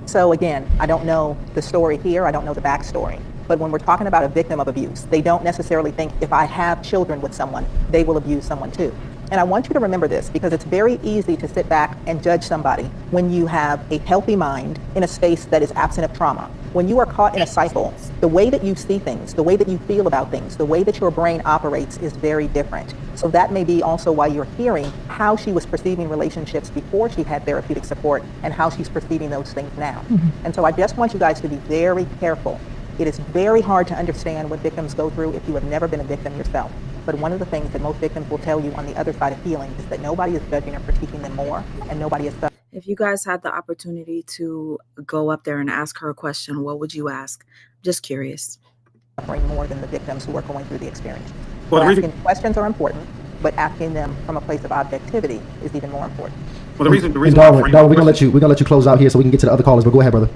S5: So again, I don't know the story here, I don't know the backstory. But when we're talking about a victim of abuse, they don't necessarily think if I have children with someone, they will abuse someone too. And I want you to remember this because it's very easy to sit back and judge somebody when you have a healthy mind in a space that is absent of trauma. When you are caught in a cycle, the way that you see things, the way that you feel about things, the way that your brain operates is very different. So that may be also why you're hearing how she was perceiving relationships before she had therapeutic support and how she's perceiving those things now. And so I just want you guys to be very careful. It is very hard to understand what victims go through if you have never been a victim yourself. But one of the things that most victims will tell you on the other side of healing is that nobody is judging or critiquing them more, and nobody is
S1: If you guys had the opportunity to go up there and ask her a question, what would you ask? Just curious.
S5: suffering more than the victims who are going through the experience.
S6: Well,
S5: So
S6: the reason-
S5: asking questions are important, but asking them from a place of objectivity is even more important.
S6: Well, the reason
S3: And
S6: why I
S3: Darwin,
S6: frame
S3: Darwin,
S6: my
S3: we're gonna let you close out here so we can get to the other callers. But go ahead, brother.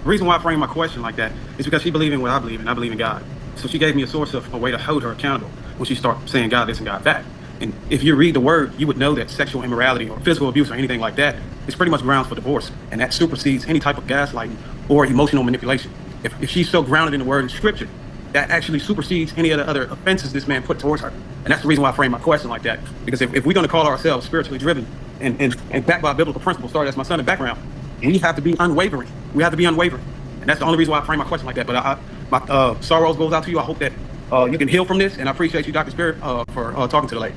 S6: The reason why I frame my question like that is because she believes in what I believe in. I believe in God. So she gave me a source of a way to hold her accountable when she started saying God this and God that. And if you read the word, you would know that sexual immorality or physical abuse or anything like that is pretty much grounds for divorce. And that supersedes any type of gaslighting or emotional manipulation. If she's so grounded in the word and scripture, that actually supersedes any of the other offenses this man put towards her. And that's the reason why I frame my question like that. Because if we're going to call ourselves spiritually driven and backed by biblical principles, started as my son in background, we have to be unwavering. We have to be unwavering. And that's the only reason why I frame my question like that. But my sorrows goes out to you. I hope that you can heal from this. And I appreciate you, Dr. Spirit, for talking to the lady.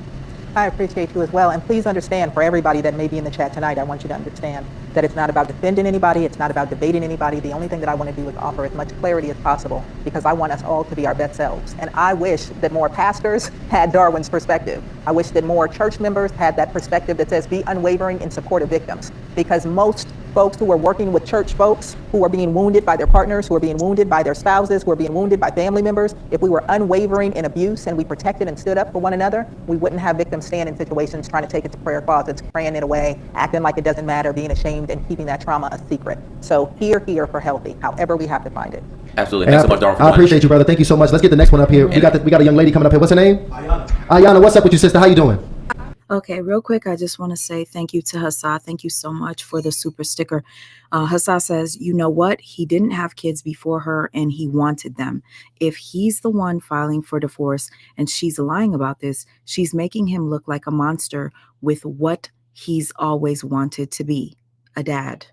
S5: I appreciate you as well. And please understand, for everybody that may be in the chat tonight, I want you to understand that it's not about defending anybody. It's not about debating anybody. The only thing that I want to do is offer as much clarity as possible because I want us all to be our best selves. And I wish that more pastors had Darwin's perspective. I wish that more church members had that perspective that says be unwavering in support of victims. Because most folks who are working with church folks who are being wounded by their partners, who are being wounded by their spouses, who are being wounded by family members, if we were unwavering in abuse and we protected and stood up for one another, we wouldn't have victims stand in situations trying to take it to prayer closets, praying it away, acting like it doesn't matter, being ashamed and keeping that trauma a secret. So here for healthy, however we have to find it.
S4: Absolutely.
S3: And
S4: Thanks so much, Darwin.
S3: I appreciate you, brother. Thank you so much. Let's get the next one up here. We got a young lady coming up here. What's her name? Ayana, what's up with you, sister? How you doing?
S1: Okay, real quick, I just want to say thank you to Hassa. Thank you so much for the super sticker. Hassa says, you know what? He didn't have kids before her and he wanted them. If he's the one filing for divorce and she's lying about this, she's making him look like a monster with what he's always wanted to be, a dad.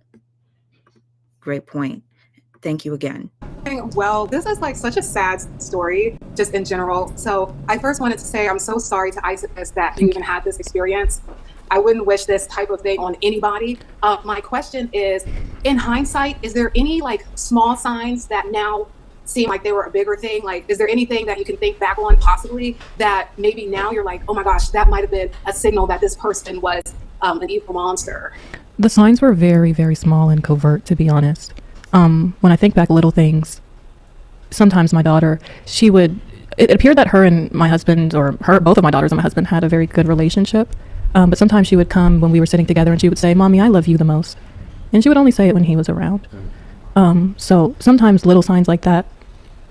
S1: Great point. Thank you again.
S7: Well, this is like such a sad story, just in general. So I first wanted to say I'm so sorry to Isis that you even had this experience. I wouldn't wish this type of thing on anybody. My question is, in hindsight, is there any like small signs that now seem like they were a bigger thing? Like, is there anything that you can think back on possibly that maybe now you're like, oh my gosh, that might have been a signal that this person was an evil monster?
S2: The signs were very, very small and covert, to be honest. When I think back little things, sometimes my daughter, it appeared that her and my husband, or both of my daughters and my husband had a very good relationship. But sometimes she would come when we were sitting together and she would say, Mommy, I love you the most. And she would only say it when he was around. So sometimes little signs like that,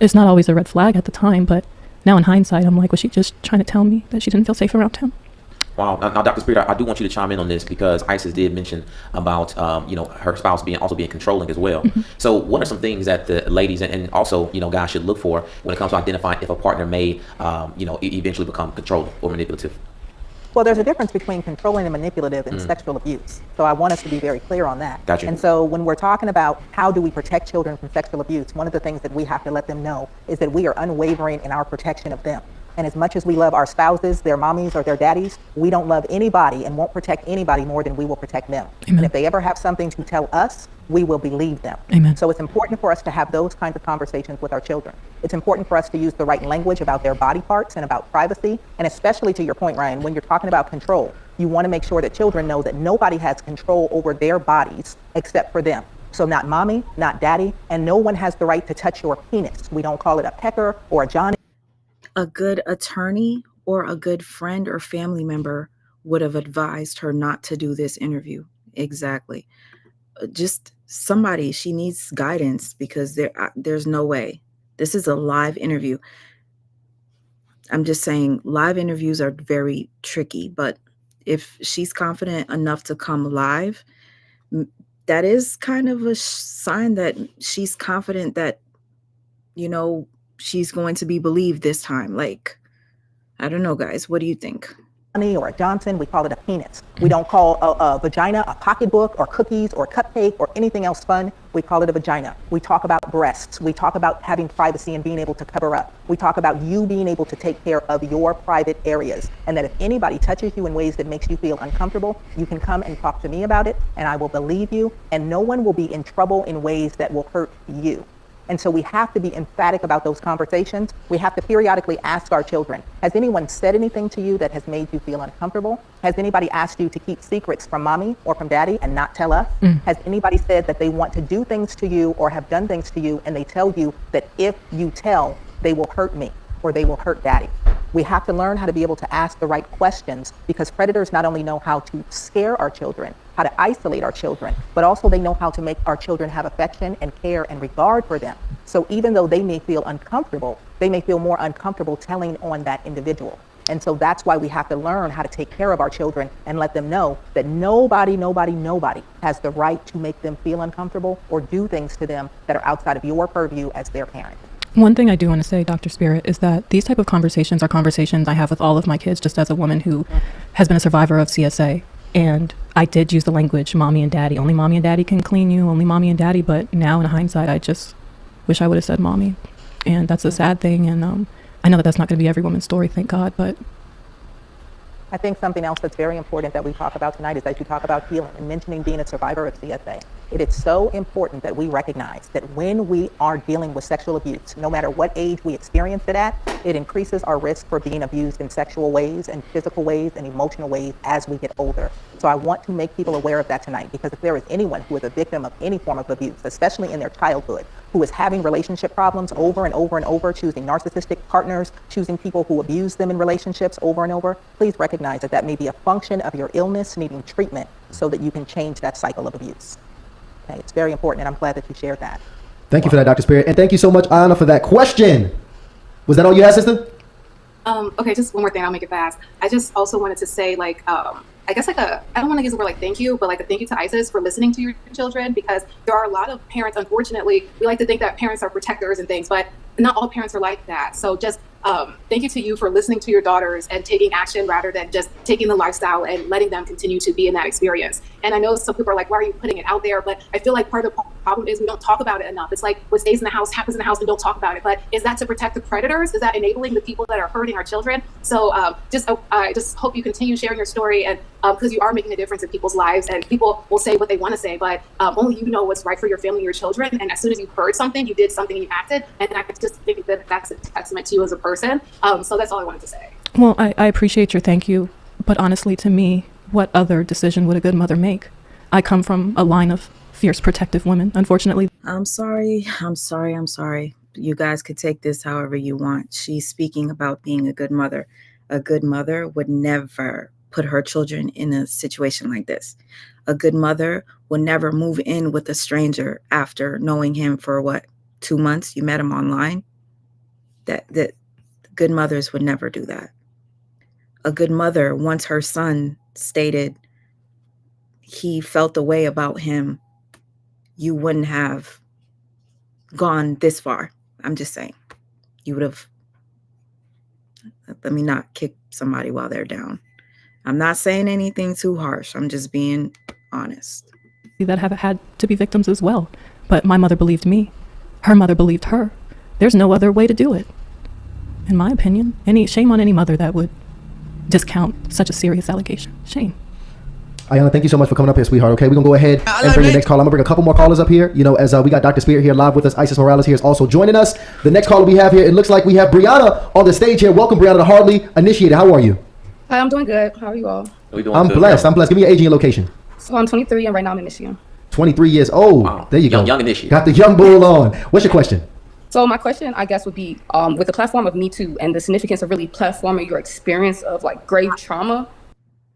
S2: it's not always a red flag at the time, but now in hindsight, I'm like, was she just trying to tell me that she didn't feel safe around him?
S4: Wow. Now, Dr. Spirit, I do want you to chime in on this because Isis did mention about, her spouse also being controlling as well.
S2: Mm-hmm.
S4: So what are some things that the ladies and also, guys should look for when it comes to identifying if a partner may, eventually become controlling or manipulative?
S5: Well, there's a difference between controlling and manipulative and sexual abuse. So I want us to be very clear on that.
S4: Gotcha.
S5: And so when we're talking about how do we protect children from sexual abuse, one of the things that we have to let them know is that we are unwavering in our protection of them. And as much as we love our spouses, their mommies, or their daddies, we don't love anybody and won't protect anybody more than we will protect them.
S2: Amen.
S5: And if they ever have something to tell us, we will believe them.
S2: Amen.
S5: So it's important for us to have those kinds of conversations with our children. It's important for us to use the right language about their body parts and about privacy. And especially to your point, Ryan, when you're talking about control, you want to make sure that children know that nobody has control over their bodies except for them. So not mommy, not daddy, and no one has the right to touch your penis. We don't call it a pecker or a Johnny.
S1: A good attorney or a good friend or family member would have advised her not to do this interview. Exactly. Just somebody, she needs guidance because there's no way. This is a live interview. I'm just saying live interviews are very tricky, but if she's confident enough to come live, that is kind of a sign that she's confident that, she's going to be believed this time. Like, I don't know, guys. What do you think?
S5: Or a Johnson, we call it a penis. We don't call a vagina a pocketbook or cookies or cupcake or anything else fun. We call it a vagina. We talk about breasts. We talk about having privacy and being able to cover up. We talk about you being able to take care of your private areas. And that if anybody touches you in ways that makes you feel uncomfortable, you can come and talk to me about it, and I will believe you, and no one will be in trouble in ways that will hurt you. And so we have to be emphatic about those conversations. We have to periodically ask our children, has anyone said anything to you that has made you feel uncomfortable? Has anybody asked you to keep secrets from mommy or from daddy and not tell us? Has anybody said that they want to do things to you or have done things to you and they tell you that if you tell, they will hurt me or they will hurt daddy? We have to learn how to be able to ask the right questions, because predators not only know how to scare our children, how to isolate our children, but also they know how to make our children have affection and care and regard for them. So even though they may feel uncomfortable, they may feel more uncomfortable telling on that individual. And so that's why we have to learn how to take care of our children and let them know that nobody has the right to make them feel uncomfortable or do things to them that are outside of your purview as their parent.
S2: One thing I do want to say, Dr. Spirit, is that these type of conversations are conversations I have with all of my kids, just as a woman who has been a survivor of CSA. And I did use the language, mommy and daddy. Only mommy and daddy can clean you, only mommy and daddy. But now in hindsight, I just wish I would have said mommy. And that's a sad thing. And I know that that's not going to be every woman's story, thank God. But
S5: I think something else that's very important that we talk about tonight is as you talk about healing and mentioning being a survivor of CSA. It is so important that we recognize that when we are dealing with sexual abuse, no matter what age we experience it at, it increases our risk for being abused in sexual ways and physical ways and emotional ways as we get older. So I want to make people aware of that tonight, because if there is anyone who is a victim of any form of abuse, especially in their childhood, who is having relationship problems over and over and over, choosing narcissistic partners, choosing people who abuse them in relationships over and over, please recognize that that may be a function of your illness needing treatment so that you can change that cycle of abuse. Okay, it's very important, and I'm glad that you shared that.
S3: Thank you for that, Dr. Spirit. And thank you so much, Anna, for that question. Was that all you had, sister?
S7: Okay, just one more thing. I'll make it fast. I just also wanted to say, I guess I don't want to use the word like thank you, but like a thank you to ISIS for listening to your children, because there are a lot of parents, unfortunately, we like to think that parents are protectors and things, but not all parents are like that. So just thank you to you for listening to your daughters and taking action rather than just taking the lifestyle and letting them continue to be in that experience. And I know some people are like, why are you putting it out there? But I feel like part of the problem is we don't talk about it enough. It's like what stays in the house happens in the house and don't talk about it. But is that to protect the predators? Is that enabling the people that are hurting our children? So I just hope you continue sharing your story, and because you are making a difference in people's lives, and people will say what they want to say, but only you know what's right for your family and your children. And as soon as you heard something, you did something and you acted. And I just think that that's a testament to you as a person. So that's all I wanted to say.
S2: Well, I appreciate your thank you, but honestly, to me, what other decision would a good mother make? I come from a line of fierce protective women, unfortunately.
S1: I'm sorry. You guys could take this however you want. She's speaking about being a good mother. A good mother would never put her children in a situation like this. A good mother will never move in with a stranger after knowing him for 2 months? You met him online? That good mothers would never do that. A good mother, once her son stated he felt the way about him, you wouldn't have gone this far. I'm just saying. You would have, let me not kick somebody while they're down. I'm not saying anything too harsh. I'm just being honest.
S2: That have had to be victims as well. But my mother believed me. Her mother believed her. There's no other way to do it. In my opinion, shame on any mother that would discount such a serious allegation. Shame.
S3: Ayana, thank you so much for coming up here, sweetheart. Okay, we're going to go ahead and bring the next caller. I'm going to bring a couple more callers up here. As we got Dr. Spirit here live with us. Isis Morales here is also joining us. The next caller we have here, it looks like we have Brianna on the stage here. Welcome, Brianna, to Hardly Initiated. How are you?
S8: Hi, I'm doing good. How are you all?
S3: I'm blessed. Give me your age and your location.
S8: So I'm 23 and right now I'm in Michigan.
S3: 23 years old.
S4: Wow.
S3: There you go.
S4: Young initiated.
S3: Got the young bull on. What's your question?
S8: So my question, I guess, would be with the platform of Me Too and the significance of really platforming your experience of grave trauma.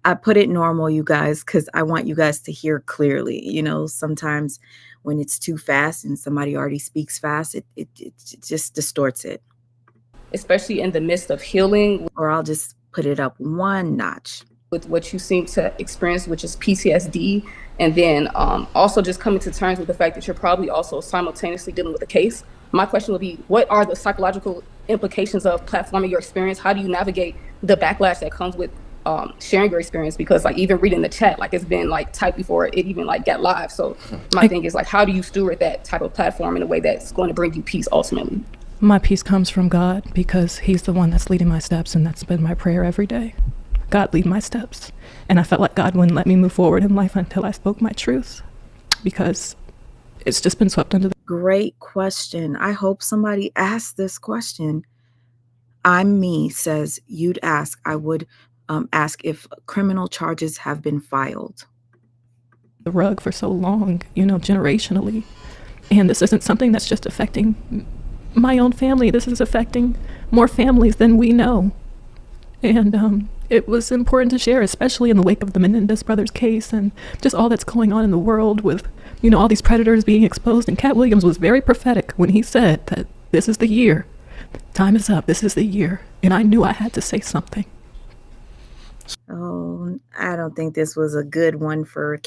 S1: I put it normal, you guys, because I want you guys to hear clearly. Sometimes when it's too fast and somebody already speaks fast, it just distorts it.
S8: especially in the midst of healing
S1: Or I'll just put it up one notch.
S8: with what you seem to experience, which is PTSD, and then also just coming to terms with the fact that you're probably also simultaneously dealing with a case. My question would be, what are the psychological implications of platforming your experience? How do you navigate the backlash that comes with sharing your experience? Because like even reading the chat, like it's been like typed before it even like got live. So my thing is like, how do you steward that type of platform in a way that's going to bring you peace ultimately?
S2: My peace comes from God because he's the one that's leading my steps, and that's been my prayer every day. God, lead my steps. And I felt like God wouldn't let me move forward in life until I spoke my truth, because it's just been swept under the...
S1: Great question. I hope somebody asked this question. I'm me says you'd ask. I would ask if criminal charges have been filed.
S2: the rug for so long, you know, generationally. And this isn't something that's just affecting my own family. This is affecting more families than we know. And it was important to share, especially in the wake of the Menendez brothers case and just all that's going on in the world with, you know, all these predators being exposed. And Cat Williams was very prophetic when he said that this is the year. Time is up. This is the year. And I knew I had to say something.
S1: Oh, I don't think this was a good one for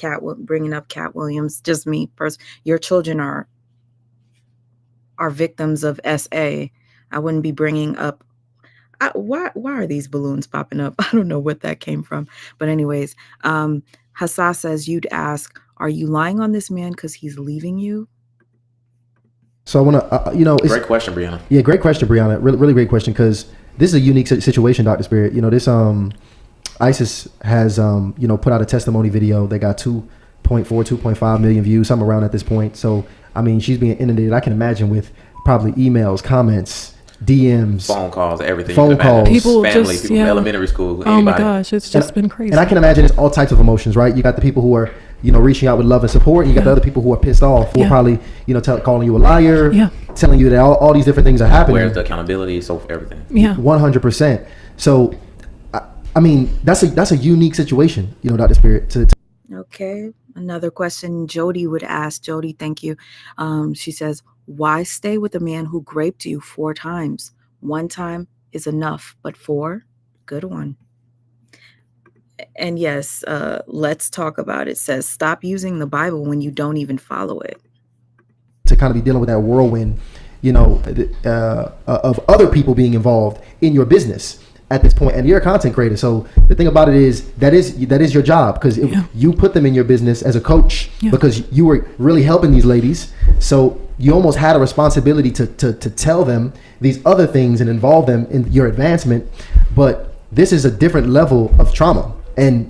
S1: bringing up Cat Williams. Just me, your children are victims of SA. I wouldn't be bringing up. Why are these balloons popping up? I don't know what that came from. But anyways, Hassa says you'd ask, are you lying on this man because he's leaving you?
S3: So I want to,
S4: great question, Brianna.
S3: Yeah, great question, Brianna. Really, really great question, because this is a unique situation, Dr. Spirit. You know, this ISIS has put out a testimony video. They got 2.5 million views, something around at this point. So I mean, she's being inundated. I can imagine with probably emails, comments, DMs,
S4: phone calls, everything.
S3: Phone calls,
S2: people,
S4: family,
S2: just,
S4: people
S2: yeah.
S4: from elementary school.
S2: Oh my gosh, it's just been crazy.
S3: And I can imagine it's all types of emotions, right? You got the people who are, reaching out with love and support, and you got the other people who are pissed off, who are probably, calling you a liar, telling you that all these different things are happening.
S4: Where's the accountability? So everything.
S2: Yeah,
S3: 100%. So, I mean, that's a unique situation, Dr. Spirit.
S1: Okay. Another question Jody would ask. Jody, thank you. She says, why stay with a man who raped you 4 times? 1 time is enough, but 4, good one. And yes, let's talk about it. Says, stop using the Bible when you don't even follow it.
S3: To kind of be dealing with that whirlwind, of other people being involved in your business at this point, and you're a content creator. So the thing about it is that is your job, because you put them in your business as a coach because you were really helping these ladies. So you almost had a responsibility to tell them these other things and involve them in your advancement. But this is a different level of trauma, and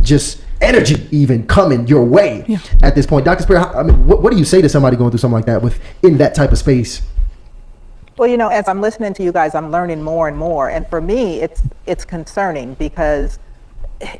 S3: just energy even coming your way at this point. Dr. Spirit, I mean, what do you say to somebody going through something like that in that type of space?
S5: Well, as I'm listening to you guys, I'm learning more and more. And for me, it's concerning, because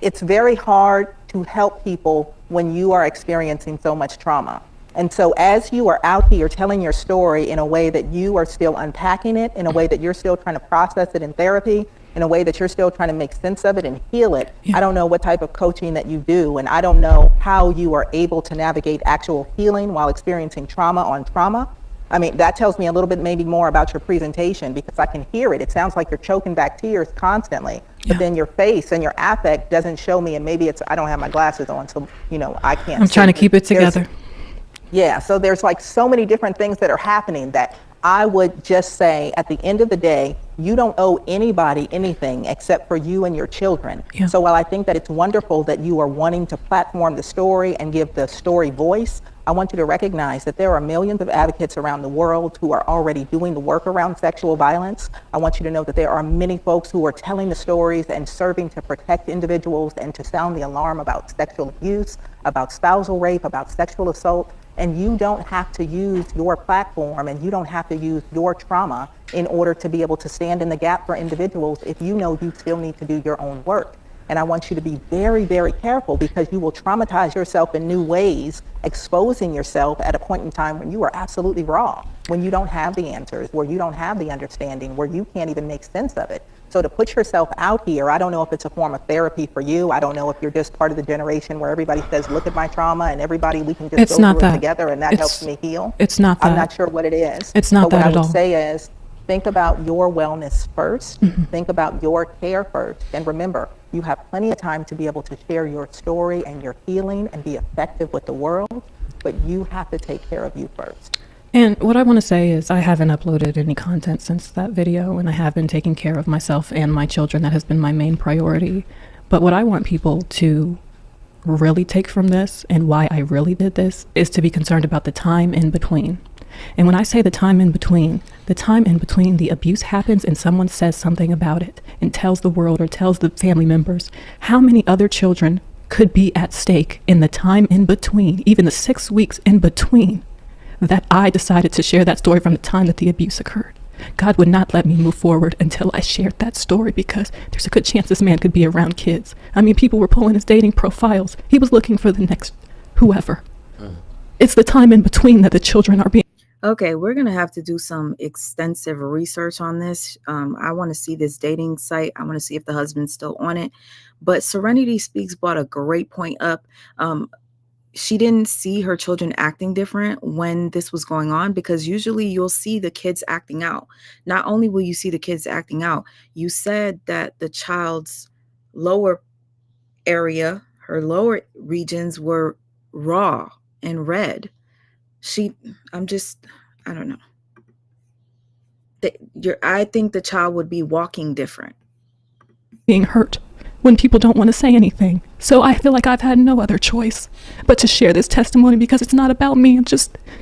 S5: it's very hard to help people when you are experiencing so much trauma. And so as you are out here telling your story in a way that you are still unpacking it, in a way that you're still trying to process it in therapy, in a way that you're still trying to make sense of it and heal it, I don't know what type of coaching that you do, and I don't know how you are able to navigate actual healing while experiencing trauma on trauma. I mean, that tells me a little bit maybe more about your presentation, because I can hear it. It sounds like you're choking back tears constantly, but then your face and your affect doesn't show me, and maybe I don't have my glasses on, so, I can't.
S2: I'm trying to keep it together.
S5: So there's like so many different things that are happening that I would just say, at the end of the day, you don't owe anybody anything except for you and your children. So while I think that it's wonderful that you are wanting to platform the story and give the story voice, I want you to recognize that there are millions of advocates around the world who are already doing the work around sexual violence. I want you to know that there are many folks who are telling the stories and serving to protect individuals and to sound the alarm about sexual abuse, about spousal rape, about sexual assault. And you don't have to use your platform, and you don't have to use your trauma in order to be able to stand in the gap for individuals if you know you still need to do your own work. And I want you to be very, very careful, because you will traumatize yourself in new ways, exposing yourself at a point in time when you are absolutely raw, when you don't have the answers, where you don't have the understanding, where you can't even make sense of it. So to put yourself out here, I don't know if it's a form of therapy for you. I don't know if you're just part of the generation where everybody says, look at my trauma, and everybody, we can just go through it together, and that helps me heal.
S2: It's not that.
S5: I'm not sure what it is.
S2: It's not that at all.
S5: What I would say is, Think about your wellness first. Think about your care first. And remember, you have plenty of time to be able to share your story and your healing and be effective with the world, but you have to take care of you first.
S2: And what I want to say is I haven't uploaded any content since that video, and I have been taking care of myself and my children. That has been my main priority. But what I want people to really take from this, and why I really did this, is to be concerned about the time in between. And when I say the time in between the abuse happens and someone says something about it and tells the world or tells the family members, how many other children could be at stake in the time in between, even the 6 weeks in between, that I decided to share that story from the time that the abuse occurred. God would not let me move forward until I shared that story, because there's a good chance this man could be around kids. I mean, people were pulling his dating profiles. He was looking for the next whoever. It's the time in between that the children are being.
S1: Okay, we're going to have to do some extensive research on this. I want to see this dating site. I want to see if the husband's still on it. But Serenity Speaks brought a great point up. She didn't see her children acting different when this was going on, because usually you'll see the kids acting out. Not only will you see the kids acting out, you said that the child's lower area, her lower regions were raw and red. I don't know. I think the child would be walking different.
S2: Being hurt when people don't want to say anything. So I feel like I've had no other choice but to share this testimony, because it's not about me.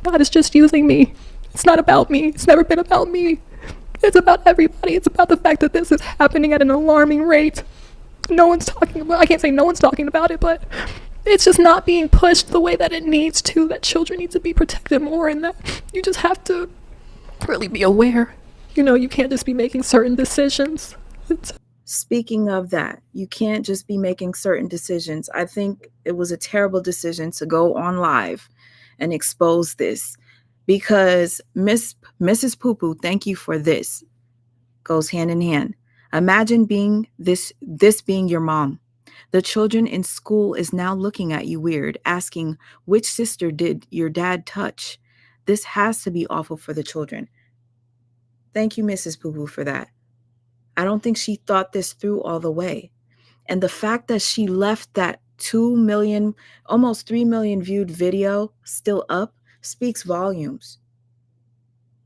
S2: God is just using me. It's not about me. It's never been about me. It's about everybody. It's about the fact that this is happening at an alarming rate. No one's talking about, I can't say no one's talking about it, but it's just not being pushed the way that it needs to, that children need to be protected more, and that you just have to really be aware. You can't just be making certain decisions.
S1: Speaking of that, you can't just be making certain decisions. I think it was a terrible decision to go on live and expose this, because Mrs. Poo Poo, thank you for this, goes hand in hand. Imagine being this being your mom. The children in school is now looking at you weird, asking, which sister did your dad touch? This has to be awful for the children. Thank you, Mrs. Poo Poo, for that. I don't think she thought this through all the way. And the fact that she left that 2 million, almost 3 million viewed video still up speaks volumes.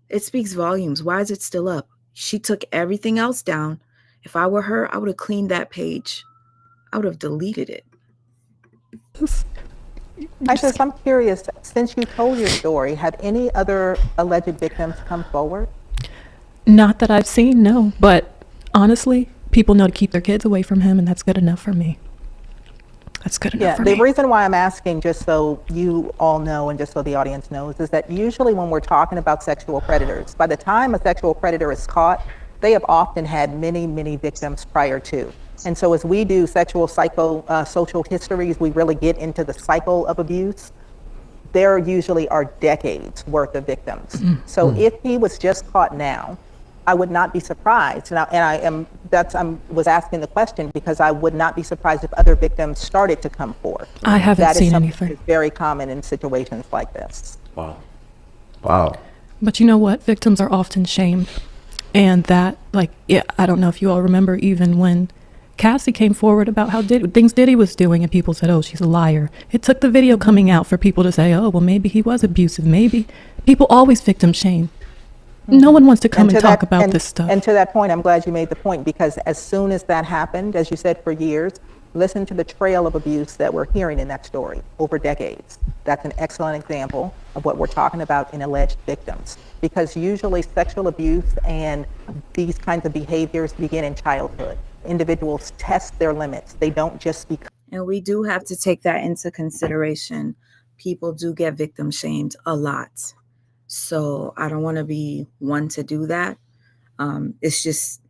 S1: It speaks volumes. Why is it still up? She took everything else down. If I were her, I would have cleaned that page. I would have deleted it.
S5: I'm curious, since you told your story, have any other alleged victims come forward?
S2: Not that I've seen, no. But honestly, people know to keep their kids away from him, and that's good enough for me. That's good enough for me.
S5: The reason why I'm asking, just so you all know and just so the audience knows, is that usually when we're talking about sexual predators, by the time a sexual predator is caught, they have often had many, many victims prior to. And so as we do sexual social histories, we really get into the cycle of abuse. There usually are decades worth of victims. So if he was just caught now, I would not be surprised. I was asking the question because I would not be surprised if other victims started to come forth.
S2: I haven't seen anything.
S5: It's very common in situations like this.
S3: Wow.
S2: But you know what? Victims are often shamed. And that, I don't know if you all remember, even when Cassie came forward about how things Diddy was doing, and people said, oh, she's a liar. It took the video coming out for people to say, oh, well, maybe he was abusive. Maybe. People always victim shame. No one wants to come and talk about this stuff.
S5: And to that point, I'm glad you made the point, because as soon as that happened, as you said, for years, listen to the trail of abuse that we're hearing in that story over decades. That's an excellent example of what we're talking about in alleged victims, because usually sexual abuse and these kinds of behaviors begin in childhood. Individuals test their limits. They don't just become.
S1: And we do have to take that into consideration. People do get victim shamed a lot. So I don't want to be one to do that. It's just,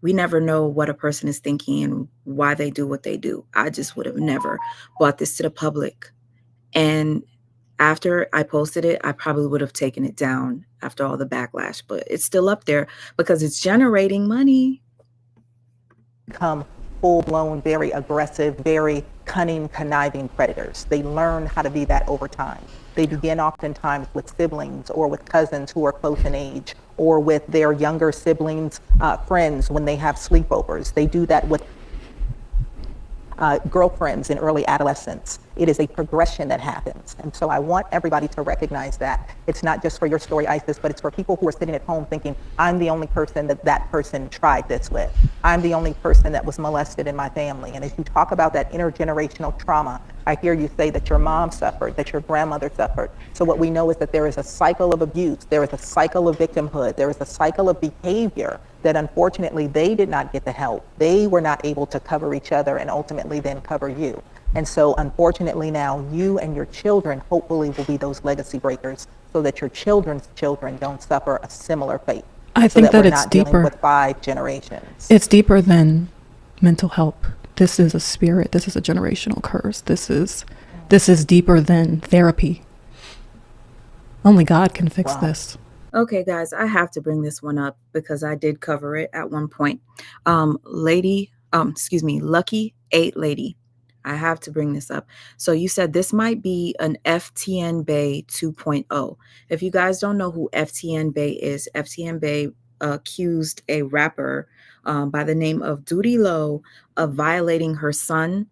S1: we never know what a person is thinking and why they do what they do. I just would have never brought this to the public. And after I posted it, I probably would have taken it down after all the backlash, but it's still up there because it's generating money.
S5: Become full-blown, very aggressive, very cunning, conniving predators. They learn how to be that over time. They begin oftentimes with siblings or with cousins who are close in age, or with their younger siblings' friends when they have sleepovers. They do that with girlfriends in early adolescence. It is a progression that happens. And so I want everybody to recognize that. It's not just for your story, Isis, but it's for people who are sitting at home thinking, I'm the only person that that person tried this with. I'm the only person that was molested in my family. And as you talk about that intergenerational trauma, I hear you say that your mom suffered, that your grandmother suffered. So what we know is that there is a cycle of abuse, there is a cycle of victimhood, there is a cycle of behavior that unfortunately they did not get the help. They were not able to cover each other and ultimately then cover you. And so unfortunately now you and your children hopefully will be those legacy breakers so that your children's children don't suffer a similar fate.
S2: I
S5: So
S2: think that
S5: we're
S2: it's
S5: not dealing
S2: deeper.
S5: with 5 generations.
S2: It's deeper than mental health. This is a spirit. This is a generational curse. This is deeper than therapy. Only God can fix
S5: Wow.
S2: this.
S1: Okay, guys, I have to bring this one up because I did cover it at one point. Lucky 8 Lady. I have to bring this up. So you said this might be an FTN Bay 2.0. If you guys don't know who FTN Bay is, FTN Bay accused a rapper by the name of Duty Low of violating her son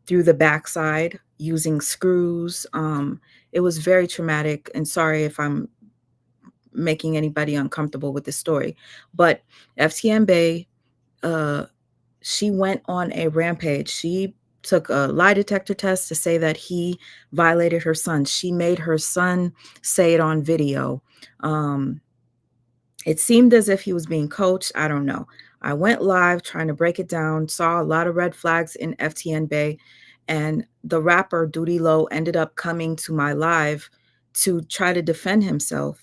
S1: through the backside using screws. It was very traumatic, and sorry if I'm making anybody uncomfortable with this story, but FTN Bay, she went on a rampage. She took a lie detector test to say that he violated her son. She made her son say it on video. It seemed as if he was being coached. I don't know. I went live trying to break it down, saw a lot of red flags in FTN Bay, and the rapper Duty Low ended up coming to my live to try to defend himself.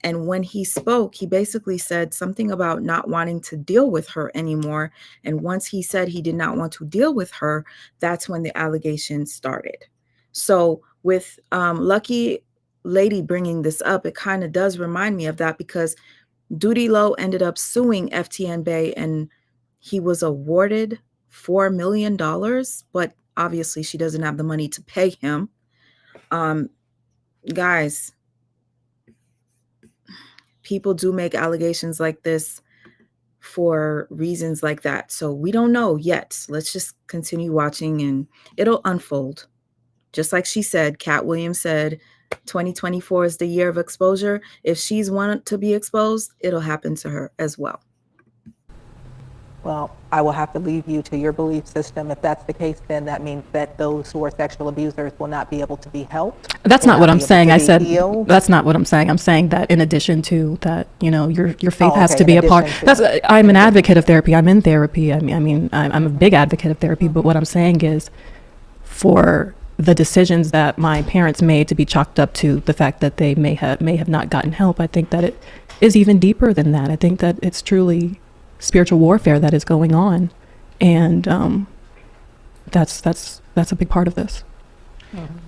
S1: And when he spoke, he basically said something about not wanting to deal with her anymore. And once he said he did not want to deal with her, that's when the allegations started. So with Lucky Lady bringing this up, it kind of does remind me of that, because Duty Low ended up suing FTN Bay and he was awarded $4 million, but obviously she doesn't have the money to pay him. Guys, people do make allegations like this for reasons like that. So we don't know yet. Let's just continue watching and it'll unfold. Just like she said, Cat Williams said, 2024 is the year of exposure. If she's wanted to be exposed, it'll happen to her as well.
S5: Well, I will have to leave you to your belief system. If that's the case, then that means that those who are sexual abusers will not be able to be helped.
S2: That's
S5: will
S2: not what I'm
S5: be able
S2: saying.
S5: to
S2: I
S5: be
S2: said
S5: healed.
S2: that's not what I'm saying. I'm saying that in addition to that, you know, your faith has
S5: okay,
S2: to be
S5: in
S2: a part.
S5: addition
S2: That's
S5: to-
S2: I'm an advocate of therapy. I'm in therapy. I'm a big advocate of therapy. But what I'm saying is, for the decisions that my parents made to be chalked up to the fact that they may have not gotten help, I think that it is even deeper than that. I think that it's truly spiritual warfare that is going on, and that's a big part of this.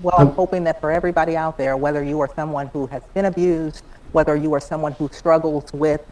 S5: Well, I'm hoping that for everybody out there, whether you are someone who has been abused, whether you are someone who struggles with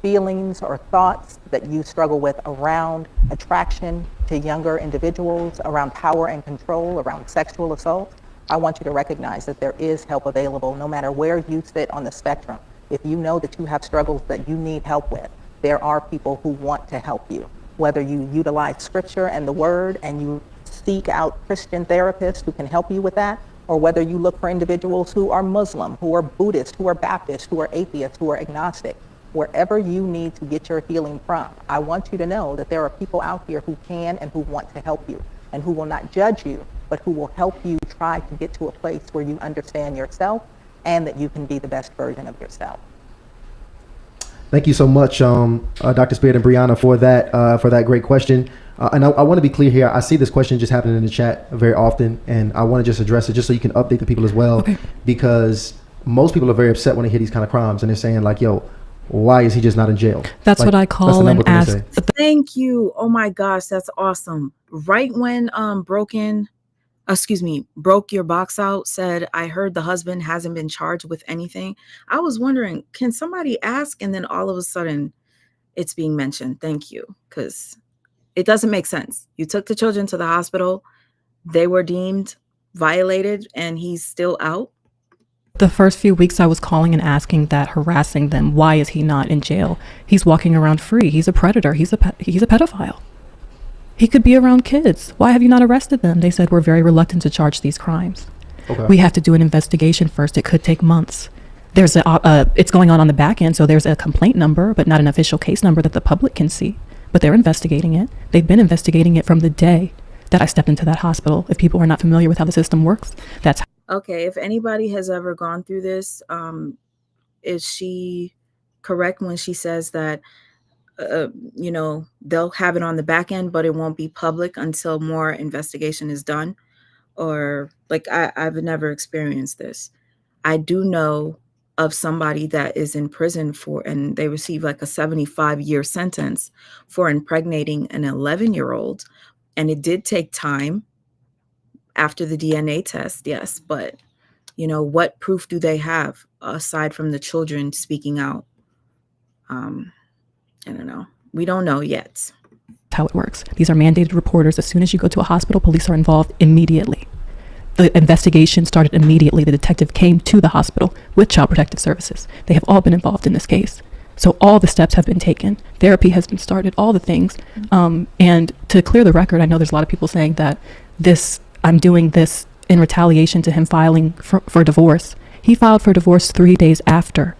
S5: feelings or thoughts that you struggle with around attraction to younger individuals, around power and control, around sexual assault, I want you to recognize that there is help available no matter where you sit on the spectrum. If you know that you have struggles that you need help with, there are people who want to help you. Whether you utilize scripture and the word and you seek out Christian therapists who can help you with that, or whether you look for individuals who are Muslim, who are Buddhist, who are Baptist, who are atheists, who are agnostic, wherever you need to get your healing from, I want you to know that there are people out here who can and who want to help you and who will not judge you, but who will help you try to get to a place where you understand yourself and that you can be the best version of yourself.
S3: Thank you so much, Dr. Spirit and Brianna, for that great question. And I want to be clear here. I see this question just happening in the chat very often, and I want to just address it just so you can update the people as well, because most people are very upset when they hear these kind of crimes, and they're saying like, "Yo, why is he just not in jail?"
S2: That's
S3: Like,
S2: what I
S3: that's the
S2: call
S3: number
S2: and
S3: one thing
S2: ask.
S3: they say.
S1: Thank you. Oh my gosh, that's awesome. Right when Broke Your Box Out said, I heard the husband hasn't been charged with anything. I was wondering, can somebody ask? And then all of a sudden it's being mentioned. Thank you. Because it doesn't make sense. You took the children to the hospital. they were deemed violated and he's still out?
S9: The first few weeks I was calling and asking that, harassing them. Why is he not in jail? He's walking around free. He's a predator. He's a pedophile. He could be around kids. Why have you not arrested them? They said, we're very reluctant to charge these crimes.
S3: Okay.
S9: We have to do an investigation first. It could take months. There's it's going on the back end, so there's a complaint number, but not an official case number that the public can see. But they're investigating it. They've been investigating it from the day that I stepped into that hospital. If people are not familiar with how the system works, that's
S1: Okay, if anybody has ever gone through this, is she correct when she says that, they'll have it on the back end, but it won't be public until more investigation is done? Or like, I've never experienced this. I do know of somebody that is in prison and they receive like a 75-year sentence for impregnating an 11-year-old. And it did take time after the DNA test, yes, but what proof do they have aside from the children speaking out? I don't know. We don't know yet.
S9: how it works. These are mandated reporters. As soon as you go to a hospital, police are involved immediately. The investigation started immediately. The detective came to the hospital with Child Protective Services. They have all been involved in this case. So all the steps have been taken. Therapy has been started, all the things. And to clear the record, I know there's a lot of people saying that I'm doing this in retaliation to him filing for divorce. He filed for divorce 3 days after.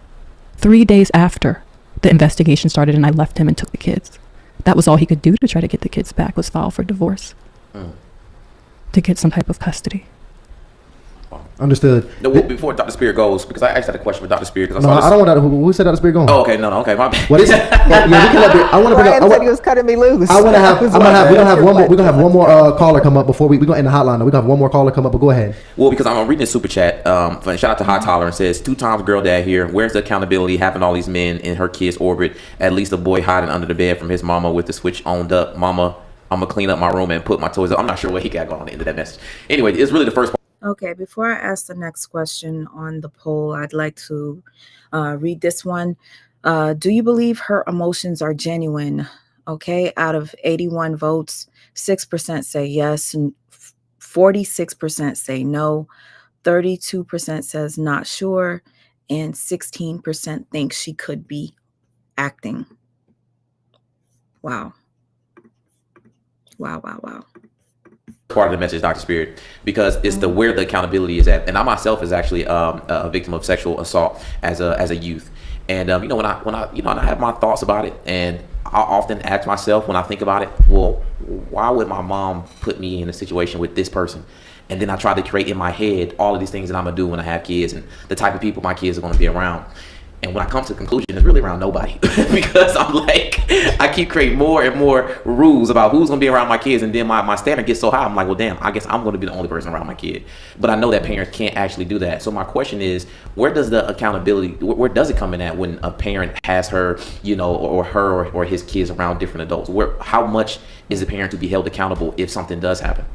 S9: 3 days after the investigation started, and I left him and took the kids. That was all he could do to try to get the kids back, was file for divorce. To get some type of custody.
S3: Understood.
S4: No, before Dr. Spear goes, because I actually had a question for Dr. Spear.
S3: No, I don't want that. Who said Dr. Spear going?
S4: Oh, okay, no, okay, my bad.
S3: What is it? Yeah, we can let I want to bring up.
S5: Brian said he was cutting me loose.
S3: I want to have. We're gonna have one more. We're gonna have one more caller come up before we're gonna end the hotline. We're gonna have one more caller come up. But go ahead.
S4: Well, because I'm reading the super chat. Shout out to High Tolerance, says 2 times girl dad here. Where's the accountability having all these men in her kids' orbit? At least a boy hiding under the bed from his mama with the switch on up. Mama, I'm gonna clean up my room and put my toys up. I'm not sure what he got going on at the end of that message. Anyway, it's really the first part.
S1: Okay, before I ask the next question on the poll, I'd like to read this one. Do you believe her emotions are genuine? Okay, out of 81 votes, 6% say yes, and 46% say no, 32% says not sure, and 16% think she could be acting. Wow. Wow, wow, wow.
S4: Part of the message, Dr. Spirit, because it's where the accountability is at. And I myself is actually a victim of sexual assault as a youth. And when I have my thoughts about it, and I often ask myself when I think about it, well, why would my mom put me in a situation with this person? And then I try to create in my head all of these things that I'm gonna do when I have kids and the type of people my kids are gonna be around. And when I come to the conclusion, it's really around nobody because I'm like, I keep creating more and more rules about who's gonna be around my kids, and then my standard gets so high, I'm like, well, damn, I guess I'm gonna be the only person around my kid. But I know that parents can't actually do that. So my question is, where does the accountability, where does it come in at when a parent has her, or her or his kids around different adults? How much is the parent to be held accountable if something does happen?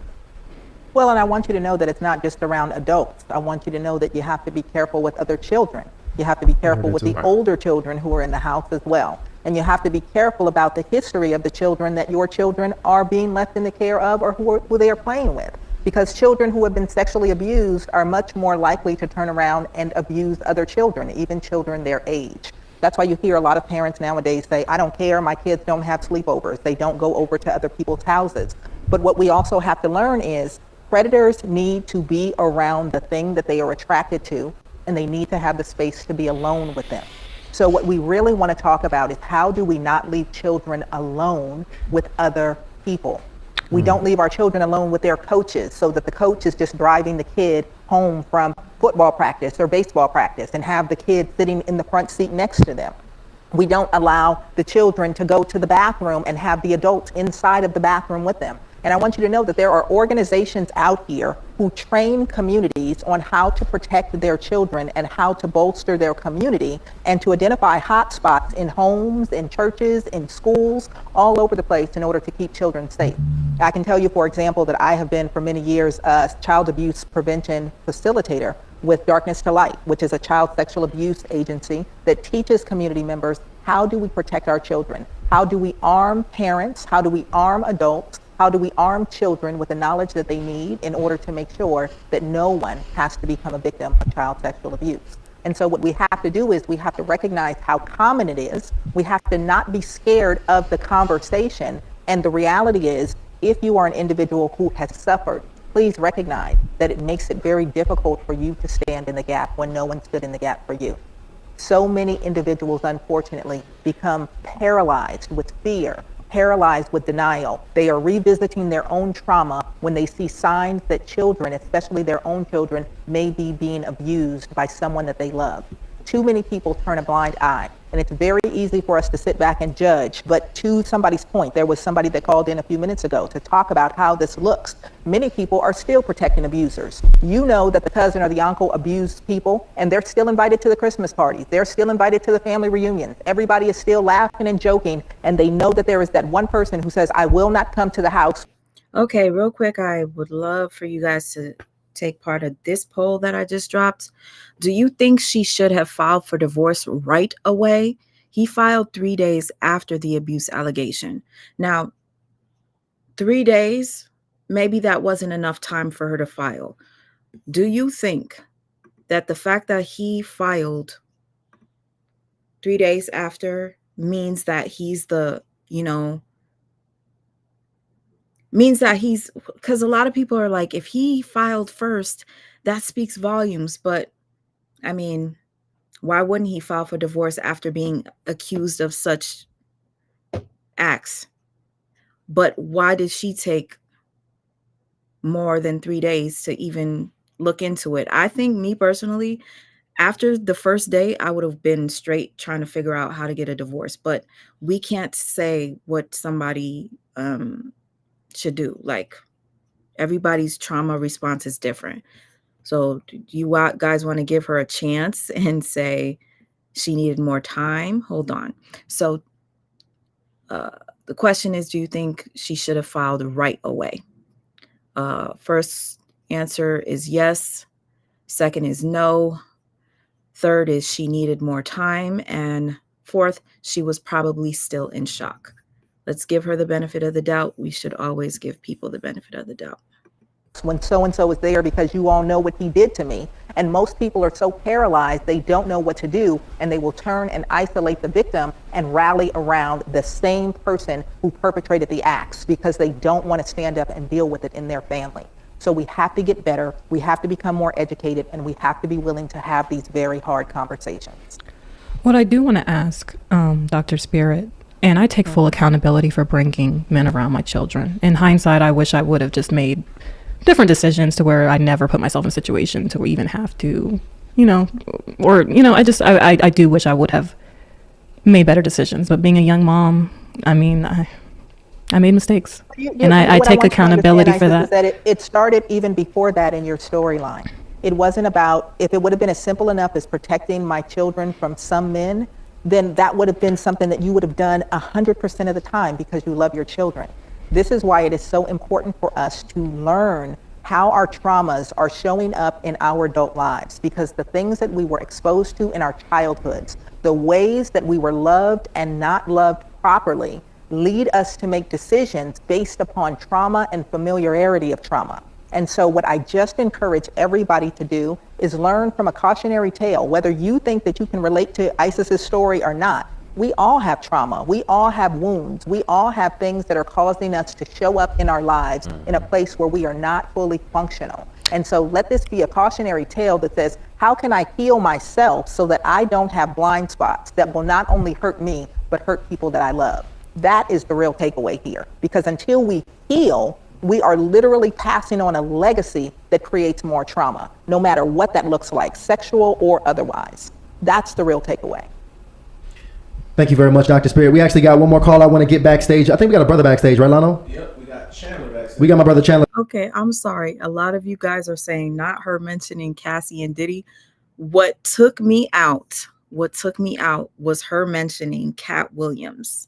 S5: Well, and I want you to know that it's not just around adults. I want you to know that you have to be careful with other children. You have to be careful with the older children who are in the house as well. And you have to be careful about the history of the children that your children are being left in the care of, or who they are playing with. Because children who have been sexually abused are much more likely to turn around and abuse other children, even children their age. That's why you hear a lot of parents nowadays say, I don't care, my kids don't have sleepovers. They don't go over to other people's houses. But what we also have to learn is predators need to be around the thing that they are attracted to, and they need to have the space to be alone with them. So what we really want to talk about is, how do we not leave children alone with other people? We don't leave our children alone with their coaches, so that the coach is just driving the kid home from football practice or baseball practice and have the kid sitting in the front seat next to them. We don't allow the children to go to the bathroom and have the adults inside of the bathroom with them. And I want you to know that there are organizations out here who train communities on how to protect their children and how to bolster their community, and to identify hot spots in homes, in churches, in schools, all over the place in order to keep children safe. I can tell you, for example, that I have been for many years a child abuse prevention facilitator with Darkness to Light, which is a child sexual abuse agency that teaches community members, how do we protect our children? How do we arm parents? How do we arm adults How do we arm children with the knowledge that they need in order to make sure that no one has to become a victim of child sexual abuse? And so what we have to do is we have to recognize how common it is. We have to not be scared of the conversation. And the reality is, if you are an individual who has suffered, please recognize that it makes it very difficult for you to stand in the gap when no one stood in the gap for you. So many individuals, unfortunately, become paralyzed with fear, paralyzed with denial. They are revisiting their own trauma when they see signs that children, especially their own children, may be being abused by someone that they love. Too many people turn a blind eye, and it's very easy for us to sit back and judge. But to somebody's point, there was somebody that called in a few minutes ago to talk about how this looks. Many people are still protecting abusers. You know that the cousin or the uncle abused people, and they're still invited to the Christmas parties. They're still invited to the family reunions. Everybody is still laughing and joking, and they know that there is that one person who says, I will not come to the house.
S1: Okay, real quick, I would love for you guys to take part of this poll that I just dropped. Do you think she should have filed for divorce right away? He filed 3 days after the abuse allegation. Now, 3 days, maybe that wasn't enough time for her to file. Do you think that the fact that he filed 3 days after means that he's the, means that he's, because a lot of people are like, if he filed first, that speaks volumes. But I mean, why wouldn't he file for divorce after being accused of such acts? But why did she take more than 3 days to even look into it? I think, me personally, after the first day, I would have been straight trying to figure out how to get a divorce. But we can't say what somebody should do. Like, everybody's trauma response is different. So do you guys want to give her a chance and say she needed more time? Hold on. So the question is, do you think she should have filed right away? First answer is yes. Second is no. Third is she needed more time. And fourth, she was probably still in shock. Let's give her the benefit of the doubt. We should always give people the benefit of the doubt.
S5: When so-and-so is there because you all know what he did to me. And most people are so paralyzed, they don't know what to do, and they will turn and isolate the victim and rally around the same person who perpetrated the acts because they don't want to stand up and deal with it in their family. So we have to get better, we have to become more educated, and we have to be willing to have these very hard conversations.
S9: What I do want to ask Dr. Spirit, and I take full accountability for bringing men around my children. In hindsight, I wish I would have just made different decisions to where I never put myself in a situation to even have to, I do wish I would have made better decisions. But being a young mom, I mean, I made mistakes, and I take accountability for that.
S5: Is that it started even before that in your storyline. It wasn't about, if it would have been as simple enough as protecting my children from some men, then that would have been something that you would have done 100% of the time because you love your children. This is why it is so important for us to learn how our traumas are showing up in our adult lives, because the things that we were exposed to in our childhoods, the ways that we were loved and not loved properly, lead us to make decisions based upon trauma and familiarity of trauma. And so what I just encourage everybody to do is learn from a cautionary tale. Whether you think that you can relate to Isis's story or not, we all have trauma. We all have wounds. We all have things that are causing us to show up in our lives in a place where we are not fully functional. And so let this be a cautionary tale that says, how can I heal myself so that I don't have blind spots that will not only hurt me, but hurt people that I love? That is the real takeaway here. Because until we heal, we are literally passing on a legacy that creates more trauma, no matter what that looks like, sexual or otherwise. That's the real takeaway.
S3: Thank you very much, Dr. Spirit. We actually got one more call I want to get backstage. I think we got a brother backstage, right, Lano?
S10: Yep, we got Chandler backstage.
S3: We got my brother Chandler.
S1: Okay, I'm sorry. A lot of you guys are saying not her mentioning Cassie and Diddy. What took me out was her mentioning Cat Williams.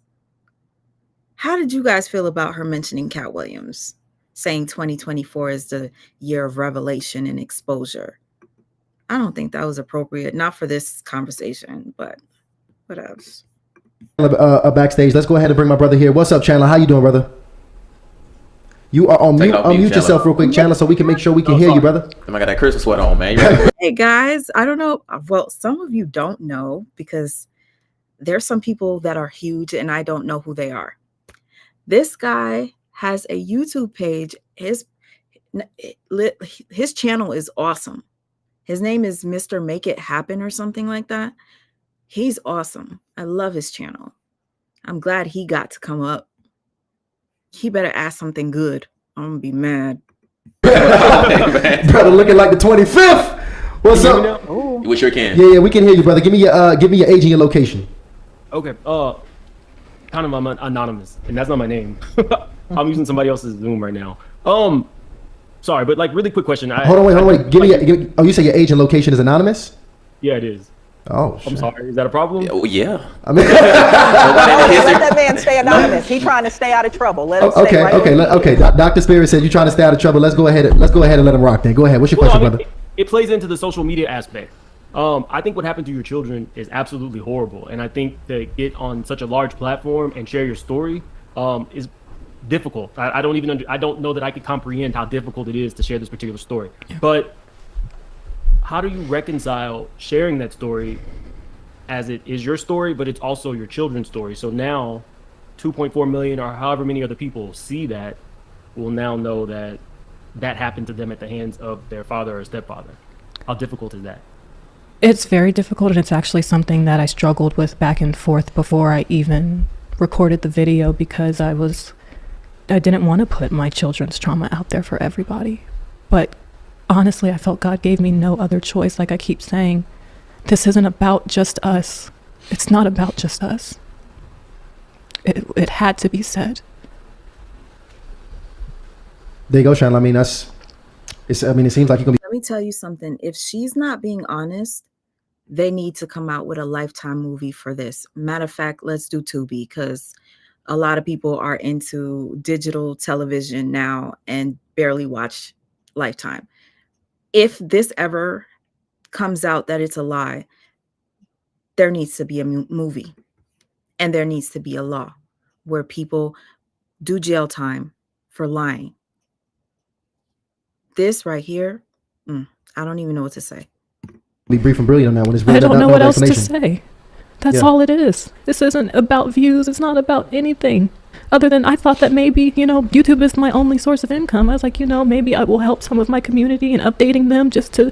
S1: How did you guys feel about her mentioning Cat Williams, saying 2024 is the year of revelation and exposure? I don't think that was appropriate, not for this conversation, but what else?
S3: Backstage. Let's go ahead and bring my brother here. What's up, Chandler? How you doing, brother? You are on
S4: Take
S3: mute.
S4: it off mute,
S3: Unmute yourself real quick, Chandler, so we can make sure we can hear you, brother.
S4: I got that Christmas sweater on, man. You ready?
S1: Hey guys, I don't know. Well, some of you don't know because there's some people that are huge and I don't know who they are. This guy has a YouTube page. His channel is awesome. His name is Mr. Make It Happen or something like that. He's awesome. I love his channel. I'm glad he got to come up. He better ask something good. I'm gonna be mad.
S3: Brother, looking like the 25th. What's up?
S4: We sure can.
S3: Yeah, we can hear you, brother. Give me your age and your location.
S10: Okay. Kind of I'm anonymous, and that's not my name. I'm using somebody else's Zoom right now. Sorry, but like really quick question.
S3: Hold on, wait. You say your age and location is anonymous?
S10: Yeah, it is.
S3: Oh,
S10: I'm sorry. Is that a problem?
S4: Oh, yeah.
S3: I mean,
S5: Let that man stay anonymous. He's trying to stay out of trouble. Let him stay right
S3: okay. Dr. Spirit said you're trying to stay out of trouble. Let's go ahead and let him rock then. Go ahead. What's your question, brother?
S10: It plays into the social media aspect. I think what happened to your children is absolutely horrible, and I think to get on such a large platform and share your story is difficult. I don't know that I could comprehend how difficult it is to share this particular story. Yeah. But how do you reconcile sharing that story as it is your story, but it's also your children's story? So now 2.4 million or however many other people see that will now know that that happened to them at the hands of their father or stepfather. How difficult is that?
S9: It's very difficult, and it's actually something that I struggled with back and forth before I even recorded the video, because I didn't want to put my children's trauma out there for everybody. But honestly, I felt God gave me no other choice. Like I keep saying, this isn't about just us. It's not about just us. It had to be said.
S3: There you go, Sean. I mean, it seems like you're gonna be.
S1: Let me tell you something. If she's not being honest, they need to come out with a Lifetime movie for this. Matter of fact, let's do Tubi, because a lot of people are into digital television now and barely watch Lifetime. If this ever comes out that it's a lie, there needs to be a movie, and there needs to be a law where people do jail time for lying. This right here, I don't even know what to say.
S3: Be brief and brilliant on that one. It's really
S9: I don't know what else to say. That's all it is. This isn't about views. It's not about anything other than I thought that maybe, YouTube is my only source of income. I was like, maybe I will help some of my community in updating them just to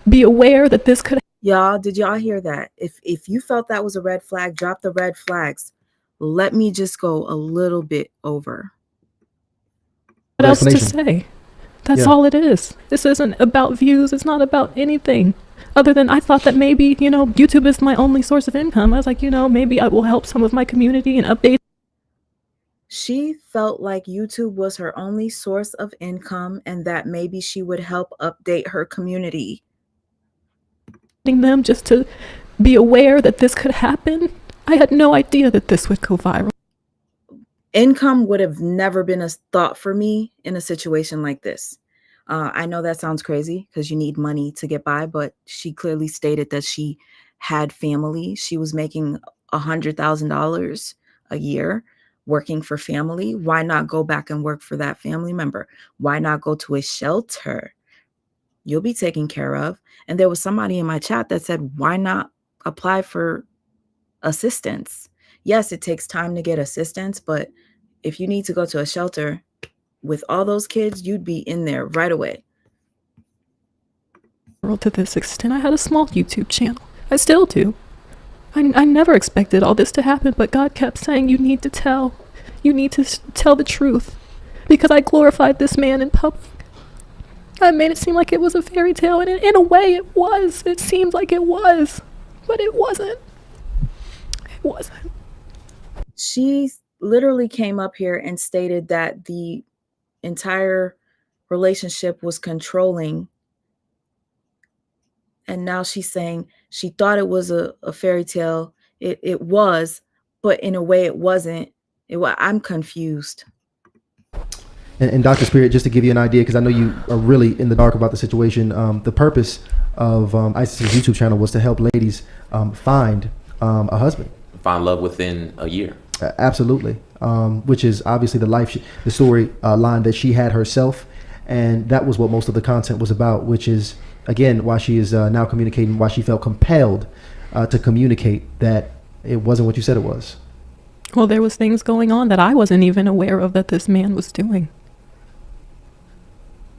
S9: be aware that this could.
S1: Y'all, did y'all hear that? If you felt that was a red flag, drop the red flags. Let me just go a little bit over.
S9: What else to say? That's all it is. This isn't about views. It's not about anything other than I thought that maybe, YouTube is my only source of income. I was like, maybe I will help some of my community and update.
S1: She felt like YouTube was her only source of income and that maybe she would help update her community.
S9: Them just to be aware that this could happen. I had no idea that this would go viral.
S1: Income would have never been a thought for me in a situation like this. I know that sounds crazy because you need money to get by, but she clearly stated that she had family. She was making $100,000 a year working for family. Why not go back and work for that family member? Why not go to a shelter? You'll be taken care of. And there was somebody in my chat that said, why not apply for assistance? Yes, it takes time to get assistance, but if you need to go to a shelter with all those kids, you'd be in there right away.
S9: To this extent, I had a small YouTube channel. I still do. I never expected all this to happen, but God kept saying, you need to tell. You need to tell the truth. Because I glorified this man in public. I made it seem like it was a fairy tale, and in a way it was. It seemed like it was, but it wasn't. It wasn't.
S1: She literally came up here and stated that the entire relationship was controlling. And now she's saying she thought it was a fairy tale. It was, but in a way it wasn't. I'm confused.
S3: And Dr. Spirit, just to give you an idea, because I know you are really in the dark about the situation, the purpose of ISIS's YouTube channel was to help ladies find a husband.
S4: Find love within a year.
S3: Absolutely. Which is obviously the story line that she had herself. And that was what most of the content was about, which is, again, why she is now communicating, why she felt compelled to communicate that it wasn't what you said it was.
S9: Well, there was things going on that I wasn't even aware of that this man was doing.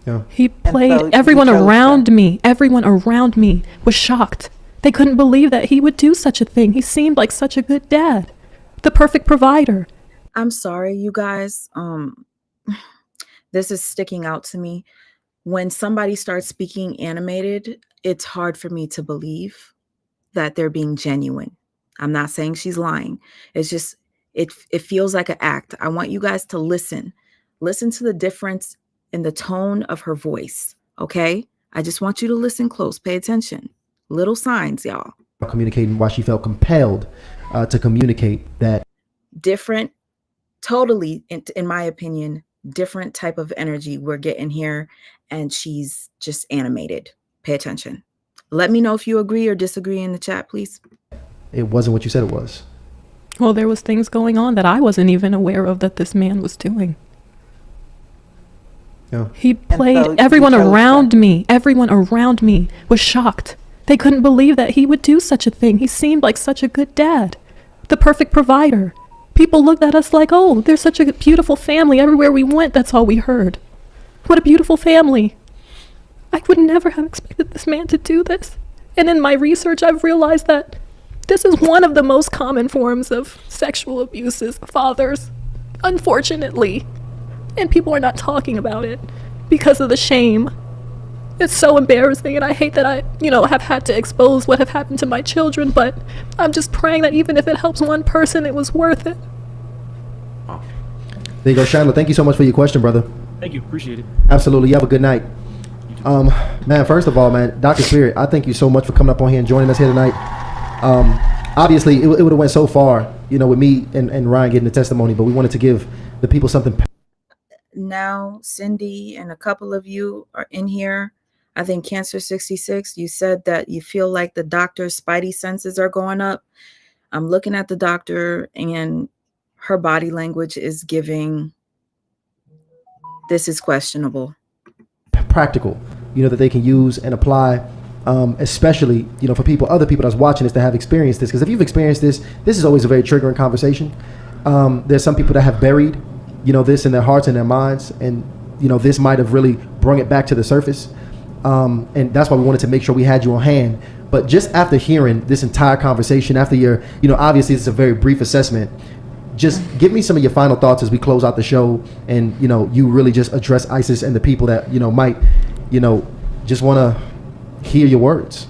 S3: Yeah.
S9: He played,
S5: so
S9: everyone
S5: you chose
S9: around me was shocked. They couldn't believe that he would do such a thing. He seemed like such a good dad, the perfect provider.
S1: I'm sorry, you guys. This is sticking out to me. When somebody starts speaking animated, it's hard for me to believe that they're being genuine. I'm not saying she's lying. It's just, it feels like an act. I want you guys to listen. Listen to the difference in the tone of her voice, okay? I just want you to listen close. Pay attention. Little signs, y'all.
S3: Communicating why she felt compelled to communicate that.
S1: Different, totally, in my opinion, different type of energy we're getting here, and she's just animated. Pay attention. Let me know if you agree or disagree in the chat, please.
S3: It wasn't what you said it was.
S9: Well, there was things going on that I wasn't even aware of that this man was doing.
S3: Yeah.
S9: He played,
S5: so you
S9: everyone
S5: chose
S9: around me was shocked. They couldn't believe that he would do such a thing. He seemed like such a good dad, the perfect provider. People looked at us like, oh, they're such a beautiful family. Everywhere we went, that's all we heard. What a beautiful family. I would never have expected this man to do this. And in my research, I've realized that this is one of the most common forms of sexual abuses, fathers, unfortunately. And people are not talking about it because of the shame. It's so embarrassing, and I hate that I, have had to expose what have happened to my children, but I'm just praying that even if it helps one person, it was worth it.
S3: There you go, Chandler. Thank you so much for your question, brother.
S10: Thank you. Appreciate it.
S3: Absolutely. You have a good night. Man, first of all, man, Dr. Spirit, I thank you so much for coming up on here and joining us here tonight. Obviously, it would have went so far, with me and Ryan getting the testimony, but we wanted to give the people something.
S1: Now, Cindy and a couple of you are in here. I think Cancer 66, you said that you feel like the doctor's spidey senses are going up. I'm looking at the doctor, and her body language is giving, this is questionable.
S3: Practical, that they can use and apply, especially, for other people that's watching this that have experienced this. Because if you've experienced this is always a very triggering conversation. There's some people that have buried, this in their hearts and their minds. And, this might have really brought it back to the surface. And that's why we wanted to make sure we had you on hand. But just after hearing this entire conversation, after your, obviously it's a very brief assessment, just give me some of your final thoughts as we close out the show, and you really just address ISIS and the people that might just want to hear your words.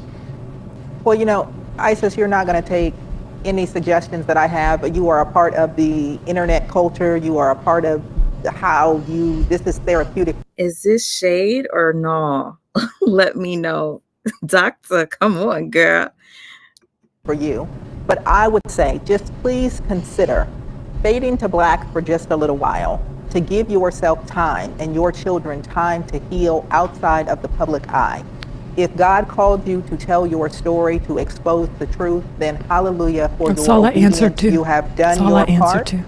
S5: Well, ISIS, you're not going to take any suggestions that I have, but you are a part of the internet culture. You are a part of how this is therapeutic.
S1: Is this shade or no? Let me know. Doctor, come on, girl.
S5: For you. But I would say, just please consider fading to black for just a little while, to give yourself time and your children time to heal outside of the public eye. If God called you to tell your story, to expose the truth, then hallelujah for
S9: That's
S5: your
S9: all I
S5: obedience.
S9: answered to.
S5: You have done
S9: That's all
S5: your
S9: I answered
S5: part.
S9: to.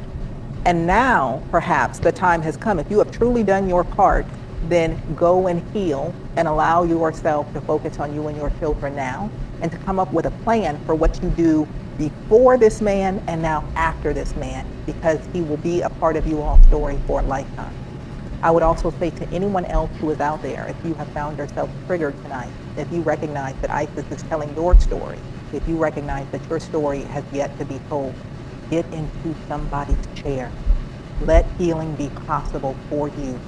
S5: And now, perhaps, the time has come. If you have truly done your part, then go and heal and allow yourself to focus on you and your children now, and to come up with a plan for what you do before this man and now after this man, because he will be a part of you all's story for a lifetime. I would also say to anyone else who is out there, if you have found yourself triggered tonight, if you recognize that ISIS is telling your story, if you recognize that your story has yet to be told, get into somebody's chair. Let healing be possible for you.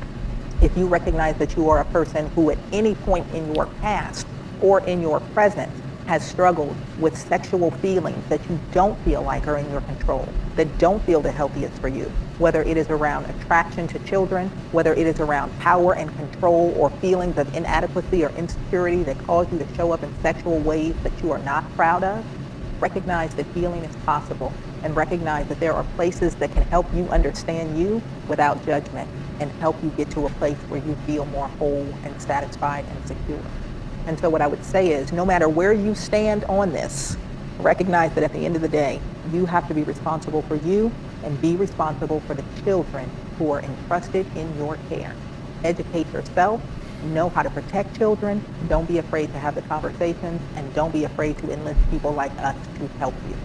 S5: If you recognize that you are a person who at any point in your past or in your present has struggled with sexual feelings that you don't feel like are in your control, that don't feel the healthiest for you, whether it is around attraction to children, whether it is around power and control, or feelings of inadequacy or insecurity that cause you to show up in sexual ways that you are not proud of, recognize that healing is possible, and recognize that there are places that can help you understand you without judgment and help you get to a place where you feel more whole and satisfied and secure. And so what I would say is, no matter where you stand on this, recognize that at the end of the day, you have to be responsible for you and be responsible for the children who are entrusted in your care. Educate yourself, know how to protect children, don't be afraid to have the conversations, and don't be afraid to enlist people like us to help you.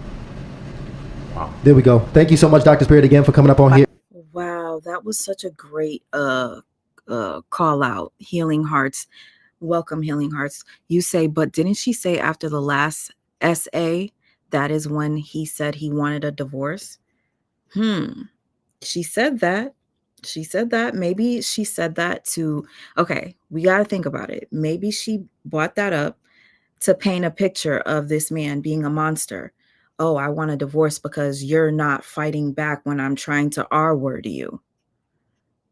S3: There we go. Thank you so much, Dr. Spirit, again for coming up on here.
S1: Wow, that was such a great call out. Healing Hearts. Welcome, Healing Hearts. You say, but didn't she say after the last SA, that is when he said he wanted a divorce? She said that. She said that. Maybe she said that to, okay, we got to think about it. Maybe she brought that up to paint a picture of this man being a monster. Oh, I want a divorce because you're not fighting back when I'm trying to R-word you.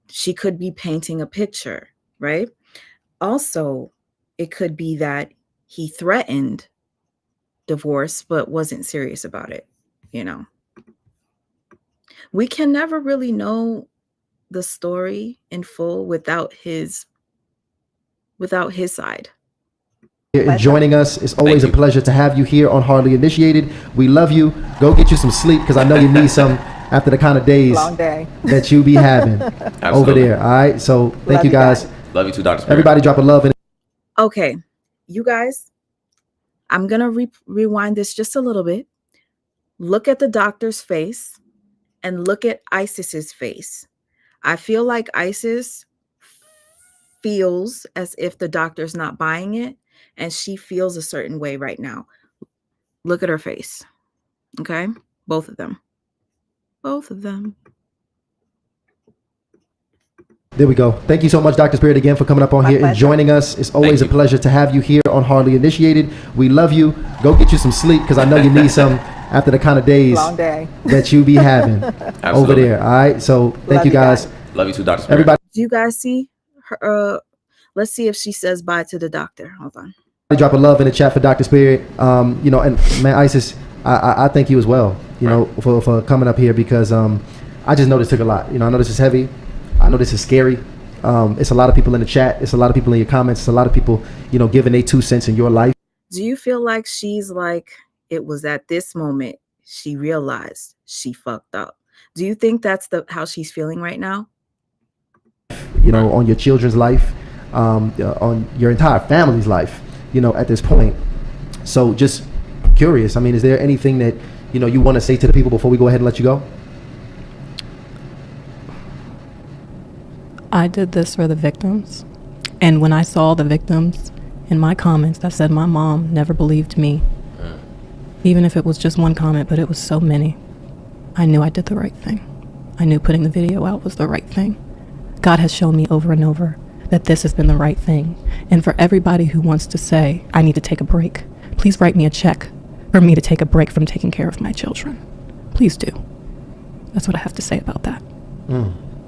S1: She could be painting a picture, right? Also, it could be that he threatened divorce, but wasn't serious about it. You know, we can never really know the story in full without his side.
S3: And joining us. It's always a pleasure to have you here on Hardly Initiated. We love you. Go get you some sleep because I know you need some after the kind of days
S5: Long day.
S3: that you be having over there. All right. So thank you guys.
S4: Love you too, Dr. Spirit.
S3: Everybody drop a love in.
S1: Okay, you guys, I'm going to rewind this just a little bit. Look at the doctor's face and look at Isis's face. I feel like Isis feels as if the doctor's not buying it, and she feels a certain way right now. Look at her face. Okay? Both of them. Both of them.
S3: There we go. Thank you so much, Dr. Spirit, again for coming up on here and joining us. It's always a pleasure to have you here on Hardly Initiated. We love you. Go get you some sleep because I know you need some after the kind of days
S5: Long day.
S3: that you be having over there. All right. So thank you guys.
S4: Love you too, Dr. Spirit.
S3: Everybody.
S1: Do you guys see her? Let's see if she says bye to the doctor. Hold on.
S3: Drop a love in the chat for Dr. Spirit. You know, and man, Isis, I thank you as well, you know, for coming up here because I just know this took a lot. You know, I know this is heavy. I know this is scary. It's a lot of people in the chat. It's a lot of people in your comments. It's a lot of people, you know, giving their 2 cents in your life.
S1: Do you feel like she's like, it was at this moment she realized she fucked up? Do you think that's how she's feeling right now?
S3: You know, on your children's life, on your entire family's life, you know, at this point. So just curious. I mean, is there anything that, you know, you want to say to the people before we go ahead and let you go?
S9: I did this for the victims. And when I saw the victims in my comments that said my mom never believed me, even if it was just one comment, but it was so many, I knew I did the right thing. I knew putting the video out was the right thing. God has shown me over and over that this has been the right thing. And for everybody who wants to say, I need to take a break, please write me a check for me to take a break from taking care of my children. Please do. That's what I have to say about that.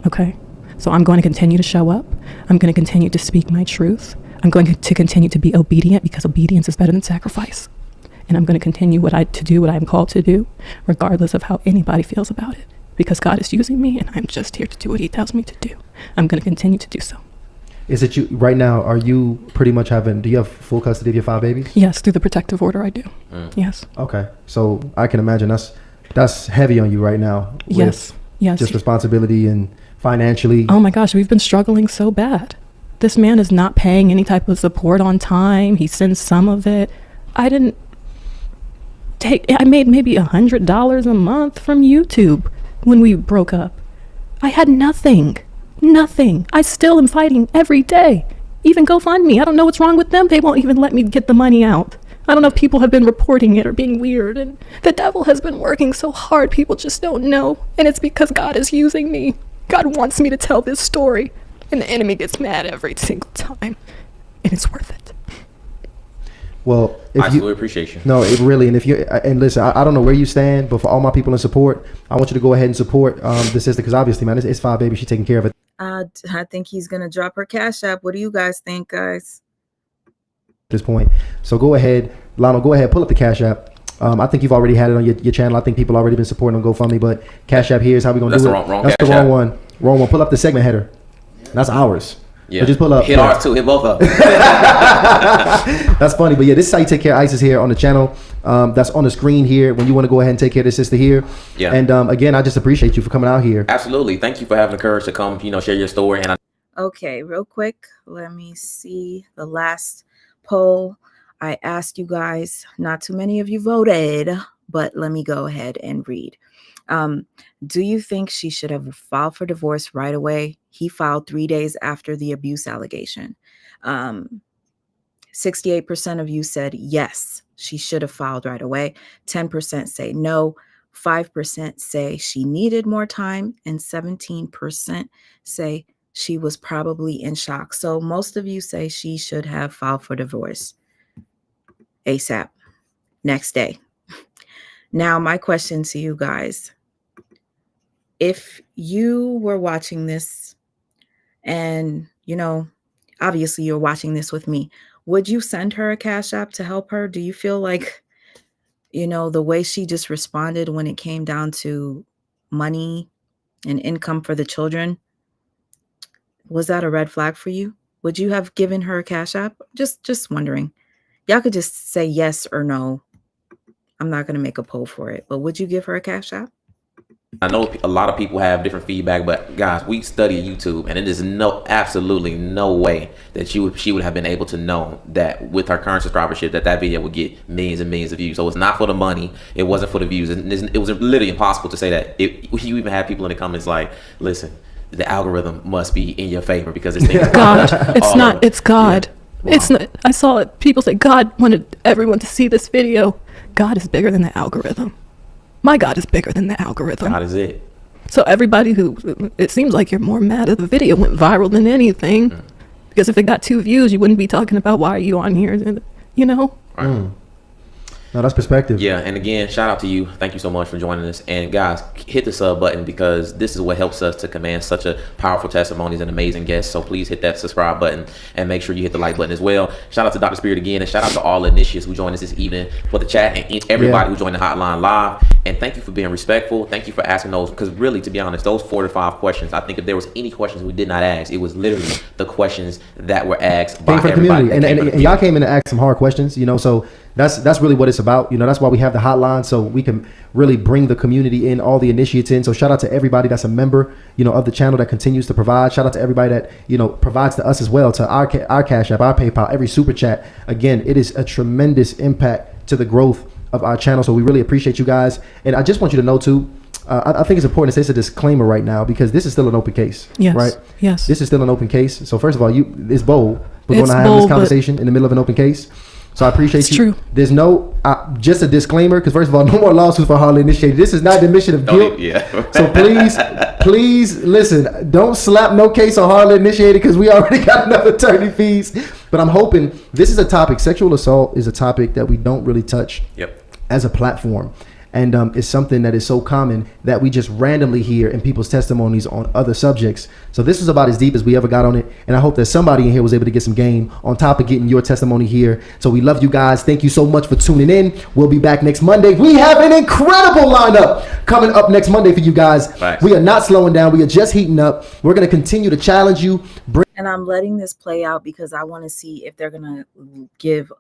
S9: Okay? So I'm going to continue to show up. I'm going to continue to speak my truth. I'm going to continue to be obedient because obedience is better than sacrifice. And I'm going to continue to do what I'm called to do, regardless of how anybody feels about it. Because God is using me and I'm just here to do what he tells me to do. I'm going to continue to do so.
S3: Is it you right now? Are you pretty much do you have full custody of your 5 babies?
S9: Yes, through the protective order I do. Yes.
S3: Okay. So I can imagine that's heavy on you right now.
S9: Yes. Yes.
S3: Just responsibility and financially.
S9: Oh my gosh, we've been struggling so bad. This man is not paying any type of support on time. He sends some of it. I made maybe $100 a month from YouTube when we broke up. I had nothing. I still am fighting every day. Even GoFundMe. I don't know what's wrong with them. They won't even let me get the money out. I don't know if people have been reporting it or being weird. And the devil has been working so hard. People just don't know. And it's because God is using me. God wants me to tell this story. And the enemy gets mad every single time. And it's worth it.
S3: Well,
S4: I really appreciate you.
S3: No, it really. And listen, I don't know where you stand, but for all my people in support, I want you to go ahead and support the sister because obviously, man, it's 5 babies. She's taking care of it.
S1: I think he's going to drop her Cash App. What do you guys think, guys?
S3: At this point. So go ahead, Lionel, go ahead, pull up the Cash App. I think you've already had it on your channel. I think people already been supporting on GoFundMe, but Cash App here is how we're going to do it.
S4: Wrong
S3: That's the
S4: Cash
S3: wrong
S4: App.
S3: one. Wrong one. Pull up the segment header. That's ours.
S4: Yeah.
S3: So just pull up.
S4: Hit ours too. Hit both of them.
S3: That's funny. But yeah, this is how you take care of ISIS here on the channel. That's on the screen here when you want to go ahead and take care of the sister here.
S4: Yeah.
S3: And again, I just appreciate you for coming out here.
S4: Absolutely. Thank you for having the courage to come, share your story. And
S1: Okay, real quick, let me see the last poll. I asked you guys, not too many of you voted, but let me go ahead and read. Do you think she should have filed for divorce right away? He filed 3 days after the abuse allegation. 68% of you said yes, she should have filed right away. 10% say no. 5% say she needed more time. And 17% say she was probably in shock. So most of you say she should have filed for divorce ASAP, next day. Now, my question to you guys, if you were watching this and, obviously you're watching this with me, would you send her a Cash App to help her? Do you feel like, the way she just responded when it came down to money and income for the children, was that a red flag for you? Would you have given her a Cash App? Just wondering. Y'all could just say yes or no. I'm not going to make a poll for it, but would you give her a Cash App?
S4: I know a lot of people have different feedback, but guys, we study YouTube, and it is absolutely no way that she would have been able to know that with her current subscribership that video would get millions and millions of views. So it's not for the money. It wasn't for the views. And it was literally impossible to say that. You even had people in the comments like, listen, the algorithm must be in your favor because it's
S9: God. It's not. It's God. Yeah. Wow. It's not. I saw it. People say God wanted everyone to see this video. God is bigger than the algorithm. My God is bigger than the algorithm.
S4: God is it.
S9: So everybody it seems like you're more mad at the video went viral than anything. Because if it got 2 views, you wouldn't be talking about why are you on here,
S4: Right.
S3: No, that's perspective.
S4: Yeah, and again, shout out to you. Thank you so much for joining us. And guys, hit the sub button because this is what helps us to command such a powerful testimonies and amazing guests. So please hit that subscribe button and make sure you hit the like button as well. Shout out to Dr. Spirit again, and shout out to all the initiates who joined us this evening for the chat and everybody who joined the hotline live. And thank you for being respectful. Thank you for asking those, because really, to be honest, those 4 to 5 questions, I think if there was any questions we did not ask, it was literally the questions that were asked by everybody.
S3: And y'all came in to ask some hard questions, so that's really what it's about. That's why we have the hotline, so we can really bring the community in, all the initiates in. So shout out to everybody that's a member, of the channel that continues to provide. Shout out to everybody that, provides to us as well, to our Cash App, our PayPal, every super chat. Again, it is a tremendous impact to the growth of our channel. So we really appreciate you guys. And I just want you to know too, I think it's important to say it's a disclaimer right now because this is still an open case.
S9: Yes.
S3: Right?
S9: Yes.
S3: This is still an open case. So first of all, it's bold. We're going to have this conversation in the middle of an open case. So I appreciate
S9: it's
S3: you.
S9: True.
S3: There's no, just a disclaimer, because first of all, no more lawsuits for Hardly Initiated. This is not the admission of guilt. So please listen, don't slap no case on Hardly Initiated because we already got enough attorney fees. But I'm hoping this is a topic, sexual assault is a topic that we don't really touch as a platform. And it's something that is so common that we just randomly hear in people's testimonies on other subjects. So this is about as deep as we ever got on it. And I hope that somebody in here was able to get some game on top of getting your testimony here. So we love you guys. Thank you so much for tuning in. We'll be back next Monday. We have an incredible lineup coming up next Monday for you guys.
S4: Thanks.
S3: We are not slowing down. We are just heating up. We're going to continue to challenge you.
S1: And I'm letting this play out because I want to see if they're going to give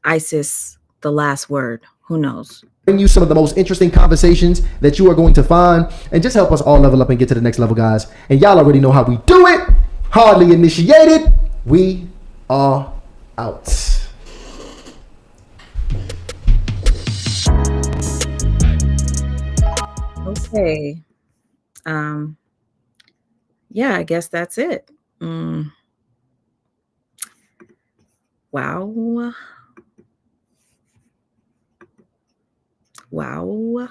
S1: ISIS the last word. Who knows?
S3: Bring you some of the most interesting conversations that you are going to find and just help us all level up and get to the next level, guys. And y'all already know how we do it. Hardly Initiated. We are out.
S1: Okay. Yeah, I guess that's it. Wow. Wow.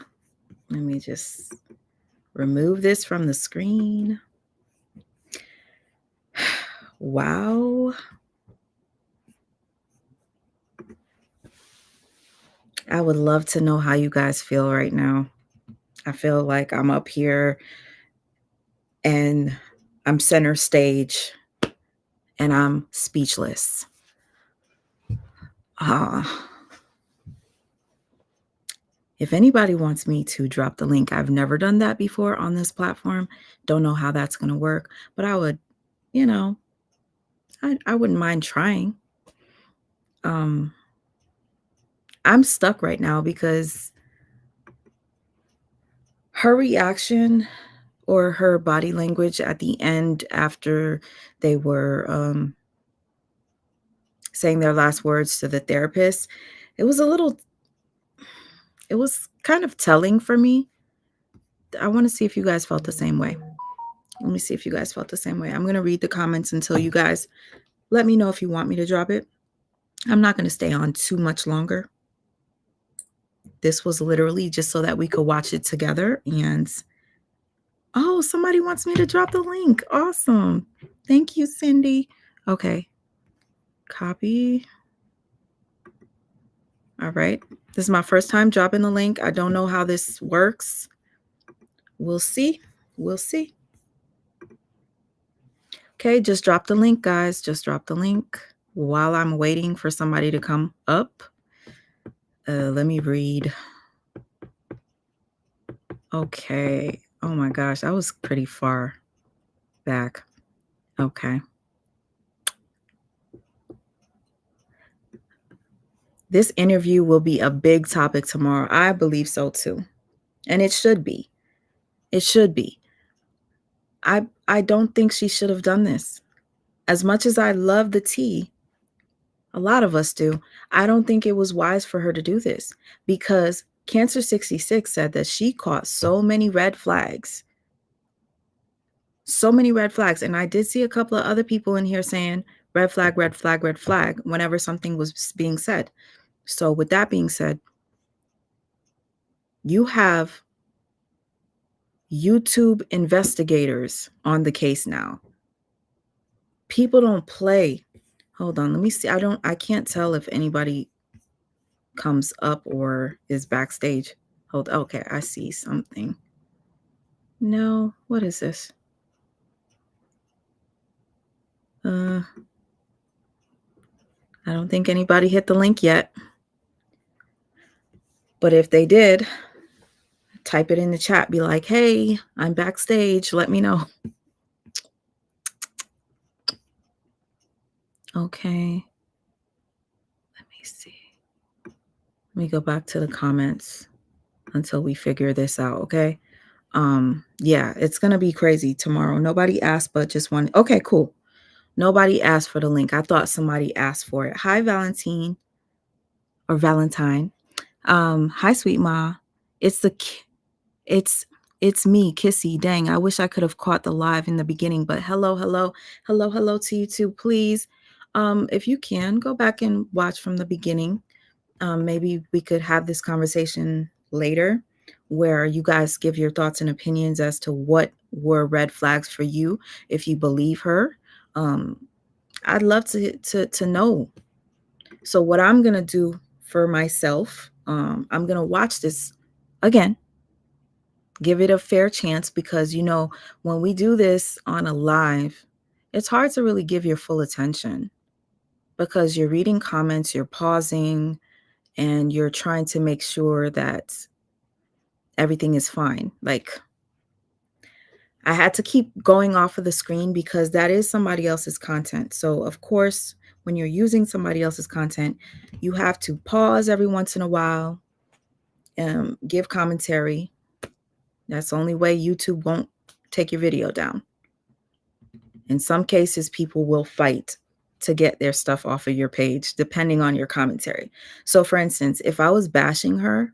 S1: Let me just remove this from the screen. Wow. I would love to know how you guys feel right now. I feel like I'm up here and I'm center stage and I'm speechless. If anybody wants me to drop the link, I've never done that before on this platform. Don't know how that's going to work, but I would you know, I wouldn't mind trying. I'm stuck right now because her reaction or her body language at the end after they were saying their last words to the therapist, it was kind of telling for me. I want to see if you guys felt the same way. Let me see if you guys felt the same way. I'm going to read the comments until you guys let me know if you want me to drop it. I'm not going to stay on too much longer. This was literally just so that we could watch it together. And oh, somebody wants me to drop the link. Awesome. Thank you, Cindy. Okay. Copy. All right. This is my first time dropping the link. I don't know how this works. We'll see. We'll see. Okay, just drop the link, guys. Just drop the link while I'm waiting for somebody to come up. Let me read. Okay. Oh my gosh, I was pretty far back. Okay. This interview will be a big topic tomorrow. I believe so too. And it should be. It should be. I don't think she should have done this. As much as I love the tea, a lot of us do, I don't think it was wise for her to do this because Cancer 66 said that she caught so many red flags. So many red flags. And I did see a couple of other people in here saying red flag, red flag, red flag whenever something was being said. So with that being said, you have YouTube investigators on the case now. People don't play. Hold on, let me see. I can't tell if anybody comes up or is backstage. Okay, I see something. No, what is this? I don't think anybody hit the link yet. But if they did, type it in the chat. Be like, hey, I'm backstage. Let me know. Okay. Let me see. Let me go back to the comments until we figure this out, okay? Yeah, it's going to be crazy tomorrow. Nobody asked, but just one. Okay, cool. Nobody asked for the link. I thought somebody asked for it. Hi, Valentine. Or Valentine. Hi, sweet ma. It's me, Kissy. Dang, I wish I could have caught the live in the beginning, but hello to you too. Please, if you can, go back and watch from the beginning. Maybe we could have this conversation later where you guys give your thoughts and opinions as to what were red flags for you if you believe her. I'd love to know. So what I'm going to do for myself, I'm going to watch this again, give it a fair chance because, you know, when we do this on a live, it's hard to really give your full attention because you're reading comments, you're pausing, and you're trying to make sure that everything is fine. Like, I had to keep going off of the screen because that is somebody else's content. So, of course, when you're using somebody else's content, you have to pause every once in a while, give commentary. That's the only way YouTube won't take your video down. In some cases, people will fight to get their stuff off of your page, depending on your commentary. So, for instance, if I was bashing her,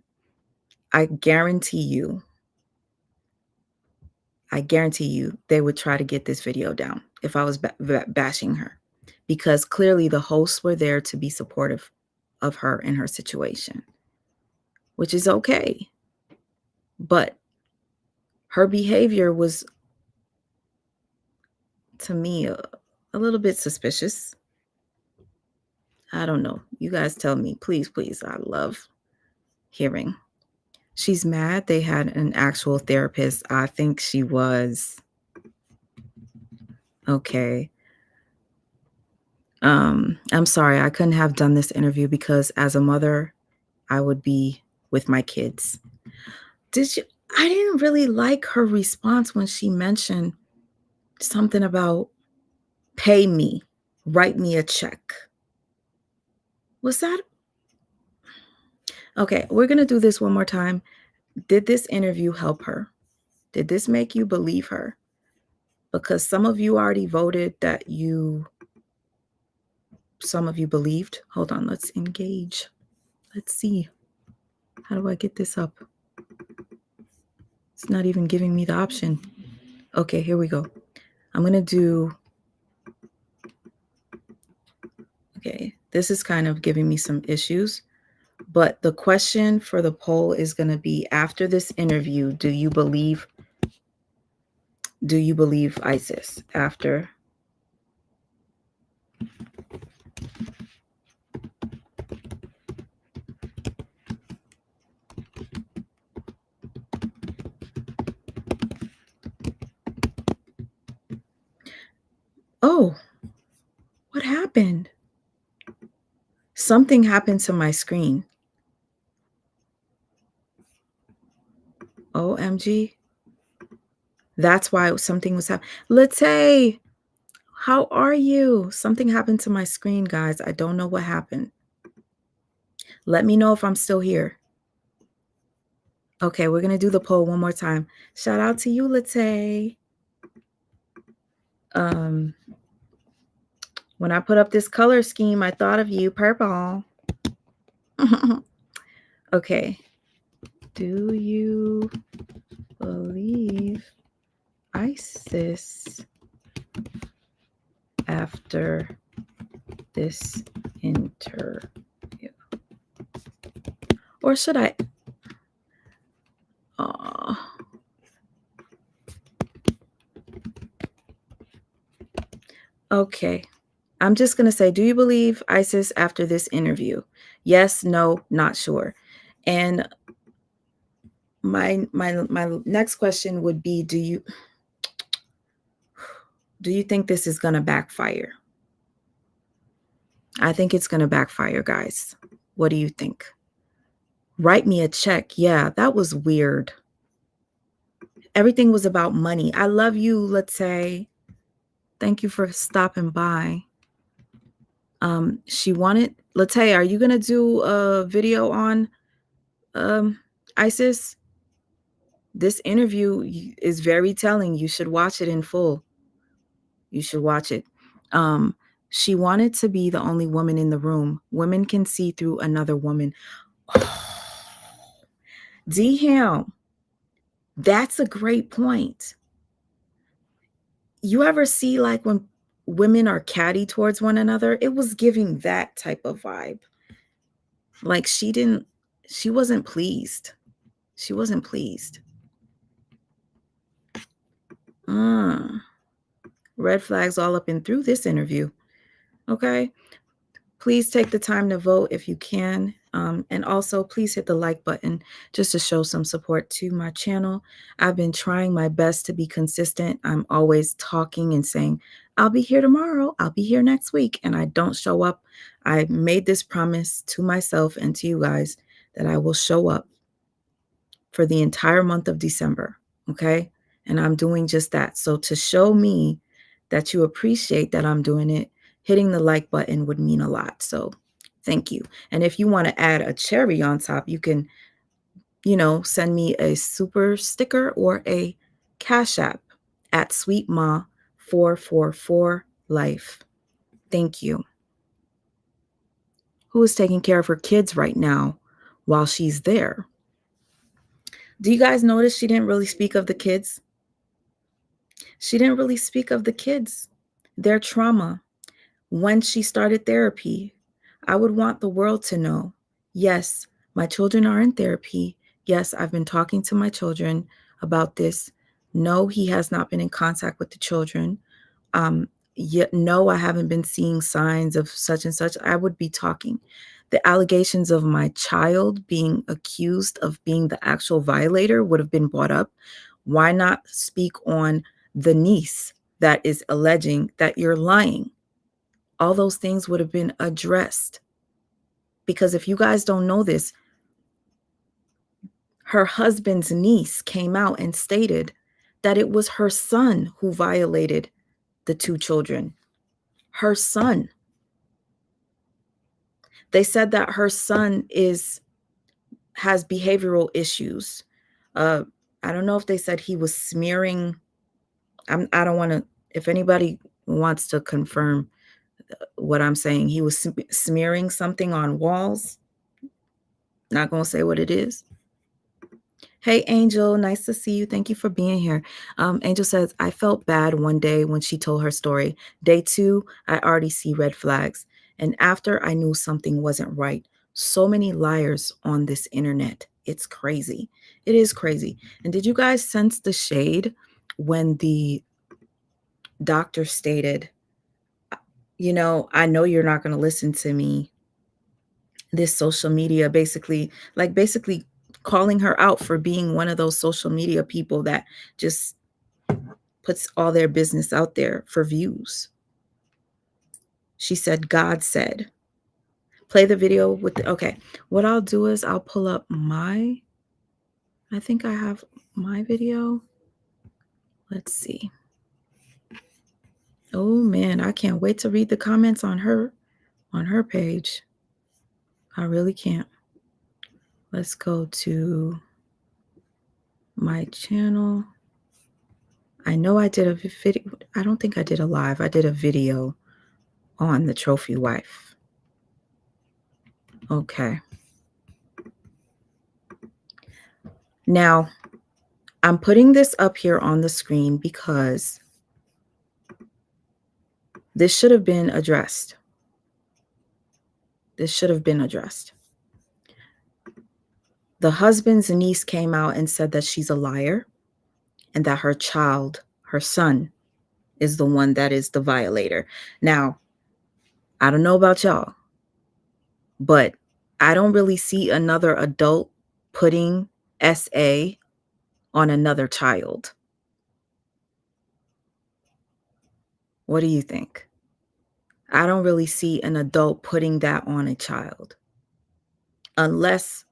S1: I guarantee you they would try to get this video down if I was bashing her, because clearly the hosts were there to be supportive of her in her situation, which is okay. But her behavior was, to me, a little bit suspicious. I don't know. You guys tell me, please, please. I love hearing. She's mad they had an actual therapist. I think she was. Okay. I'm sorry. I couldn't have done this interview because as a mother, I would be with my kids. I didn't really like her response when she mentioned something about Pay me. Write me a check. Was that? Okay, we're going to do this one more time. Did this interview help her? Did this make you believe her? Because some of you already voted that some of you believed. Hold on, let's engage. Let's see. How do I get this up? It's not even giving me the option. Okay, here we go. I'm going to do... Okay, this is kind of giving me some issues. But the question for the poll is going to be, after this interview, do you believe ISIS? After... Oh, what happened? Something happened to my screen. OMG. That's why something was happening. Late, how are you? Something happened to my screen, guys. I don't know what happened. Let me know if I'm still here. Okay, we're going to do the poll one more time. Shout out to you, Late. When I put up this color scheme, I thought of you, purple. Okay. Do you believe ISIS after this interview? Or should I? Okay. I'm just going to say, do you believe ISIS after this interview? Yes, no, not sure. And my next question would be, do you think this is going to backfire? I think it's going to backfire, guys. What do you think? Write me a check. Yeah, that was weird. Everything was about money. I love you, let's say. Thank you for stopping by. She wanted, let's say, are you going to do a video on ISIS? This interview is very telling. You should watch it in full. You should watch it. She wanted to be the only woman in the room. Women can see through another woman. D-Ham, that's a great point. You ever see like when women are catty towards one another? It was giving that type of vibe. Like she wasn't pleased. She wasn't pleased. Red flags all up and through this interview. Okay. Please take the time to vote if you can. And also please hit the like button just to show some support to my channel. I've been trying my best to be consistent. I'm always talking and saying, I'll be here tomorrow. I'll be here next week. And I don't show up. I made this promise to myself and to you guys that I will show up for the entire month of December. Okay. And I'm doing just that. So to show me that you appreciate that I'm doing it, hitting the like button would mean a lot. So thank you. And if you want to add a cherry on top, you can, send me a super sticker or a Cash App at SweetMa444Life. Thank you. Who is taking care of her kids right now while she's there? Do you guys notice she didn't really speak of the kids? She didn't really speak of the kids, their trauma. When she started therapy, I would want the world to know, yes, my children are in therapy. Yes, I've been talking to my children about this. No, he has not been in contact with the children. Yet, no, I haven't been seeing signs of such and such. I would be talking. The allegations of my child being accused of being the actual violator would have been brought up. Why not speak on the niece that is alleging that you're lying? All those things would have been addressed. Because if you guys don't know this, her husband's niece came out and stated that it was her son who violated the two children. her son. They said that her son has behavioral issues. I don't know if they said he was smearing. I don't want to, if anybody wants to confirm what I'm saying, he was smearing something on walls. Not going to say what it is. Hey, Angel, nice to see you. Thank you for being here. Angel says, I felt bad one day when she told her story. Day 2, I already see red flags. And after I knew something wasn't right. So many liars on this internet. It's crazy. It is crazy. And did you guys sense the shade when the doctor stated, you know, I know you're not going to listen to me. This social media basically calling her out for being one of those social media people that just puts all their business out there for views. She said, God said, play the video with okay. What I'll do is I'll pull up I think I have my video. Let's see. Oh man, I can't wait to read the comments on her page. I really can't. Let's go to my channel. I know I did a video. I don't think I did a live. I did a video on the trophy wife. Okay. Now, I'm putting this up here on the screen because this should have been addressed. This should have been addressed. The husband's niece came out and said that she's a liar and that her son, is the one that is the violator. Now, I don't know about y'all, but I don't really see another adult putting SA on another child. What do you think? I don't really see an adult putting that on a child unless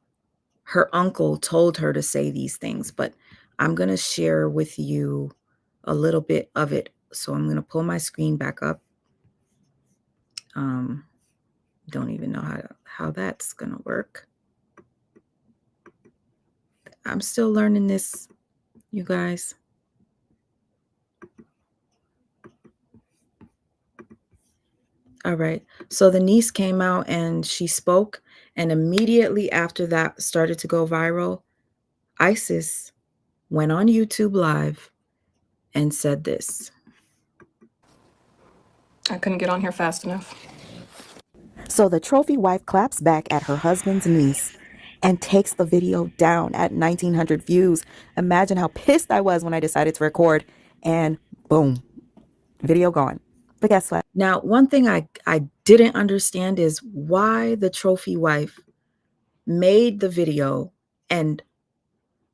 S1: her uncle told her to say these things. But I'm going to share with you a little bit of it. So I'm going to pull my screen back up. Don't even know how that's going to work. I'm still learning this, you guys. All right. So the niece came out and she spoke. And immediately after that started to go viral, Isis went on YouTube Live and said this.
S2: I couldn't get on here fast enough.
S1: So the trophy wife claps back at her husband's niece and takes the video down at 1,900 views. Imagine how pissed I was when I decided to record and boom, video gone. But guess what? Now, one thing I didn't understand is why the trophy wife made the video and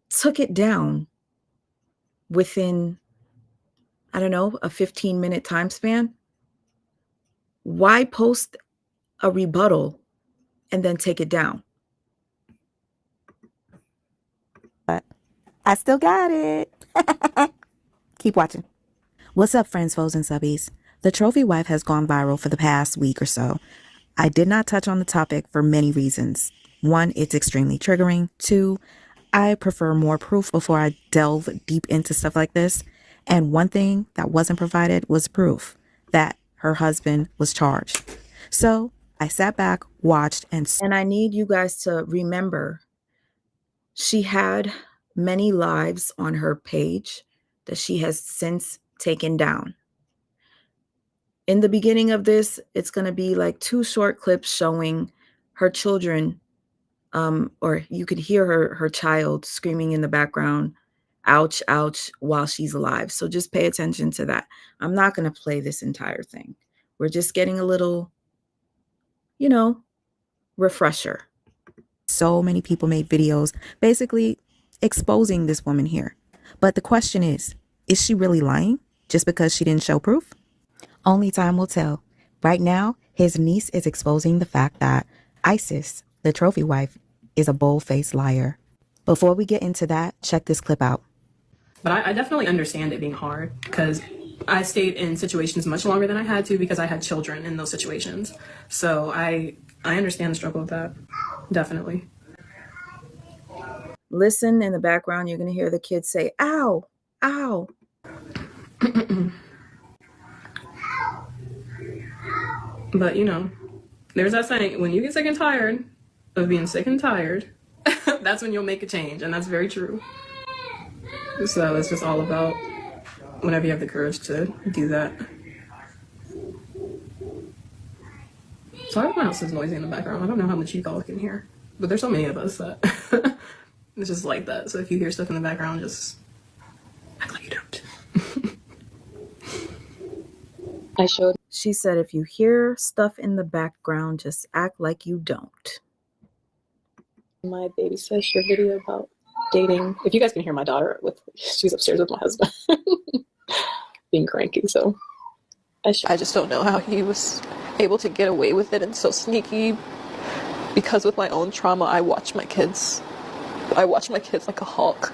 S1: took it down within, I don't know, a 15-minute time span. Why post a rebuttal and then take it down? But I still got it. Keep watching. What's up, friends, foes, and subbies? The trophy wife has gone viral for the past week or so. I did not touch on the topic for many reasons. 1, it's extremely triggering. 2, I prefer more proof before I delve deep into stuff like this. And one thing that wasn't provided was proof that her husband was charged. So I sat back, watched, and I need you guys to remember she had many lives on her page that she has since taken down. In the beginning of this, it's going to be like 2 short clips showing her children, or you could hear her child screaming in the background, ouch, ouch, while she's alive. So just pay attention to that. I'm not going to play this entire thing. We're just getting a little, refresher. So many people made videos basically exposing this woman here. But the question is she really lying just because she didn't show proof? Only time will tell. Right now, his niece is exposing the fact that Isis, the trophy wife, is a bold-faced liar. Before we get into that, check this clip out.
S11: But I definitely understand it being hard because
S9: I stayed in situations much longer than I had to because I had children in those situations. So I understand the struggle of that. Definitely.
S1: Listen in the background, you're going to hear the kids say, ow, ow.
S9: But, you know, there's that saying, when you get sick and tired of being sick and tired, that's when you'll make a change. And that's very true. So it's just all about whenever you have the courage to do that. Sorry if my house is noisy in the background. I don't know how much you all can hear. But there's so many of us that it's just like that. So if you hear stuff in the background, just act like you don't.
S1: She said, if you hear stuff in the background, just act like you don't.
S11: My baby says your video about dating. If you guys can hear my daughter, she's upstairs with my husband being cranky. So
S2: I just don't know how he was able to get away with it and so sneaky, because with my own trauma, I watch my kids like a hawk.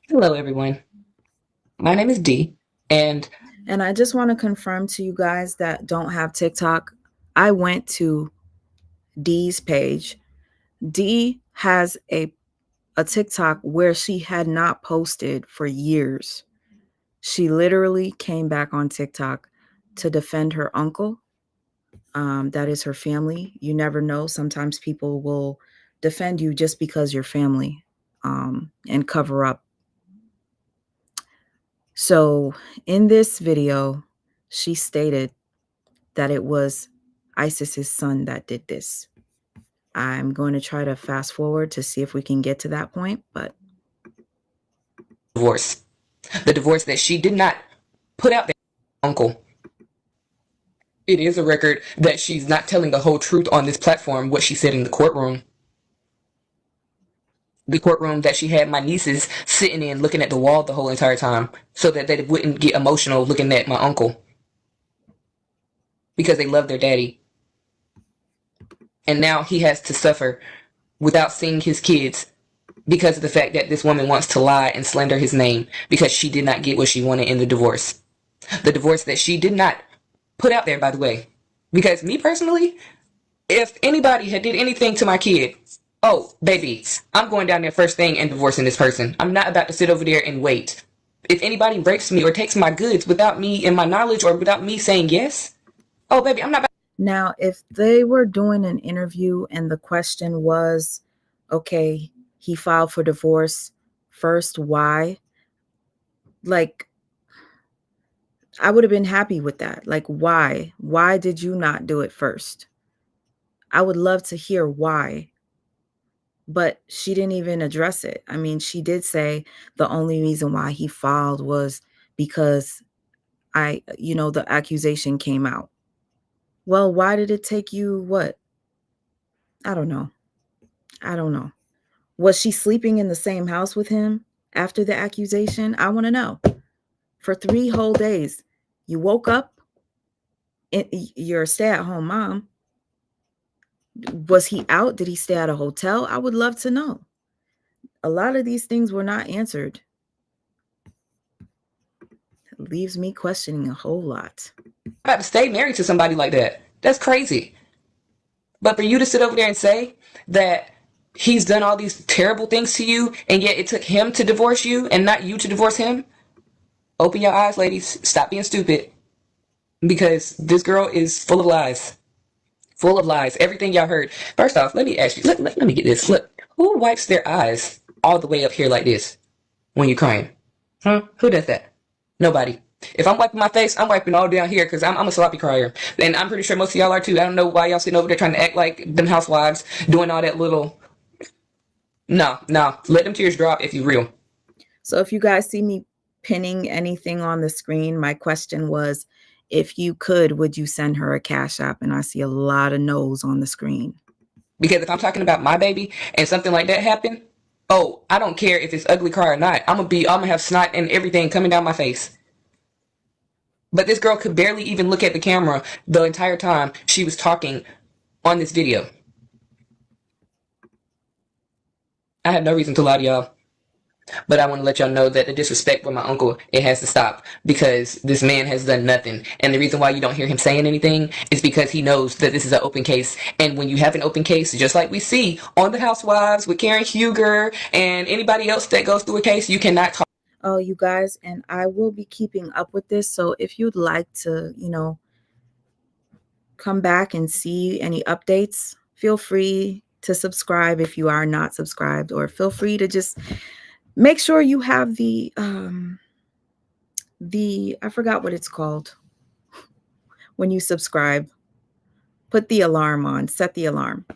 S12: Hello, everyone. My name is Dee, and
S1: I just want to confirm to you guys that don't have TikTok, I went to Dee's page. Dee has a TikTok where she had not posted for years. She literally came back on TikTok to defend her uncle. That is her family. You never know. Sometimes people will defend you just because you're family, and cover up. So in this video, she stated that it was ISIS's son that did this. I'm going to try to fast forward to see if we can get to that point, but
S12: divorce. The divorce that she did not put out there, uncle. It is a record that she's not telling the whole truth on this platform, what she said in the courtroom. The courtroom that she had my nieces sitting in looking at the wall the whole entire time so that they wouldn't get emotional looking at my uncle. Because they love their daddy. And now he has to suffer without seeing his kids because of the fact that this woman wants to lie and slander his name because she did not get what she wanted in the divorce. The divorce that she did not put out there, by the way. Because me personally, if anybody had did anything to my kid, oh, baby, I'm going down there first thing and divorcing this person. I'm not about to sit over there and wait. If anybody rapes me or takes my goods without me and my knowledge or without me saying yes, oh, baby, I'm not about.
S1: Now, if they were doing an interview and the question was, okay, he filed for divorce first, why? Like, I would have been happy with that. Like, why? Why did you not do it first? I would love to hear why. But she didn't even address it. I mean, she did say the only reason why he filed was because the accusation came out. Well, why did it take you what? I don't know. Was she sleeping in the same house with him after the accusation? I want to know. For 3 whole days, you woke up, you're a stay-at-home mom. Was he out? Did he stay at a hotel? I would love to know. A lot of these things were not answered. It leaves me questioning a whole lot.
S12: About to stay married to somebody like that. That's crazy. But for you to sit over there and say that he's done all these terrible things to you, and yet it took him to divorce you and not you to divorce him, open your eyes, ladies. Stop being stupid. Because this girl is full of lies. Full of lies. Everything y'all heard. First off, let me ask you. Let me get this. Look, who wipes their eyes all the way up here like this when you're crying? Huh? Who does that? Nobody. If I'm wiping my face, I'm wiping all down here because I'm a sloppy crier. And I'm pretty sure most of y'all are too. I don't know why y'all sitting over there trying to act like them housewives doing all that little... No. Let them tears drop if you're real.
S1: So if you guys see me pinning anything on the screen, my question was, if you could, would you send her a Cash App? And I see a lot of no's on the screen.
S12: Because if I'm talking about my baby and something like that happened, oh, I don't care if it's ugly cry or not. I'm gonna have snot and everything coming down my face. But this girl could barely even look at the camera the entire time she was talking on this video. I have no reason to lie to y'all. But I want to let y'all know that the disrespect with my uncle, it has to stop, because this man has done nothing. And the reason why you don't hear him saying anything is because he knows that this is an open case. And when you have an open case, just like we see on The Housewives with Karen Huger and anybody else that goes through a case, you cannot talk.
S1: Oh, you guys, and I will be keeping up with this. So if you'd like to, come back and see any updates, feel free to subscribe if you are not subscribed, or feel free to just make sure you have the I forgot what it's called when you subscribe. Put the alarm on, set the alarm.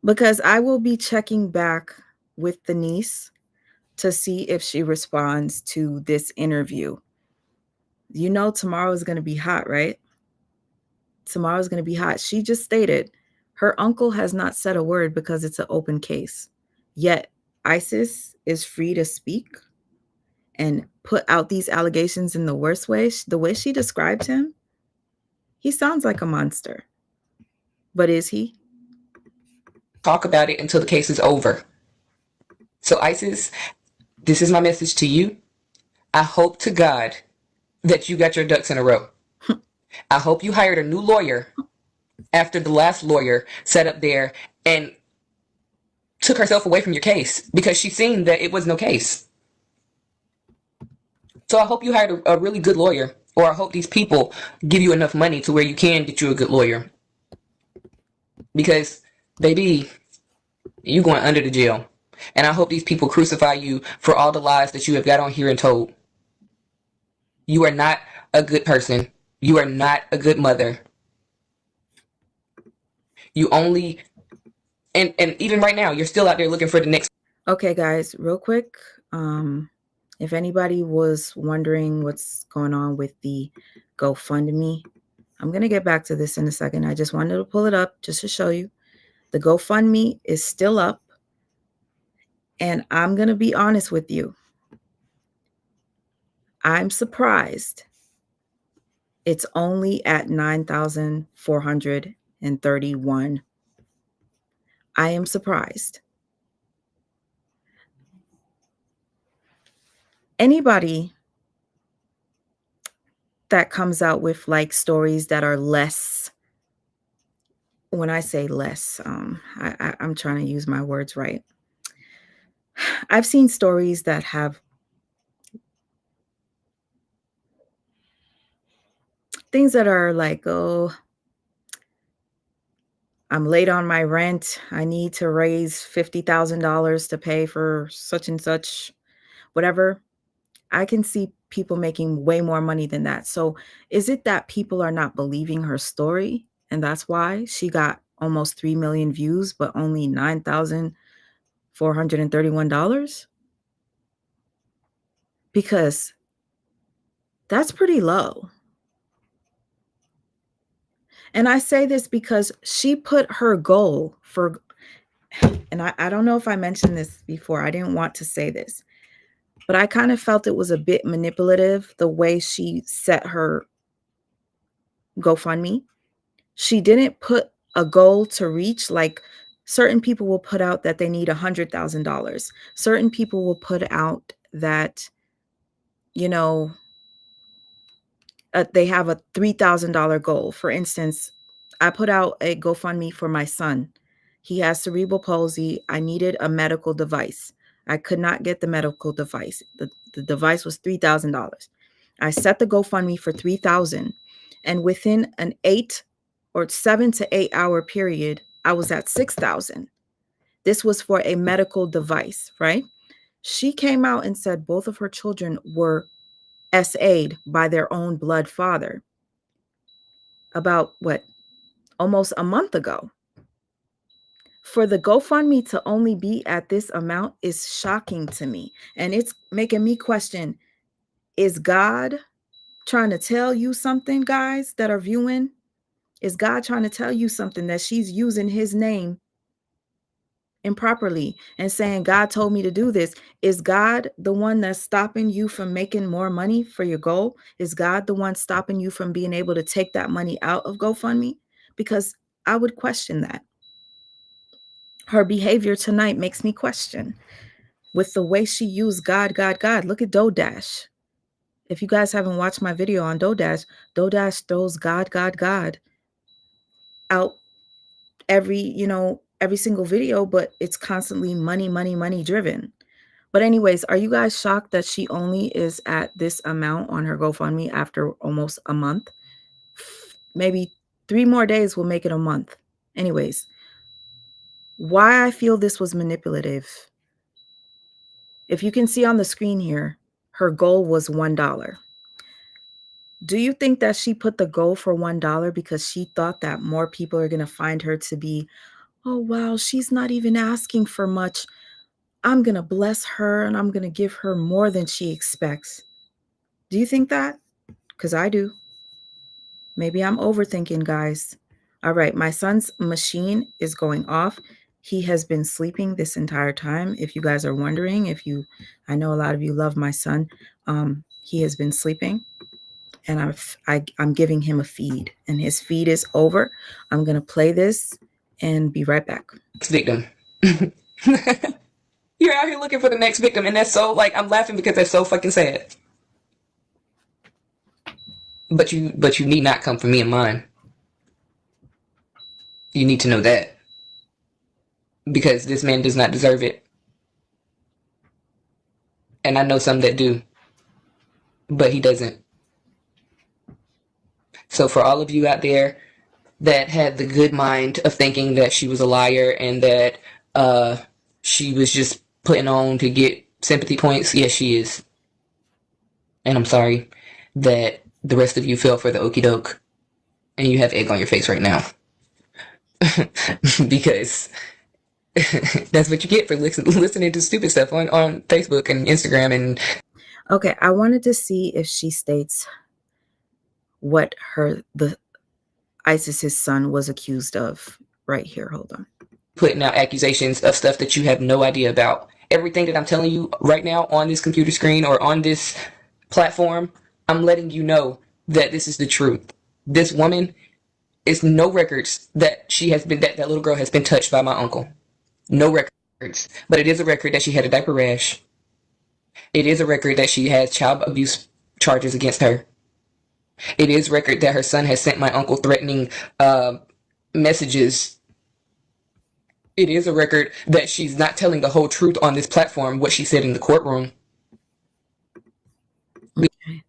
S1: Because I will be checking back with the niece to see if she responds to this interview. Tomorrow is going to be hot, right? Tomorrow is going to be hot. She just stated her uncle has not said a word because it's an open case. Yet ISIS is free to speak and put out these allegations in the worst way. The way she described him, he sounds like a monster. But is he?
S12: Talk about it until the case is over. So ISIS, this is my message to you. I hope to God that you got your ducks in a row. I hope you hired a new lawyer after the last lawyer sat up there and took herself away from your case, because she seen that it was no case. So I hope you hired a really good lawyer, or I hope these people give you enough money to where you can get you a good lawyer. Because, baby, you going under the jail. And I hope these people crucify you for all the lies that you have got on here and told. You are not a good person. You are not a good mother. You only, and even right now, you're still out there looking for the next.
S1: Okay, guys, real quick. If anybody was wondering what's going on with the GoFundMe, I'm going to get back to this in a second. I just wanted to pull it up just to show you. The GoFundMe is still up. And I'm going to be honest with you. I'm surprised it's only at 9,431. I am surprised. Anybody that comes out with like stories that are less, when I say less, I'm trying to use my words right. I've seen stories that have things that are like, oh, I'm late on my rent. I need to raise $50,000 to pay for such and such, whatever. I can see people making way more money than that. So is it that people are not believing her story? And that's why she got almost 3 million views, but only $9,431? Because that's pretty low. And I say this because she put her goal for, and I don't know if I mentioned this before. I didn't want to say this, but I kind of felt it was a bit manipulative the way she set her GoFundMe. She didn't put a goal to reach. Like certain people will put out that they need $100,000. Certain people will put out that, they have a $3,000 goal. For instance, I put out a GoFundMe for my son. He has cerebral palsy. I needed a medical device. I could not get the medical device. The device was $3,000. I set the GoFundMe for $3,000, and within an 7 to 8 hour period, I was at $6,000. This was for a medical device, right? She came out and said both of her children were SA'd by their own blood father about almost a month ago. For the GoFundMe to only be at this amount is shocking to me. And it's making me question, is God trying to tell you something, guys that are viewing? Is God trying to tell you something, that she's using his name improperly and saying, God told me to do this? Is God the one that's stopping you from making more money for your goal? Is God the one stopping you from being able to take that money out of GoFundMe? Because I would question that. Her behavior tonight makes me question. with the way she used God, God, God. Look at Dodash. If you guys haven't watched my video on Dodash, Dodash throws God, God, God out every single video, but it's constantly money, money, money driven. But anyways, are you guys shocked that she only is at this amount on her GoFundMe after almost a month? Maybe 3 more days will make it a month. Anyways, why I feel this was manipulative. If you can see on the screen here, her goal was $1. Do you think that she put the goal for $1 because she thought that more people are going to find her to be, oh, wow, she's not even asking for much. I'm going to bless her and I'm going to give her more than she expects. Do you think that? Because I do. Maybe I'm overthinking, guys. All right, my son's machine is going off. He has been sleeping this entire time. If you guys are wondering, I know a lot of you love my son. He has been sleeping, and I'm giving him a feed, and his feed is over. I'm gonna play this and be right back.
S12: Victim. You're out here looking for the next victim, and that's so, like, I'm laughing because that's so fucking sad. But you need not come for me and mine. You need to know that. Because this man does not deserve it. And I know some that do. But he doesn't. So for all of you out there that had the good mind of thinking that she was a liar and that she was just putting on to get sympathy points, yes, she is. And I'm sorry that the rest of you fell for the okie doke and you have egg on your face right now. Because that's what you get for listening to stupid stuff on Facebook and Instagram. And
S1: okay, I wanted to see if she states what the ISIS's son was accused of right here. Hold on.
S12: Putting out accusations of stuff that you have no idea about. Everything that I'm telling you right now on this computer screen or on this platform, I'm letting you know that this is the truth. This woman is no records that that little girl has been touched by my uncle. No records. But it is a record that she had a diaper rash. It is a record that she has child abuse charges against her. It is record that her son has sent my uncle threatening messages. It is a record that she's not telling the whole truth on this platform, what she said in the courtroom.
S1: Okay.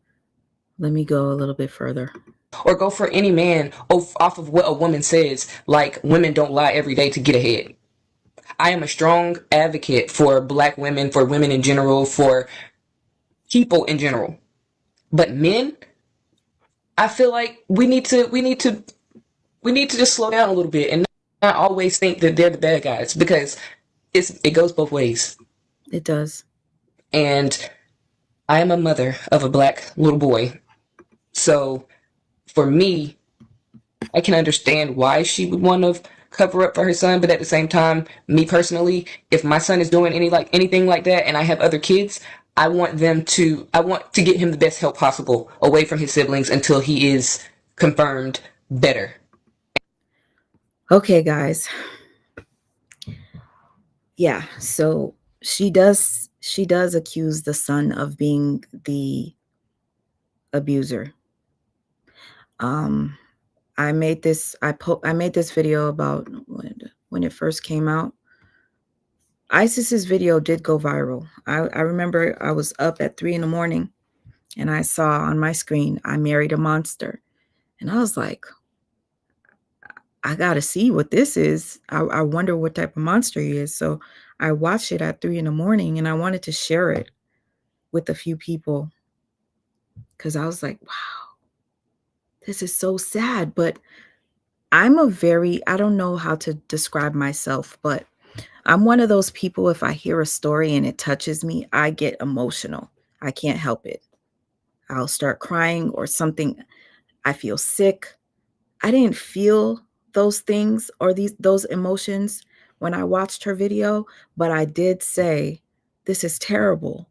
S1: Let me go a little bit further.
S12: Or go for any man off of what a woman says, like women don't lie every day to get ahead. I am a strong advocate for Black women, for women in general, for people in general. But men, I feel like we need to just slow down a little bit and not always think that they're the bad guys, because it goes both ways.
S1: It does.
S12: And I am a mother of a Black little boy. So for me, I can understand why she would want to cover up for her son, but at the same time, me personally, if my son is doing anything like that and I have other kids, I want to get him the best help possible away from his siblings until he is confirmed better.
S1: Okay, guys. Yeah, so she does accuse the son of being the abuser. I made this video about when it first came out. ISIS's video did go viral. I remember I was up at 3 a.m. and I saw on my screen, "I married a monster." And I was like, I gotta see what this is. I wonder what type of monster he is. So I watched it at 3 a.m. and I wanted to share it with a few people because I was like, wow, this is so sad. But I don't know how to describe myself, but I'm one of those people, if I hear a story and it touches me, I get emotional. I can't help it. I'll start crying or something. I feel sick. I didn't feel those things or those emotions when I watched her video, but I did say, this is terrible.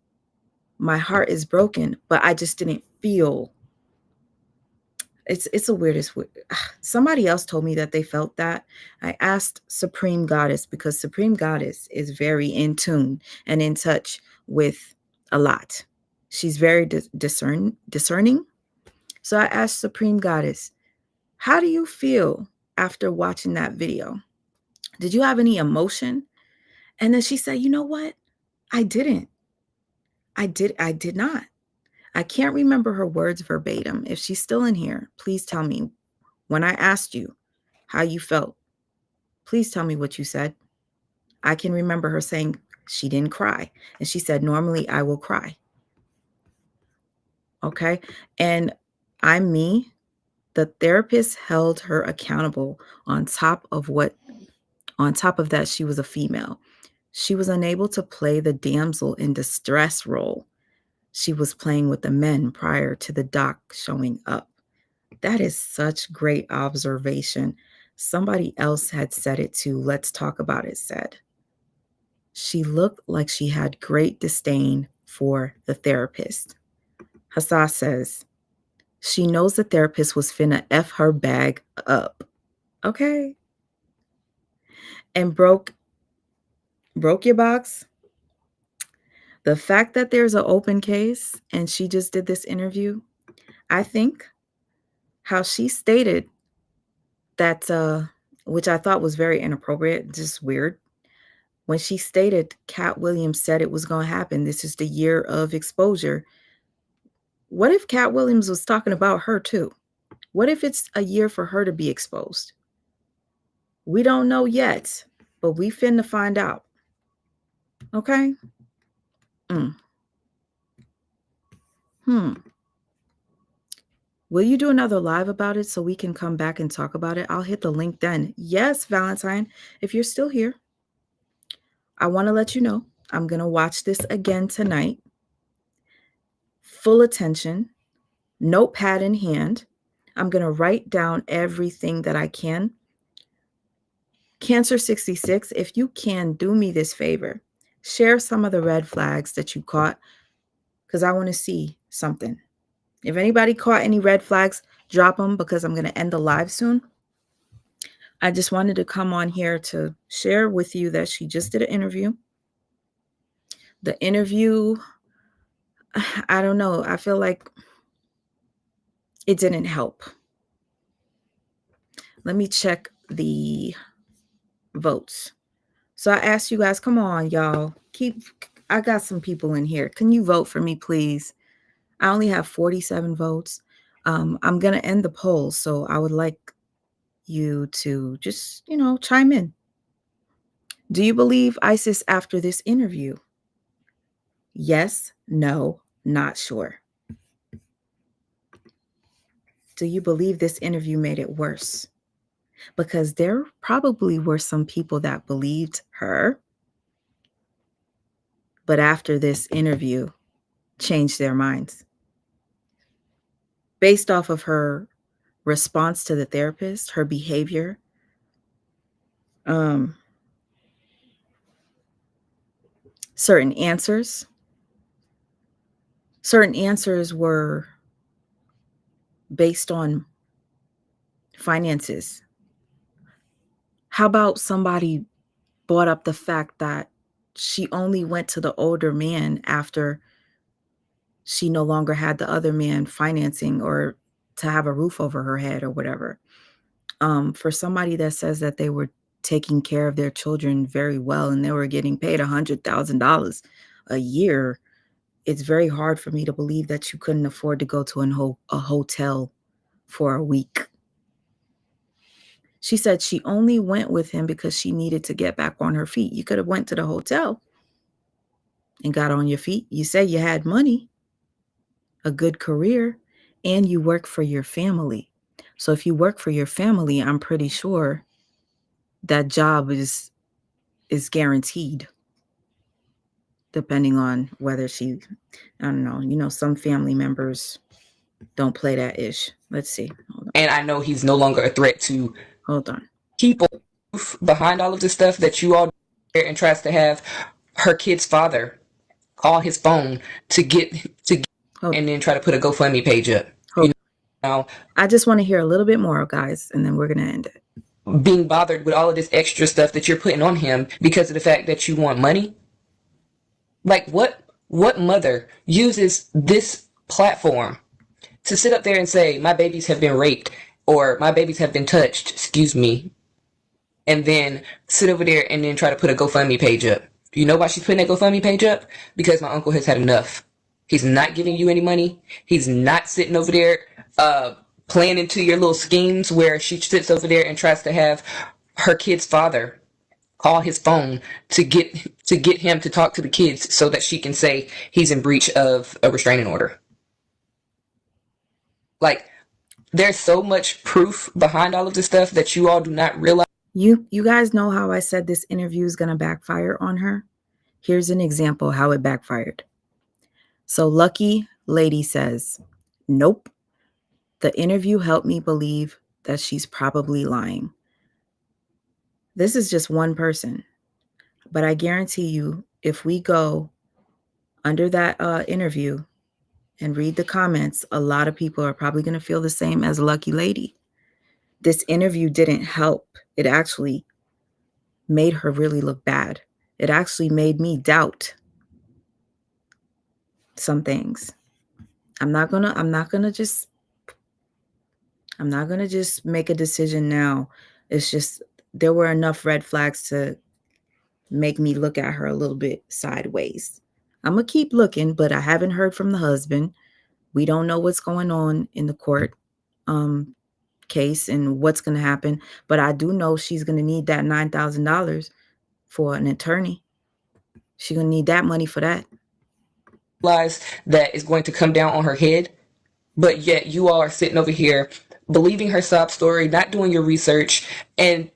S1: My heart is broken, but I just didn't feel It's the weirdest. Somebody else told me that they felt that. I asked Supreme Goddess because Supreme Goddess is very in tune and in touch with a lot. She's very discerning. So I asked Supreme Goddess, how do you feel after watching that video? Did you have any emotion? And then she said, you know what? I didn't. I did not. I can't remember her words verbatim. If she's still in here, please tell me when I asked you how you felt. Please tell me what you said. I can remember her saying she didn't cry. And she said, normally I will cry. Okay. And I'm me. The therapist held her accountable on top of that, she was a female. She was unable to play the damsel in distress role she was playing with the men prior to the doc showing up. That is such great observation. Somebody else had said it too. Let's Talk About It said, she looked like she had great disdain for the therapist. Hassas says, she knows the therapist was finna F her bag up. Okay. And broke your box. The fact that there's an open case and she just did this interview, I think how she stated that, which I thought was very inappropriate, just weird. When she stated Cat Williams said it was going to happen, this is the year of exposure. What if Cat Williams was talking about her too? What if it's a year for her to be exposed? We don't know yet, but we finna find out. Okay? Will you do another live about it so we can come back and talk about it? I'll hit the link then. Yes, Valentine, if you're still here, I want to let you know I'm going to watch this again tonight. Full attention, notepad in hand. I'm going to write down everything that I can. Cancer 66, if you can do me this favor, share some of the red flags that you caught because I want to see something. If anybody caught any red flags, drop them because I'm going to end the live soon. I just wanted to come on here to share with you that she just did an interview. The interview, I don't know. I feel like it didn't help. Let me check the votes. So I asked you guys, come on, y'all. I got some people in here. Can you vote for me, please? I only have 47 votes. I'm going to end the poll, so I would like you to just, chime in. Do you believe ISIS after this interview? Yes, no, not sure. Do you believe this interview made it worse? Because there probably were some people that believed her, but after this interview, changed their minds. Based off of her response to the therapist, her behavior, certain answers were based on finances. How about somebody brought up the fact that she only went to the older man after she no longer had the other man financing or to have a roof over her head or whatever. For somebody that says that they were taking care of their children very well and they were getting paid $100,000 a year, it's very hard for me to believe that you couldn't afford to go to a hotel for a week. She said she only went with him because she needed to get back on her feet. You could have went to the hotel and got on your feet. You say you had money, a good career, and you work for your family. So if you work for your family, I'm pretty sure that job is guaranteed, depending on whether I don't know, some family members don't play that ish. Let's see. Hold on.
S12: And I know he's no longer a threat to
S1: people
S12: behind all of this stuff that you all do, and tries to have her kid's father call his phone to get and then try to put a GoFundMe page up. now
S1: I just want to hear a little bit more, guys, and then we're going to end it.
S12: being bothered with all of this extra stuff that you're putting on him because of the fact that you want money? Like, what mother uses this platform to sit up there and say, my babies have been raped or my babies have been touched, excuse me, and then sit over there and then try to put a GoFundMe page up? Do you know why she's putting that GoFundMe page up? Because my uncle has had enough. He's not giving you any money. He's not sitting over there playing into your little schemes where she sits over there and tries to have her kid's father call his phone to get him to talk to the kids so that she can say he's in breach of a restraining order. Like, there's so much proof behind all of this stuff that you all do not realize.
S1: You guys know how I said this interview is going to backfire on her? Here's an example how it backfired. So Lucky Lady says, nope. The interview helped me believe that she's probably lying. This is just one person. But I guarantee you, if we go under that interview and read the comments, a lot of people are probably going to feel the same as Lucky Lady. This interview didn't help. It actually made her really look bad. It actually made me doubt some things. I'm not gonna just make a decision now. It's just there were enough red flags to make me look at her a little bit sideways. I'm gonna keep looking, but I haven't heard from the husband. We don't know what's going on in the court case and what's going to happen, but I do know she's going to need that $9,000 for an attorney. She's going to need that money for that.
S12: That is going to come down on her head, but yet you all are sitting over here believing her sob story, not doing your research, and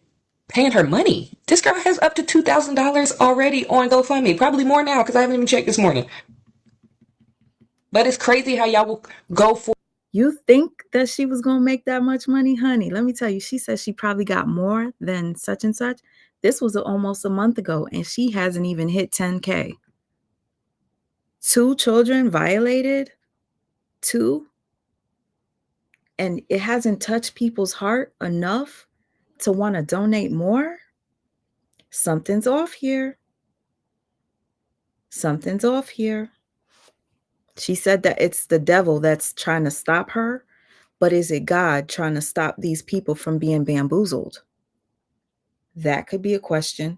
S12: paying her money. This girl has up to $2,000 already on GoFundMe, probably more now because I haven't even checked this morning. But it's crazy how y'all will go for.
S1: You think that she was going to make that much money, honey? Let me tell you, she said she probably got more than such and such. This was almost a month ago, and she hasn't even hit 10K. 2 children violated, 2. And it hasn't touched people's heart enough to want to donate more. Something's off here. Something's off here. She said that it's the devil that's trying to stop her, but is it God trying to stop these people from being bamboozled? That could be a question.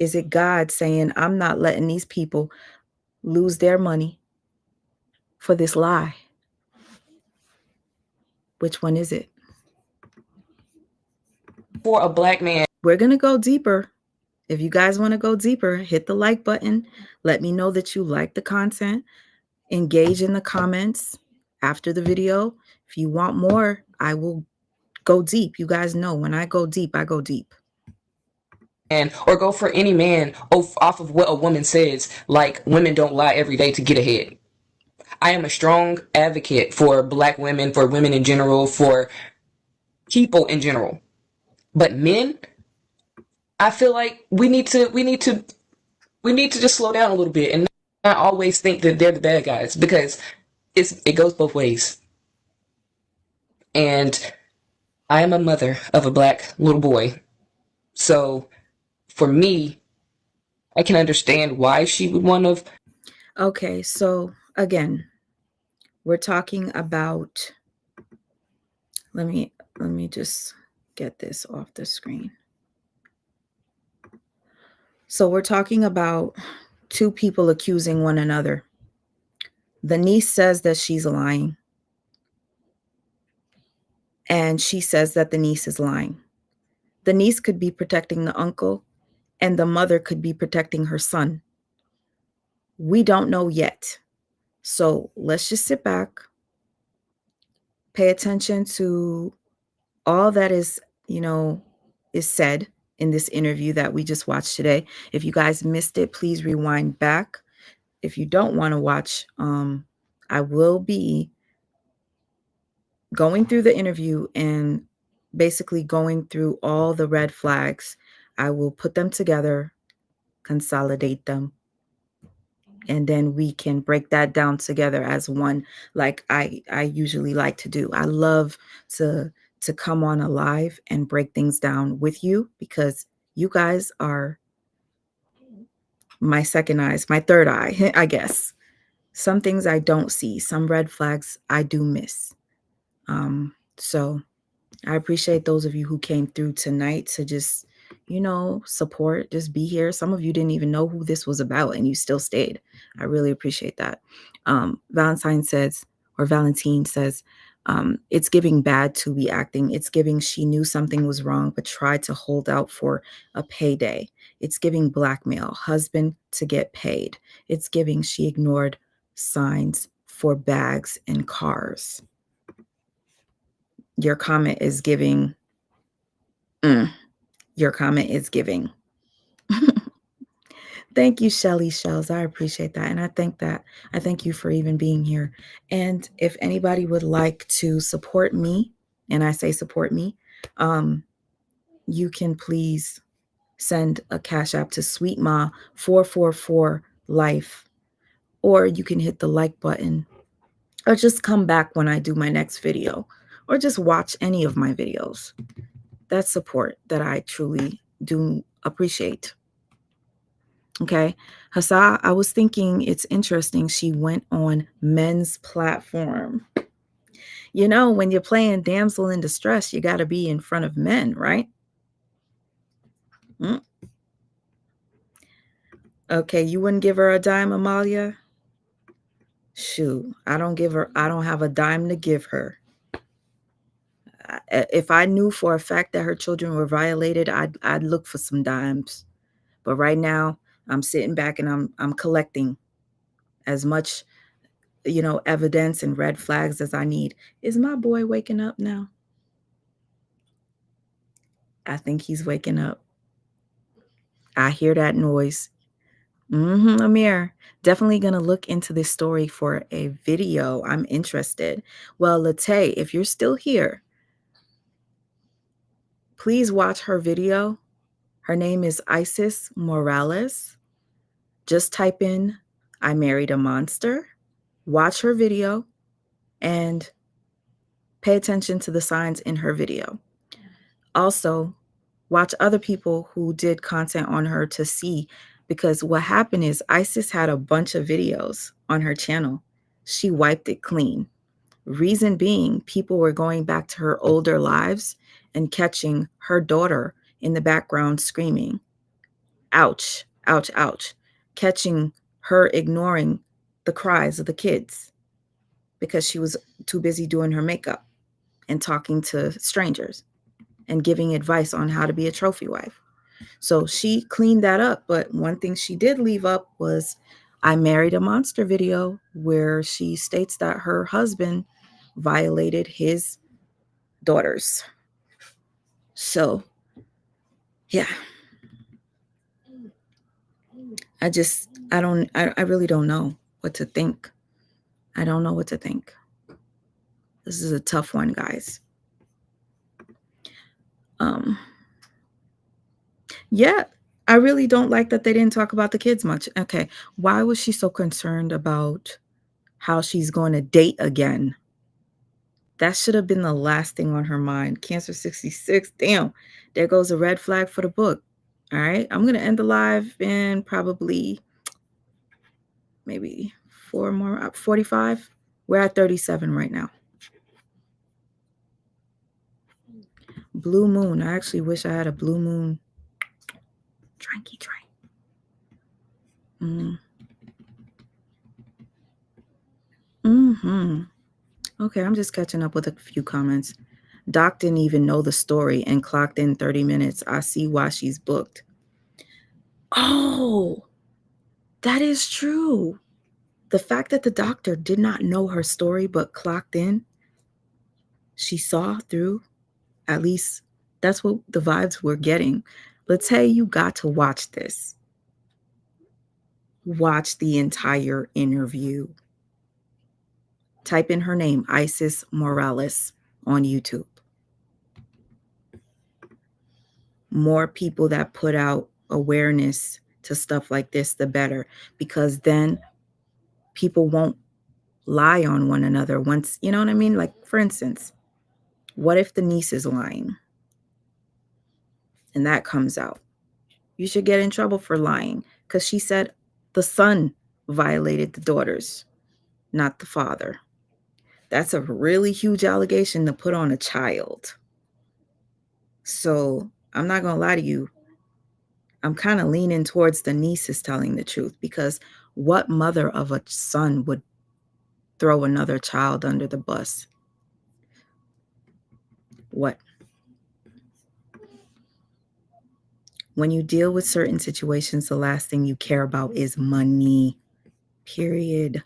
S1: Is it God saying, I'm not letting these people lose their money for this lie? Which one is it?
S12: For a black man.
S1: We're going to go deeper. If you guys want to go deeper, hit the like button. Let me know that you like the content. Engage in the comments after the video. If you want more, I will go deep. You guys know when I go deep, I go deep.
S12: Or go for any man off of what a woman says, like women don't lie every day to get ahead. I am a strong advocate for black women, for women in general, for people in general. But men, I feel like we need to just slow down a little bit and not always think that they're the bad guys, because it goes both ways. And I am a mother of a black little boy. So for me, I can understand why she would want to.
S1: Okay, so again, we're talking about, let me just get this off the screen. So we're talking about 2 people accusing one another. The niece says that she's lying. And she says that the niece is lying. The niece could be protecting the uncle, and the mother could be protecting her son. We don't know yet. So let's just sit back, pay attention to all that is said in this interview that we just watched today. If you guys missed it, please rewind back. If you don't want to watch, I will be going through the interview and basically going through all the red flags. I will put them together, consolidate them, and then we can break that down together as one, like I usually like to do. I love to come on a live and break things down with you, because you guys are my second eyes, my third eye, I guess. Some things I don't see, some red flags I do miss. So I appreciate those of you who came through tonight to just, support, just be here. Some of you didn't even know who this was about and you still stayed. I really appreciate that. Valentine says, it's giving bad to be acting. It's giving she knew something was wrong, but tried to hold out for a payday. It's giving blackmail, husband to get paid. It's giving she ignored signs for bags and cars. Your comment is giving. Your comment is giving. Thank you, Shelly Shells. I appreciate that. And I thank you for even being here. And if anybody would like to support me, and I say support me, you can please send a Cash App to Sweet Ma 444 Life, or you can hit the like button, or just come back when I do my next video, or just watch any of my videos. That's support that I truly do appreciate. Okay. Hassa, I was thinking it's interesting she went on men's platform. When you're playing damsel in distress, you got to be in front of men, right? Okay, you wouldn't give her a dime, Amalia? Shoot, I don't have a dime to give her. If I knew for a fact that her children were violated, I'd look for some dimes. But right now, I'm sitting back and I'm collecting as much, evidence and red flags as I need. Is my boy waking up now? I think he's waking up. I hear that noise. Amir, definitely going to look into this story for a video. I'm interested. Well, Late, if you're still here, please watch her video. Her name is Isis Morales. Just type in, I married a monster. Watch her video and pay attention to the signs in her video. Also, watch other people who did content on her to see, because what happened is Isis had a bunch of videos on her channel. She wiped it clean. Reason being, people were going back to her older lives and catching her daughter in the background screaming, ouch, ouch, ouch, catching her ignoring the cries of the kids because she was too busy doing her makeup and talking to strangers and giving advice on how to be a trophy wife. So she cleaned that up. But one thing she did leave up was I married a monster video where she states that her husband violated his daughters. So, yeah. I really don't know what to think. I don't know what to think. This is a tough one, guys. Yeah, I really don't like that they didn't talk about the kids much. Okay, why was she so concerned about how she's going to date again? That should have been the last thing on her mind. Cancer 66, damn, there goes a red flag for the book. All right, I'm going to end the live in probably maybe 45. We're at 37 right now. Blue moon. I actually wish I had a blue moon. Drinky drink. Okay, I'm just catching up with a few comments. Doc didn't even know the story and clocked in 30 minutes. I see why she's booked. Oh, that is true. The fact that the doctor did not know her story but clocked in, she saw through, at least that's what the vibes we're getting. Let's say you got to watch this. Watch the entire interview. Type in her name, Isis Morales, on YouTube. More people that put out awareness to stuff like this, the better, because then people won't lie on one another once, you know what I mean? Like, for instance, what if the niece is lying and that comes out? You should get in trouble for lying because she said the son violated the daughters, not the father. That's a really huge allegation to put on a child. So I'm not going to lie to you. I'm kind of leaning towards the niece is telling the truth, because what mother of a son would throw another child under the bus? What? When you deal with certain situations, the last thing you care about is money, period.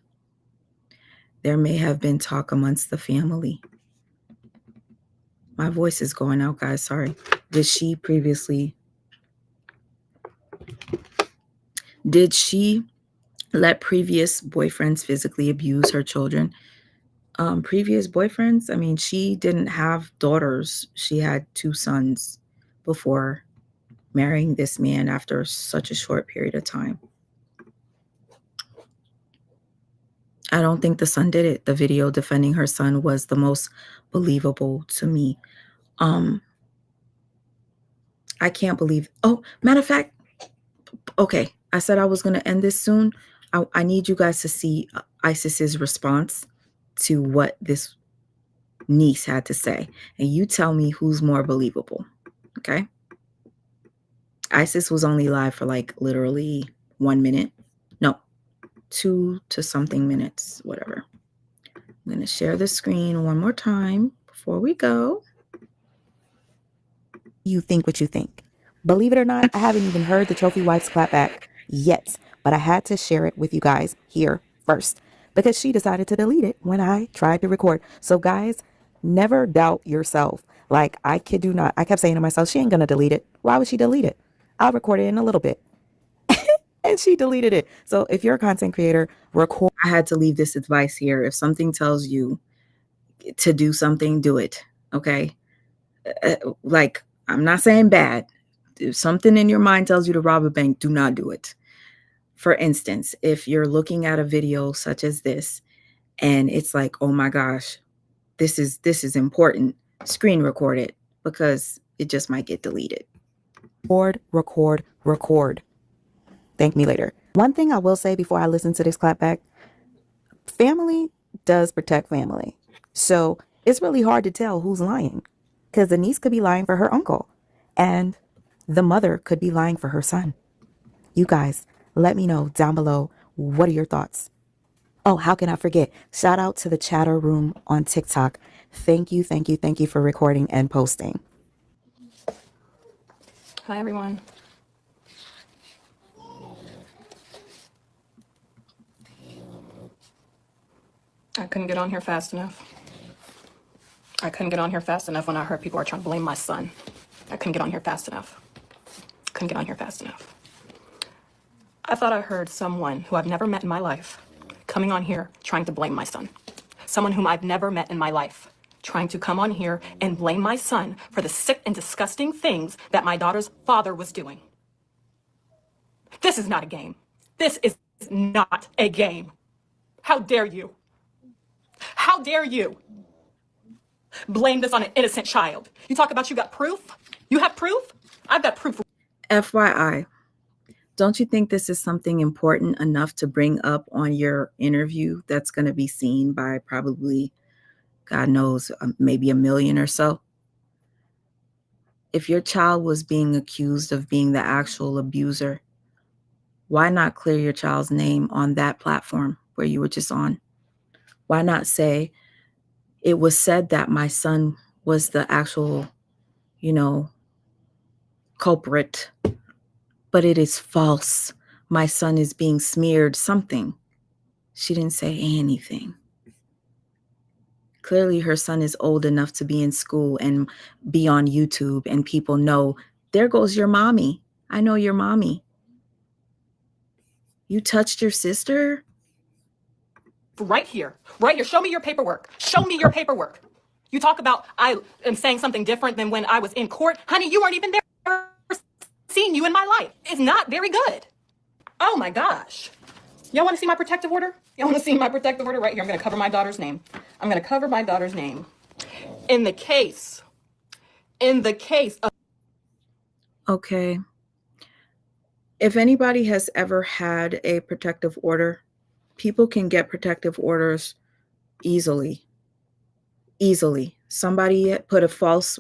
S1: There may have been talk amongst the family. My voice is going out, guys. Sorry. Did she let previous boyfriends physically abuse her children? Previous boyfriends? I mean, she didn't have daughters. She had 2 sons before marrying this man after such a short period of time. I don't think the son did it. The video defending her son was the most believable to me. I can't believe. Oh, matter of fact, okay, I said I was going to end this soon. I need you guys to see Isis's response to what this niece had to say. And you tell me who's more believable, okay? Isis was only live for like literally 1 minute. No, 2 to something minutes, whatever. I'm going to share the screen one more time before we go.
S13: You think what you think. Believe it or not, I haven't even heard the Trophy Wives clapback yet, but I had to share it with you guys here first because she decided to delete it when I tried to record. So guys, never doubt yourself. Like, I kid you not. I kept saying to myself, she ain't going to delete it. Why would she delete it? I'll record it in a little bit. And she deleted it. So if you're a content creator, record.
S1: I had to leave this advice here. If something tells you to do something, do it. Okay. Like, I'm not saying bad. If something in your mind tells you to rob a bank, do not do it. For instance, if you're looking at a video such as this and it's like, oh my gosh, this is important, screen record it because it just might get deleted.
S13: Record. Thank me later. One thing I will say before I listen to this clapback, family does protect family. So it's really hard to tell who's lying because the niece could be lying for her uncle and the mother could be lying for her son. You guys, let me know down below. What are your thoughts? Oh, how can I forget? Shout out to the chatter room on TikTok. Thank you for recording and posting.
S2: Hi, everyone. I couldn't get on here fast enough. I couldn't get on here fast enough when I heard people are trying to blame my son. I couldn't get on here fast enough. I thought I heard someone who I've never met in my life coming on here trying to blame my son. Someone whom I've never met in my life trying to come on here and blame my son for the sick and disgusting things that my daughter's father was doing. This is not a game. This is not a game. How dare you? How dare you blame this on an innocent child? You talk about you got proof? You have proof? I've got proof.
S1: FYI, don't you think this is something important enough to bring up on your interview that's going to be seen by probably, God knows, maybe 1 million or so? If your child was being accused of being the actual abuser, why not clear your child's name on that platform where you were just on? Why not say, it was said that my son was the actual, culprit, but it is false. My son is being smeared something. She didn't say anything. Clearly her son is old enough to be in school and be on YouTube and people know, there goes your mommy. I know your mommy. You touched your sister?
S2: Right here. Show me your paperwork. You talk about I am saying something different than when I was in court. Honey, you weren't even there. I've seen you in my life. It's not very good. Oh my gosh.
S9: Y'all want to see my protective order? Y'all want to see my protective order right here? I'm going to cover my daughter's name. I'm going to cover my daughter's name. In the case of.
S1: Okay. If anybody has ever had a protective order, people can get protective orders easily. Somebody put a false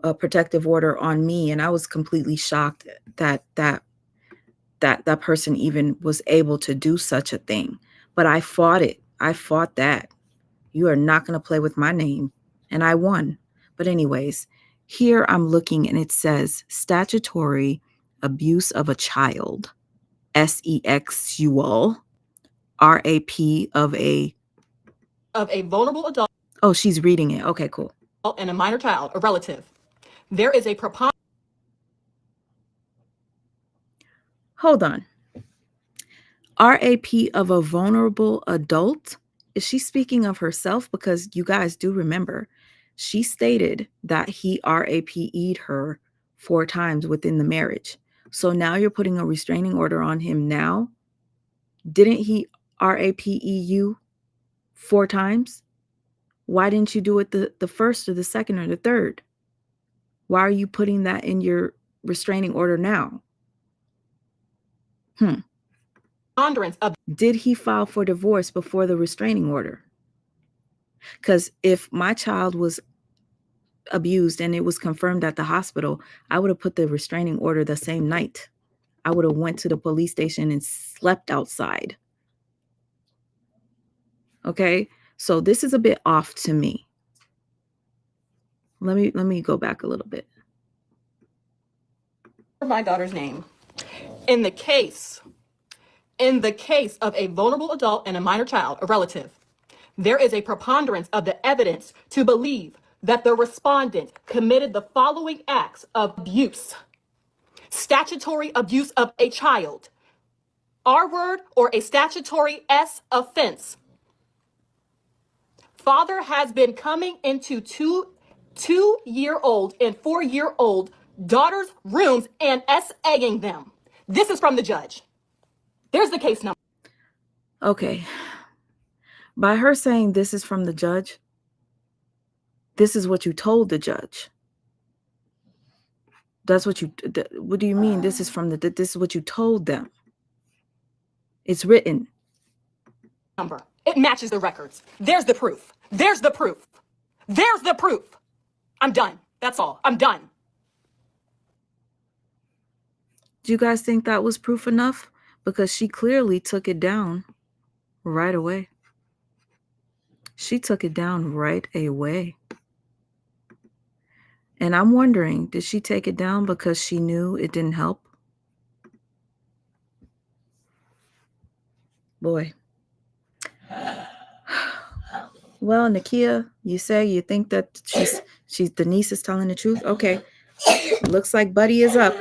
S1: a protective order on me, and I was completely shocked that that person even was able to do such a thing. But I fought it. I fought that. You are not going to play with my name. And I won. But anyways, here I'm looking and it says statutory abuse of a child, sexual, RAP of a
S9: Vulnerable adult.
S1: Oh, she's reading it. Okay, cool.
S9: And a minor child, a relative. There is a preponderance.
S1: Hold on. RAP of a vulnerable adult? Is she speaking of herself? Because you guys do remember, she stated that he RAPE'd her 4 times within the marriage. So now you're putting a restraining order on him now? Didn't he RAPE you 4 times? Why didn't you do it the first or the second or the third? Why are you putting that in your restraining order now? Did he file for divorce before the restraining order? Because if my child was abused and it was confirmed at the hospital, I would have put the restraining order the same night. I would have went to the police station and slept outside. Okay, so this is a bit off to me. Let me go back a little bit.
S9: My daughter's name. In the case of a vulnerable adult and a minor child, a relative, there is a preponderance of the evidence to believe that the respondent committed the following acts of abuse. Statutory abuse of a child, R word, or a statutory S offense. Father has been coming into two-year-old and 4-year-old daughter's rooms and S-egging them. This is from the judge. There's the case number.
S1: Okay. By her saying this is from the judge, this is what you told the judge. That's what you, what do you mean? This is from this is what you told them. It's written.
S9: Number. It matches the records. There's the proof. There's the proof. There's the proof. I'm done. That's all. I'm done.
S1: Do you guys think that was proof enough? Because she clearly took it down right away. She took it down right away. And I'm wondering, did she take it down because she knew it didn't help? Boy. Well, Nakia, you say you think that she's the niece is telling the truth? Okay. Looks like Buddy is up.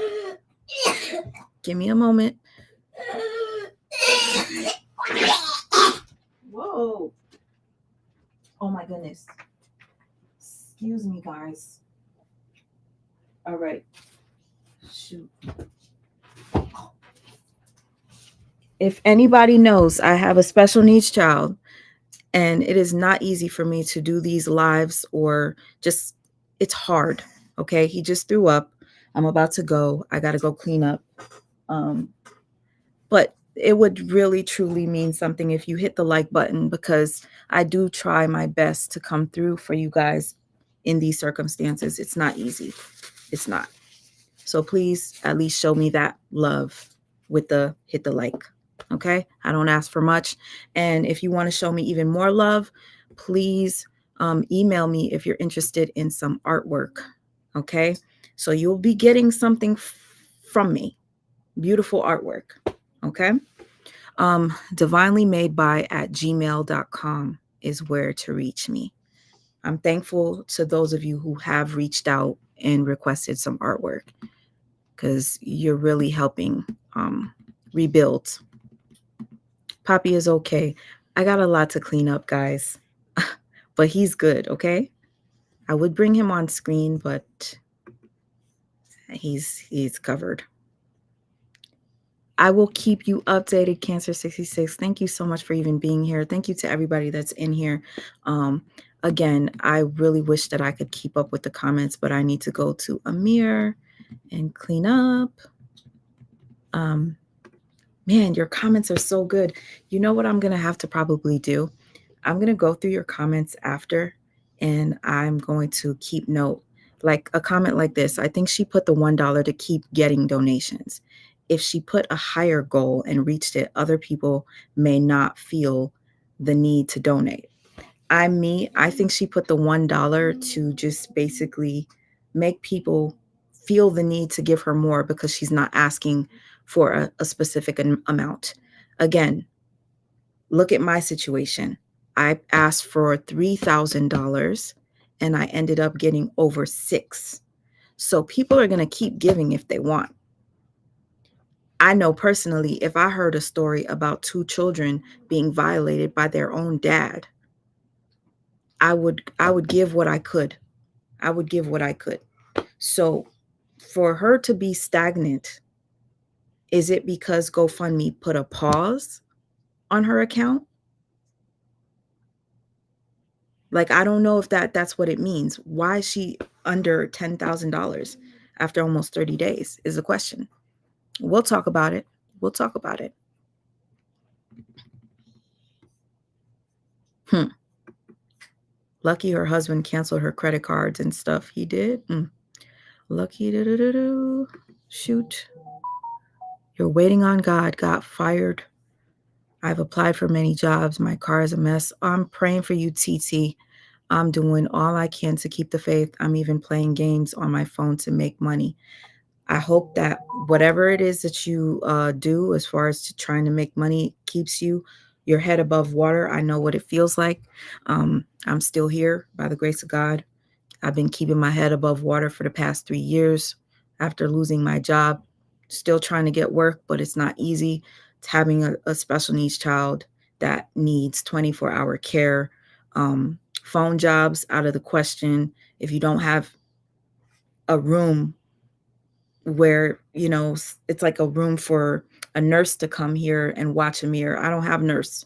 S1: Give me a moment. Whoa. Oh my goodness. Excuse me, guys. All right. Shoot. If anybody knows, I have a special needs child, and it is not easy for me to do these lives, or just, it's hard. Okay. He just threw up. I'm about to go. I got to go clean up. But it would really, truly mean something if you hit the like button, because I do try my best to come through for you guys in these circumstances. It's not easy. It's not. So please at least show me that love with the hit the like. Okay. I don't ask for much. And if you want to show me even more love, please email me if you're interested in some artwork. Okay. So you'll be getting something from me. Beautiful artwork. Okay. divinelymadeby@gmail.com is where to reach me. I'm thankful to those of you who have reached out and requested some artwork, because you're really helping rebuild. Poppy is okay. I got a lot to clean up, guys, but he's good. Okay. I would bring him on screen, but he's covered. I will keep you updated, Cancer66. Thank you so much for even being here. Thank you to everybody that's in here. Again, I really wish that I could keep up with the comments, but I need to go to Amir and clean up. Man, your comments are so good. You know what I'm going to have to probably do? I'm going to go through your comments after, and I'm going to keep note. Like a comment like this, I think she put the $1 to keep getting donations. If she put a higher goal and reached it, other people may not feel the need to donate. I think she put the $1 to just basically make people feel the need to give her more because she's not asking for a specific amount. Again, look at my situation. I asked for $3,000 and I ended up getting over $6,000. So people are going to keep giving if they want. I know personally, if I heard a story about 2 children being violated by their own dad, I would give what I could. I would give what I could. So for her to be stagnant, is it because GoFundMe put a pause on her account? Like, I don't know if that's what it means. Why is she under $10,000 after almost 30 days is the question. We'll talk about it. We'll talk about it. Lucky her husband canceled her credit cards and stuff. He did? Lucky. Shoot. You're waiting on God. Got fired. I've applied for many jobs. My car is a mess. I'm praying for you, TT. I'm doing all I can to keep the faith. I'm even playing games on my phone to make money. I hope that whatever it is that you do as far as trying to make money keeps your head above water. I know what it feels like. I'm still here by the grace of God. I've been keeping my head above water for the past 3 years after losing my job. Still trying to get work, but it's not easy. It's having a special needs child that needs 24-hour care. Phone jobs out of the question. If you don't have a room where, it's like a room for a nurse to come here and watch a mirror. I don't have nurse.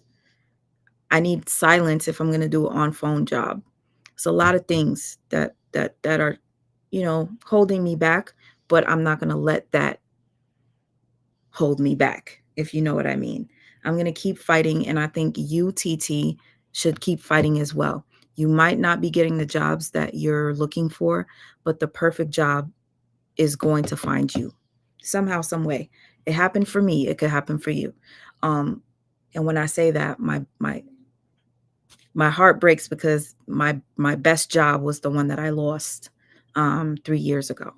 S1: I need silence if I'm going to do an on-phone job. It's a lot of things that are, holding me back, but I'm not going to let that hold me back, if you know what I mean. I'm going to keep fighting, and I think you, TT, should keep fighting as well. You might not be getting the jobs that you're looking for, but the perfect job is going to find you somehow, some way. It happened for me. It could happen for you. And when I say that, my heart breaks because my best job was the one that I lost 3 years ago.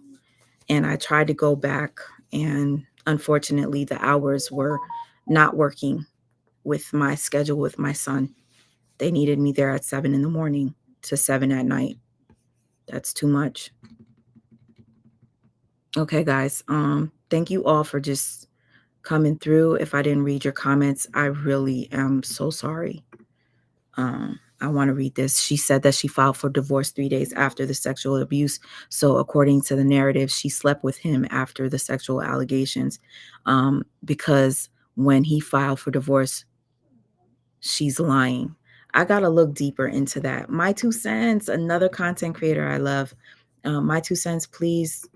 S1: And I tried to go back, and unfortunately the hours were not working with my schedule with my son. They needed me there at 7 a.m. to 7 p.m. That's too much. Okay, guys. Thank you all for just coming through. If I didn't read your comments, I really am so sorry. I want to read this. She said that she filed for divorce 3 days after the sexual abuse. So according to the narrative, she slept with him after the sexual allegations, because when he filed for divorce, she's lying. I got to look deeper into that. My 2 cents, another content creator I love. My 2 cents, please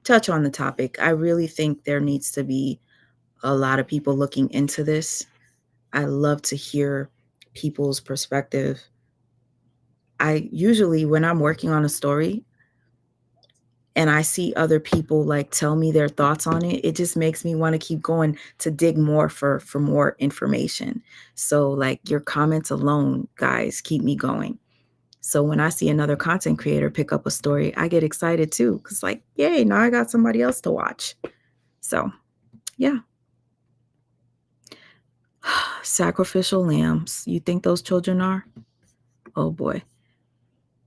S1: touch on the topic. I really think there needs to be a lot of people looking into this. I love to hear people's perspective. I usually, when I'm working on a story and I see other people like tell me their thoughts on it, it just makes me want to keep going to dig more for more information. So like your comments alone, guys, keep me going. So when I see another content creator pick up a story, I get excited too. Cause like, yay, now I got somebody else to watch. So yeah. Sacrificial lambs. You think those children are? Oh boy.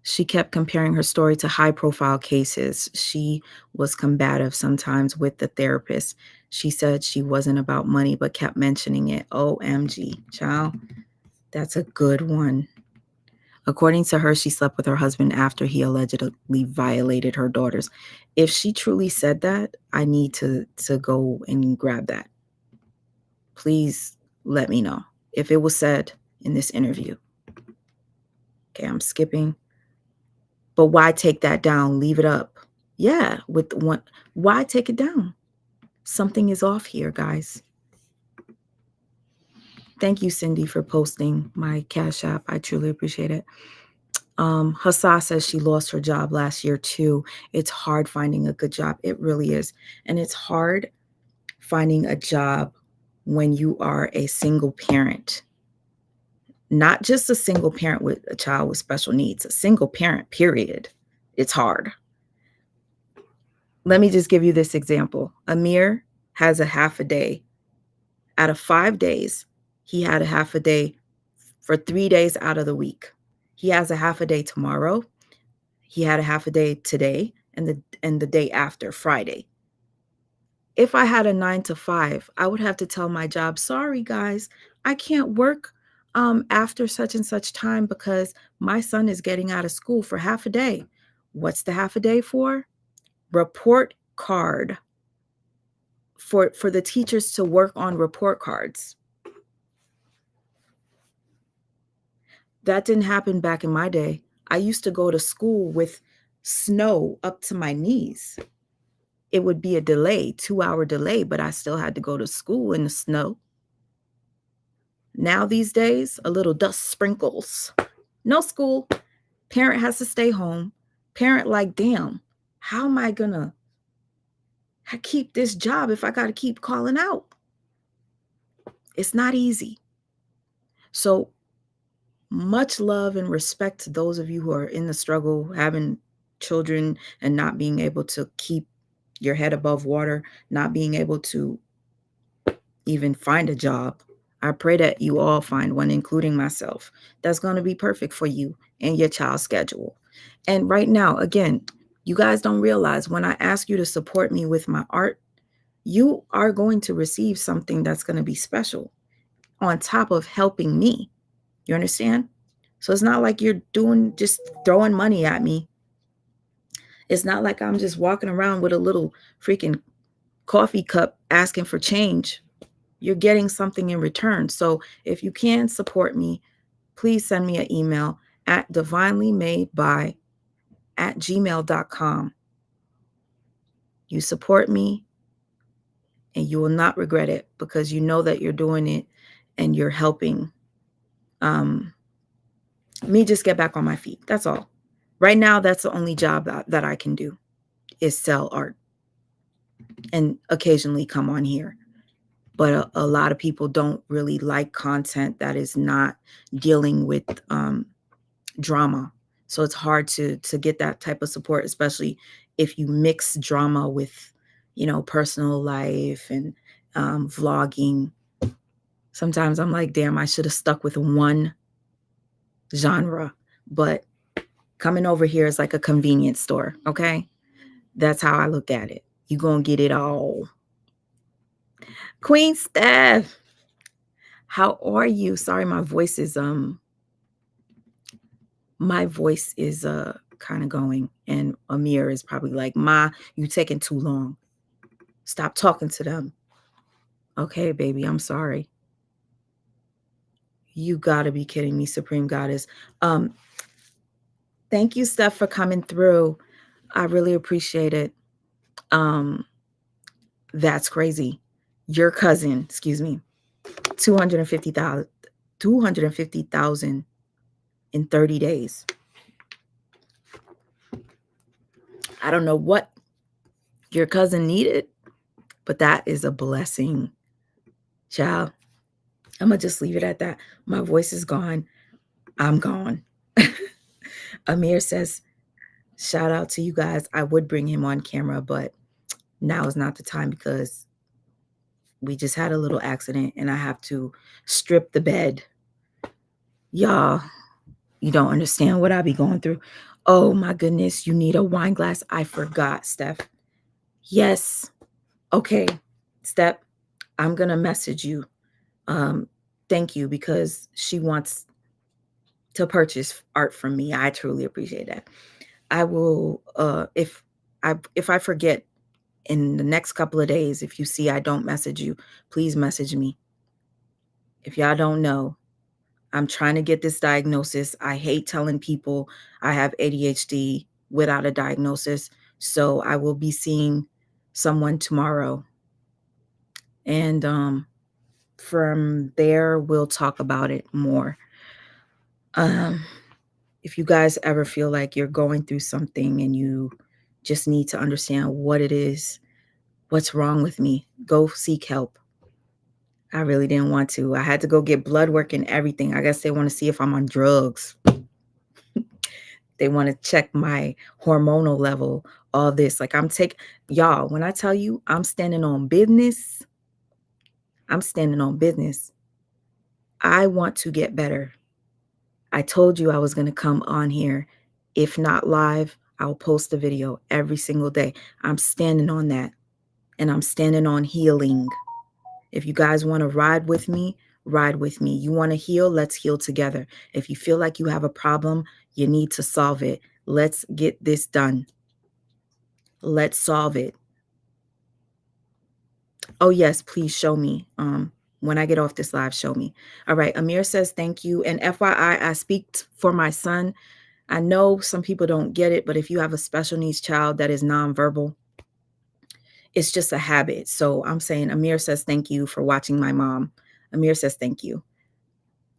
S1: She kept comparing her story to high profile cases. She was combative sometimes with the therapist. She said she wasn't about money, but kept mentioning it. OMG, child. That's a good one. According to her, she slept with her husband after he allegedly violated her daughters. If she truly said that, I need to go and grab that. Please let me know if it was said in this interview. Okay, I'm skipping. But why take that down? Leave it up. Yeah, with one. Why take it down? Something is off here, guys. Thank you, Cindy, for posting my Cash App. I truly appreciate it. Hassa says she lost her job last year too. It's hard finding a good job. It really is. And it's hard finding a job when you are a single parent. Not just a single parent with a child with special needs, a single parent, period. It's hard. Let me just give you this example. Amir has a half a day. Out of 5 days, he had a half a day for 3 days out of the week. He has a half a day tomorrow. He had a half a day today and the day after, Friday. If I had a 9 to 5, I would have to tell my job, sorry guys, I can't work after such and such time because my son is getting out of school for half a day. What's the half a day for? Report card. For the teachers to work on report cards. That didn't happen back in my day. I used to go to school with snow up to my knees. It would be a delay, 2-hour delay, but I still had to go to school in the snow. Now these days, a little dust sprinkles. No school. Parent has to stay home. Parent like, damn, how am I gonna keep this job if I got to keep calling out? It's not easy. So much love and respect to those of you who are in the struggle, having children and not being able to keep your head above water, not being able to even find a job. I pray that you all find one, including myself, that's going to be perfect for you and your child's schedule. And right now, again, you guys don't realize when I ask you to support me with my art, you are going to receive something that's going to be special on top of helping me. You understand? So it's not like you're just throwing money at me. It's not like I'm just walking around with a little freaking coffee cup asking for change. You're getting something in return. So if you can support me, please send me an email at divinelymadeby@gmail.com. You support me and you will not regret it because you know that you're doing it and you're helping me just get back on my feet. That's all. Right now, that's the only job that I can do is sell art and occasionally come on here. But a lot of people don't really like content that is not dealing with drama. So it's hard to get that type of support, especially if you mix drama with, personal life and vlogging. Sometimes I'm like, damn, I should have stuck with one genre, but coming over here is like a convenience store. Okay. That's how I look at it. You're going to get it all. Queen Steph, how are you? Sorry, my voice is kind of going, and Amir is probably like, Ma, you taking too long. Stop talking to them. Okay, baby, I'm sorry. You gotta be kidding me, Supreme Goddess. Thank you, Steph, for coming through. I really appreciate it. That's crazy. Your cousin, 250,000 in 30 days. I don't know what your cousin needed, but that is a blessing. Child, I'm going to just leave it at that. My voice is gone. I'm gone. Amir says, shout out to you guys. I would bring him on camera, but now is not the time because we just had a little accident and I have to strip the bed. Y'all, you don't understand what I be going through. Oh my goodness, you need a wine glass. I forgot, Steph. Yes. Okay, Steph, I'm going to message you. Thank you, because she wants to purchase art from me. I truly appreciate that. I will, if I forget in the next couple of days, if you see I don't message you, please message me. If y'all don't know, I'm trying to get this diagnosis. I hate telling people I have ADHD without a diagnosis. So I will be seeing someone tomorrow. And from there, we'll talk about it more. If you guys ever feel like you're going through something and you just need to understand what it is, what's wrong with me, go seek help. I really didn't want to. I had to go get blood work and everything. I guess they want to see if I'm on drugs. They want to check my hormonal level, all this. Like y'all, when I tell you I'm standing on business, I'm standing on business. I want to get better. I told you I was going to come on here. If not live, I'll post a video every single day. I'm standing on that. And I'm standing on healing. If you guys want to ride with me, ride with me. You want to heal? Let's heal together. If you feel like you have a problem, you need to solve it. Let's get this done. Let's solve it. Oh, yes, please show me. When I get off this live, show me. All right. Amir says, thank you. And FYI, I speak for my son. I know some people don't get it, but if you have a special needs child that is nonverbal, it's just a habit. So I'm saying Amir says, thank you for watching my mom. Amir says, thank you.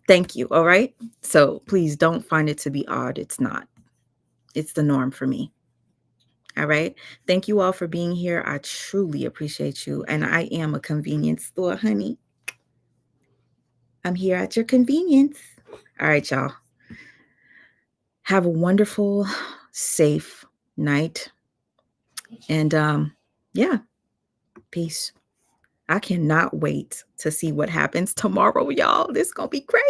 S1: Thank you. All right. So please don't find it to be odd. It's not. It's the norm for me. All right. Thank you all for being here. I truly appreciate you. And I am a convenience store, honey. I'm here at your convenience. All right, y'all. Have a wonderful, safe night. And yeah, peace. I cannot wait to see what happens tomorrow, y'all. This is going to be crazy.